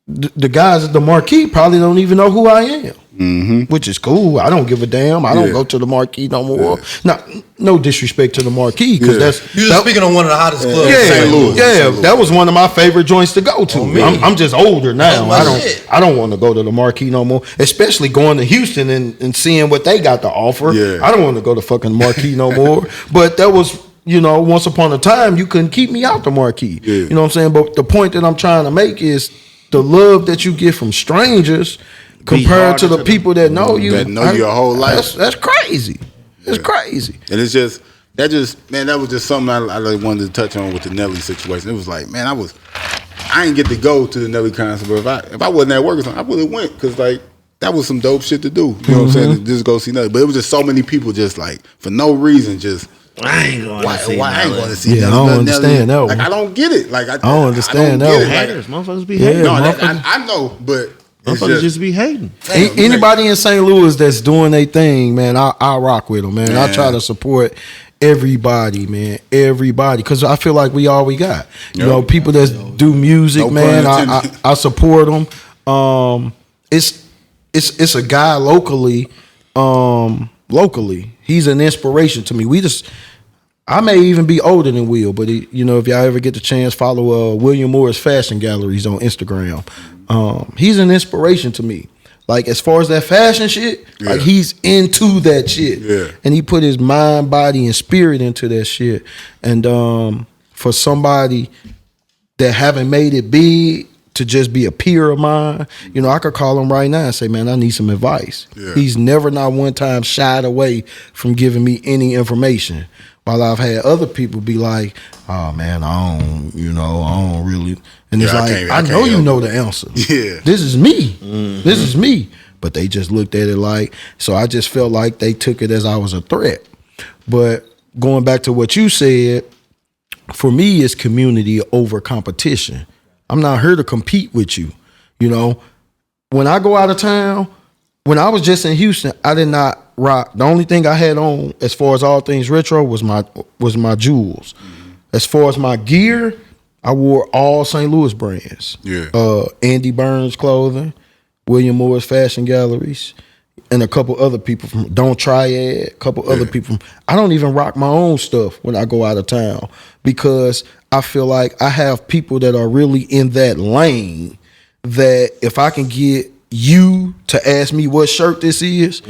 Speaker 3: the guys at the Marquee probably don't even know who I am, which is cool. I don't give a damn. I don't
Speaker 1: Yeah.
Speaker 3: go to the Marquee no more. Now, no disrespect to the Marquee because
Speaker 1: Yeah.
Speaker 3: that's
Speaker 5: You just speaking on one of the hottest clubs.
Speaker 3: yeah,
Speaker 5: in
Speaker 1: St. Louis.
Speaker 3: yeah.
Speaker 1: St. Louis.
Speaker 3: That was one of my favorite joints to go to.
Speaker 5: me.
Speaker 3: I'm just older now.
Speaker 5: That's my shit.
Speaker 3: I don't want to go to the Marquee no more, especially going to Houston and seeing what they got to offer.
Speaker 1: Yeah.
Speaker 3: I don't want to go to fucking Marquee no more. But that was, you know, once upon a time you couldn't keep me out the Marquee.
Speaker 1: Yeah.
Speaker 3: You know what I'm saying? But the point that I'm trying to make is the love that you get from strangers compared
Speaker 2: harder
Speaker 3: to the
Speaker 2: to
Speaker 3: people that know you.
Speaker 1: That know your whole life.
Speaker 3: That's crazy. It's crazy.
Speaker 1: And it's just that was just something I like wanted to touch on with the Nelly situation. It was like, man, I didn't get to go to the Nelly concert, but if I wasn't at work or something, I would have went because like that was some dope shit to do. You know what I'm saying? To just go see Nelly. But it was just so many people just like for no reason just.
Speaker 2: I ain't going to see
Speaker 1: Why I ain't
Speaker 2: Nelly.
Speaker 1: going to see
Speaker 3: Yeah,
Speaker 1: Nelly?
Speaker 3: I don't understand that
Speaker 1: Like
Speaker 3: one.
Speaker 1: I don't get it. Like I
Speaker 3: don't understand
Speaker 1: I
Speaker 3: that
Speaker 1: don't
Speaker 3: one.
Speaker 1: get it.
Speaker 2: Haters, motherfuckers be
Speaker 3: Yeah,
Speaker 2: hating.
Speaker 1: No,
Speaker 3: motherfuckers-
Speaker 1: I know, but it's
Speaker 2: Motherfuckers just be hating.
Speaker 3: Anybody in St. Louis that's doing their thing, man, I rock with them, man. I try to support everybody, man, everybody, because I feel like we all we got. You know, people that do music,
Speaker 1: No
Speaker 3: man.
Speaker 1: pun
Speaker 3: I
Speaker 1: intended.
Speaker 3: I support them. It's a guy locally. Locally, he's an inspiration to me. I may even be older than Will, but you know, if y'all ever get the chance, follow William Morris Fashion Galleries on Instagram. He's an inspiration to me. Like as far as that fashion shit, like he's into that shit.
Speaker 1: Yeah.
Speaker 3: And he put his mind, body, and spirit into that shit. And for somebody that haven't made it big to just be a peer of mine, you know, I could call him right now and say, man, I need some advice.
Speaker 1: Yeah.
Speaker 3: He's never not one time shied away from giving me any information. While I've had other people be like, oh man, I don't really. And it's
Speaker 1: Yeah, I
Speaker 3: like,
Speaker 1: can't-
Speaker 3: I
Speaker 1: I
Speaker 3: know
Speaker 1: can't
Speaker 3: you
Speaker 1: help
Speaker 3: know
Speaker 1: it.
Speaker 3: the answer.
Speaker 1: Yeah.
Speaker 3: This is me. This is me. But they just looked at it like, so I just felt like they took it as I was a threat. But going back to what you said, for me, it's community over competition. I'm not here to compete with you. You know, when I go out of town, when I was just in Houston, I did not rock. The only thing I had on as far as all things retro was my jewels. As far as my gear, I wore all St. Louis brands.
Speaker 1: Yeah.
Speaker 3: Andy Burns clothing, William Morris Fashion Galleries, and a couple other people from Don't Triad, a couple other people from. I don't even rock my own stuff when I go out of town because I feel like I have people that are really in that lane that if I can get you to ask me what shirt this is,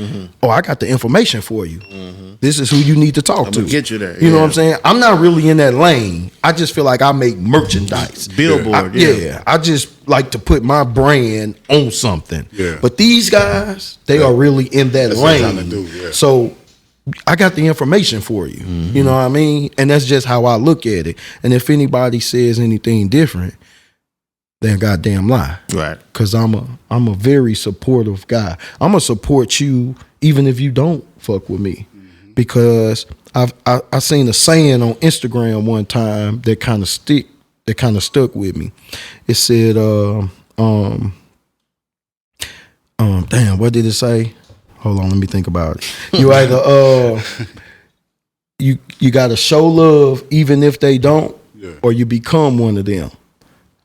Speaker 3: I got the information for you. This is who you need to talk to.
Speaker 2: I'ma get you there,
Speaker 3: You know
Speaker 2: yeah.
Speaker 3: what I'm saying? I'm not really in that lane. I just feel like I make merchandise.
Speaker 2: Billboard,
Speaker 3: I just like to put my brand on something.
Speaker 1: Yeah.
Speaker 3: But these guys, they are really in that
Speaker 1: That's what
Speaker 3: lane.
Speaker 1: they're trying to do, yeah.
Speaker 3: So I got the information for you. You know what I mean? And that's just how I look at it. And if anybody says anything different, they're a goddamn lie.
Speaker 2: Right.
Speaker 3: Cause I'm a very supportive guy. I'm gonna support you even if you don't fuck with me. Because I seen a saying on Instagram one time that kind of stuck with me. It said, damn, what did it say? Hold on, let me think about it. You either you gotta show love even if they don't, or you become one of them.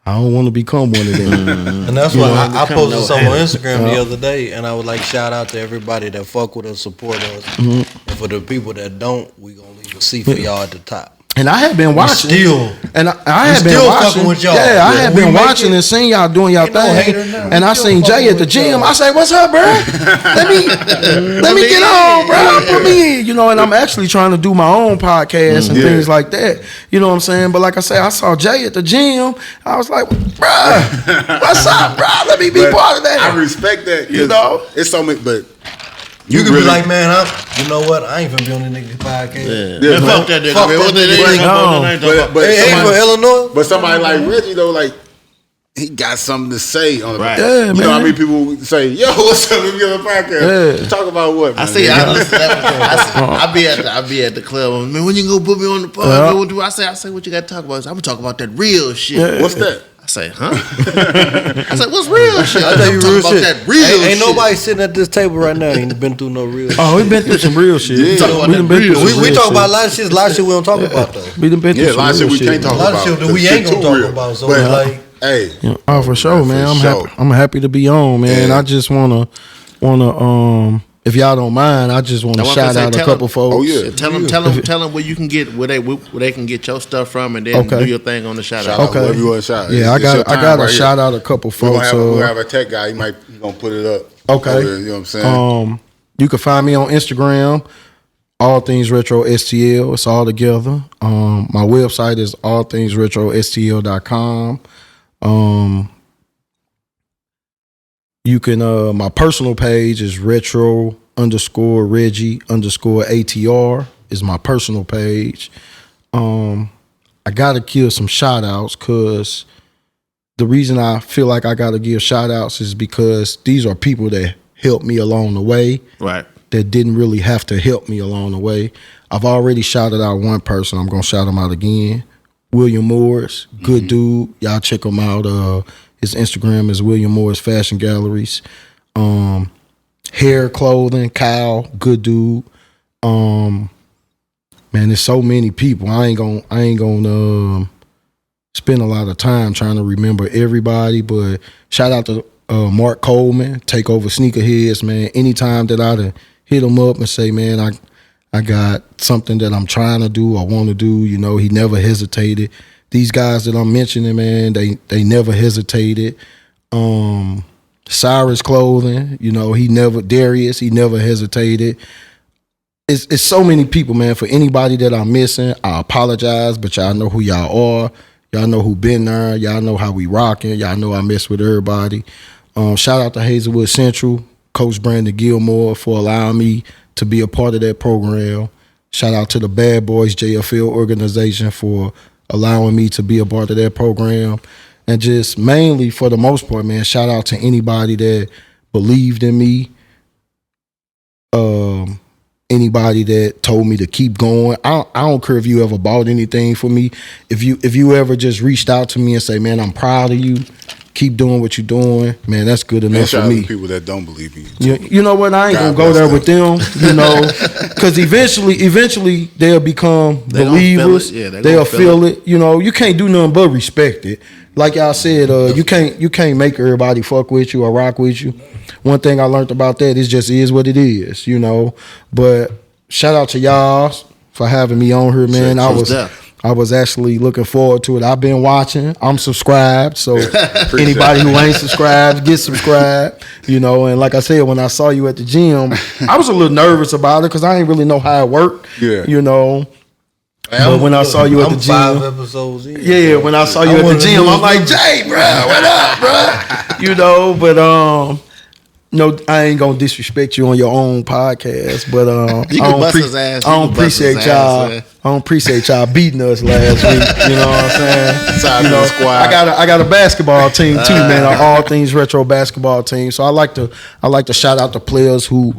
Speaker 3: I don't want to become one of them.
Speaker 5: And that's why I
Speaker 2: become
Speaker 5: posted
Speaker 2: no
Speaker 5: something on
Speaker 2: hater.
Speaker 5: Instagram the other day, and I would like shout out to everybody that fuck with us, support us, and for the people that don't, we gonna leave a seat for y'all at the top.
Speaker 3: And I have been watching.
Speaker 5: still-
Speaker 3: and I
Speaker 5: we
Speaker 3: have been
Speaker 5: still
Speaker 3: watching.
Speaker 5: fucking with y'all.
Speaker 3: Yeah, I
Speaker 5: Yeah.
Speaker 3: have
Speaker 5: We
Speaker 3: been
Speaker 5: make
Speaker 3: watching
Speaker 5: it-
Speaker 3: and seeing y'all doing y'all
Speaker 5: Ain't no
Speaker 3: thing.
Speaker 5: hater now.
Speaker 3: And
Speaker 5: We
Speaker 3: I
Speaker 5: still
Speaker 3: seen Jay
Speaker 5: fucking
Speaker 3: at the
Speaker 5: with
Speaker 3: gym.
Speaker 5: y'all.
Speaker 3: I say, "What's up, bro? Let me get on, bro. Put me in." You know, and I'm actually trying to do my own podcast and things like that. You know what I'm saying? But like I say, I saw Jay at the gym. I was like, "Bro, what's up, bro? Let me be
Speaker 1: But
Speaker 3: part of that."
Speaker 1: I respect that. 'cause
Speaker 3: You know?
Speaker 1: it's so many. But
Speaker 5: You could
Speaker 1: really-
Speaker 5: be like, man, you know what? I ain't finna be on the nigga podcast.
Speaker 2: Yeah, fuck that nigga.
Speaker 5: Fuck
Speaker 2: Man.
Speaker 5: that
Speaker 2: What they
Speaker 5: nigga.
Speaker 2: ain't gonna do, they ain't
Speaker 1: But
Speaker 5: Hey, ain't from
Speaker 1: somebody,
Speaker 5: Illinois.
Speaker 1: but somebody like Reggie though, like he got something to say on the
Speaker 2: Right.
Speaker 3: Yeah,
Speaker 1: You know how
Speaker 3: man.
Speaker 1: many people say, "Yo, what's up? Let me get a podcast."
Speaker 3: Yeah.
Speaker 1: Talk about what?
Speaker 2: I
Speaker 1: man?
Speaker 2: see. I listen to that. I be at the club. Man, when you gonna put me on the pod?
Speaker 3: Yeah.
Speaker 2: What do I say? I say what you got to talk about. I'm gonna talk about that real shit.
Speaker 1: What's that?
Speaker 2: I say, huh? I said, what's real shit?
Speaker 5: I tell
Speaker 2: I'm
Speaker 5: you
Speaker 2: talking
Speaker 5: real
Speaker 2: about
Speaker 5: shit.
Speaker 2: that real
Speaker 5: Ain't
Speaker 2: shit.
Speaker 5: nobody sitting at this table right now ain't been through no real shit.
Speaker 3: Oh, we been through some real shit.
Speaker 1: Yeah.
Speaker 2: Talk about
Speaker 3: We
Speaker 2: that
Speaker 3: done been through
Speaker 2: real
Speaker 3: some
Speaker 5: We
Speaker 3: real
Speaker 5: talk
Speaker 3: shit.
Speaker 5: about a lot of shit we don't talk about though.
Speaker 3: We done been through
Speaker 1: Yeah, a
Speaker 3: some
Speaker 1: lot of shit
Speaker 3: real
Speaker 1: we can't talk
Speaker 5: A lot of
Speaker 1: about.
Speaker 5: shit that
Speaker 1: 'cause
Speaker 5: we
Speaker 1: shit
Speaker 5: ain't gonna
Speaker 1: too
Speaker 5: talk
Speaker 1: real.
Speaker 5: about. So
Speaker 1: But,
Speaker 5: it's like,
Speaker 1: hey,
Speaker 3: Yeah, oh, for sure, man. I'm
Speaker 1: sure.
Speaker 3: happy. I'm happy to be on, man.
Speaker 1: Yeah.
Speaker 3: I just wanna, if y'all don't mind, I just wanna
Speaker 2: I was
Speaker 3: shout
Speaker 2: gonna say,
Speaker 3: out a
Speaker 2: tell
Speaker 3: couple
Speaker 2: them-
Speaker 3: folks.
Speaker 1: Oh, yeah.
Speaker 2: Tell them where you can get where they can get your stuff from, and then
Speaker 3: Okay.
Speaker 2: do your thing on the shout
Speaker 1: shout
Speaker 2: out.
Speaker 1: out
Speaker 3: Okay.
Speaker 1: whoever you want to shout.
Speaker 3: Yeah, I
Speaker 1: It's your
Speaker 3: got
Speaker 1: time
Speaker 3: to
Speaker 1: right
Speaker 3: shout
Speaker 1: here.
Speaker 3: out a couple
Speaker 1: We're gonna
Speaker 3: folks.
Speaker 1: have a tech guy. He gonna put it up.
Speaker 3: Okay.
Speaker 1: over there, you know what I'm saying?
Speaker 3: You can find me on Instagram, All Things Retro STL. It's all together. My website is allthingsretrostl.com. You can my personal page is retro_Reggie_ATR is my personal page. I gotta give some shout outs because the reason I feel like I gotta give shout outs is because these are people that helped me along the way
Speaker 2: Right.
Speaker 3: that didn't really have to help me along the way. I've already shouted out one person. I'm gonna shout him out again. William Morris, good dude. Y'all check him out. His Instagram is William Morris Fashion Galleries. Hair, clothing, Kyle, good dude. Man, there's so many people. I ain't gonna spend a lot of time trying to remember everybody, but shout out to Mark Coleman, Take Over Sneakerheads, man. Anytime that I done hit him up and say, man, I got something that I'm trying to do, I want to do, you know, he never hesitated. These guys that I'm mentioning, man, they never hesitated. Cyrus Clothing, you know, Darius, he never hesitated. It's so many people, man. For anybody that I'm missing, I apologize, but y'all know who y'all are. Y'all know who been there. Y'all know how we rocking. Y'all know I mess with everybody. Shout out to Hazelwood Central, Coach Brandon Gilmore for allowing me to be a part of that program. Shout out to the Bad Boys JFL organization for allowing me to be a part of that program. And just mainly, for the most part, man, shout out to anybody that believed in me. Anybody that told me to keep going. I don't care if you ever bought anything for me. If you ever just reached out to me and say, man, I'm proud of you, keep doing what you're doing, man, that's good
Speaker 1: And
Speaker 3: enough
Speaker 1: shout
Speaker 3: for
Speaker 1: out to
Speaker 3: me.
Speaker 1: people that don't believe in you.
Speaker 3: You know what? I ain't
Speaker 1: God
Speaker 3: gonna go
Speaker 1: bless
Speaker 3: there with them, you know, because eventually they'll become
Speaker 2: They gonna
Speaker 3: believers.
Speaker 2: feel it. Yeah, they
Speaker 3: They'll
Speaker 2: gonna feel
Speaker 3: feel it. You know, you can't do nothing but respect it. Like y'all said, you can't make everybody fuck with you or rock with you. One thing I learned about that is just is what it is, you know. But shout out to y'all for having me on here, man. I was actually looking forward to it. I've been watching. I'm subscribed. So anybody who ain't subscribed, get subscribed. You know, and like I said, when I saw you at the gym, I was a little nervous about it because I didn't really know how it worked.
Speaker 1: Yeah.
Speaker 3: You know. But when I saw you at the
Speaker 5: I'm
Speaker 3: gym,
Speaker 5: 5 episodes in.
Speaker 3: yeah, when I saw you at the gym, I'm like, Jay, bro, what up, bro? You know, but no, I ain't gonna disrespect you on your own podcast, but
Speaker 2: You can bust his ass.
Speaker 3: I
Speaker 2: You
Speaker 3: don't
Speaker 2: can bust his
Speaker 3: appreciate
Speaker 2: ass,
Speaker 3: y'all.
Speaker 2: man.
Speaker 3: I don't appreciate y'all beating us last week. You know what I'm saying?
Speaker 1: Side
Speaker 3: You
Speaker 1: of
Speaker 3: know,
Speaker 1: the squad.
Speaker 3: I got a basketball team too, man. An All Things Retro basketball team. So I like to shout out the players who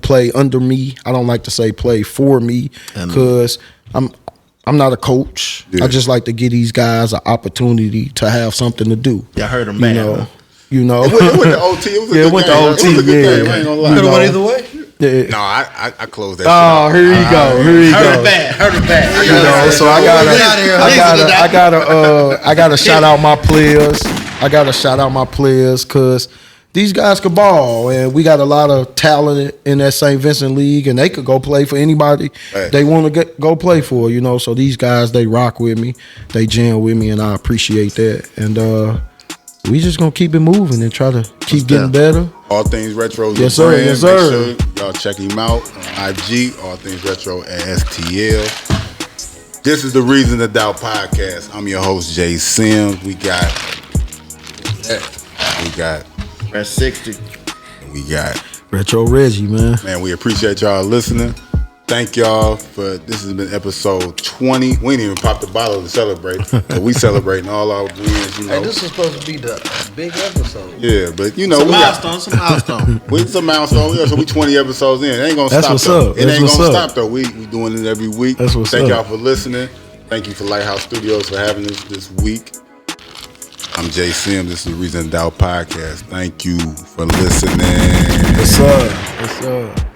Speaker 3: play under me. I don't like to say play for me because I'm not a coach.
Speaker 1: Yeah.
Speaker 3: I just like to give these guys an opportunity to have something to do.
Speaker 2: Y'all heard him,
Speaker 3: You
Speaker 2: man.
Speaker 3: know, you know.
Speaker 1: It went to OT. It was a
Speaker 3: Yeah,
Speaker 1: good
Speaker 3: it went to
Speaker 1: game.
Speaker 3: OT,
Speaker 1: It was a good
Speaker 3: yeah.
Speaker 1: game. I ain't gonna lie.
Speaker 5: Could have
Speaker 3: know.
Speaker 5: went either way.
Speaker 3: Yeah.
Speaker 1: No, I closed that
Speaker 3: Oh,
Speaker 1: shit out.
Speaker 3: here you go. Here you
Speaker 2: Heard
Speaker 3: go.
Speaker 2: it bad. Heard it bad.
Speaker 3: You know, so I gotta shout out my players. I gotta shout out my players because these guys could ball, and we got a lot of talent in that St. Vincent League, and they could go play for anybody
Speaker 1: Right.
Speaker 3: they want to go play for. You know, so these guys, they rock with me, they jam with me, and I appreciate that. And we just gonna keep it moving and try to keep getting better.
Speaker 1: All Things Retro. is a
Speaker 3: Yes, sir.
Speaker 1: brand.
Speaker 3: Yes, sir.
Speaker 1: Make sure y'all check him out on IG. All Things Retro at STL. This is the Reason to Doubt podcast. I'm your host, Jay Sims. We got
Speaker 2: That's 60.
Speaker 3: Retro Reggie, man.
Speaker 1: Man, we appreciate y'all listening. Thank y'all for this has been episode 20. We ain't even popped the bottle to celebrate, but we celebrating all our wins. You know,
Speaker 5: Hey, this is supposed to be the big episode.
Speaker 1: yeah, but you know,
Speaker 2: Some
Speaker 1: we got
Speaker 2: milestone, some milestone.
Speaker 1: it's a milestone. Yeah, so we 20 episodes in. It ain't gonna
Speaker 3: That's
Speaker 1: stop
Speaker 3: what's
Speaker 1: though.
Speaker 3: up.
Speaker 1: It
Speaker 3: That's
Speaker 1: ain't
Speaker 3: what's
Speaker 1: gonna
Speaker 3: up.
Speaker 1: stop though. We doing it every week.
Speaker 3: That's what's
Speaker 1: Thank
Speaker 3: up.
Speaker 1: y'all for listening. Thank you for Lighthouse Studios for having us this week. I'm Jay Sims. This is the Reason to Doubt podcast. Thank you for listening.
Speaker 3: What's up? What's up?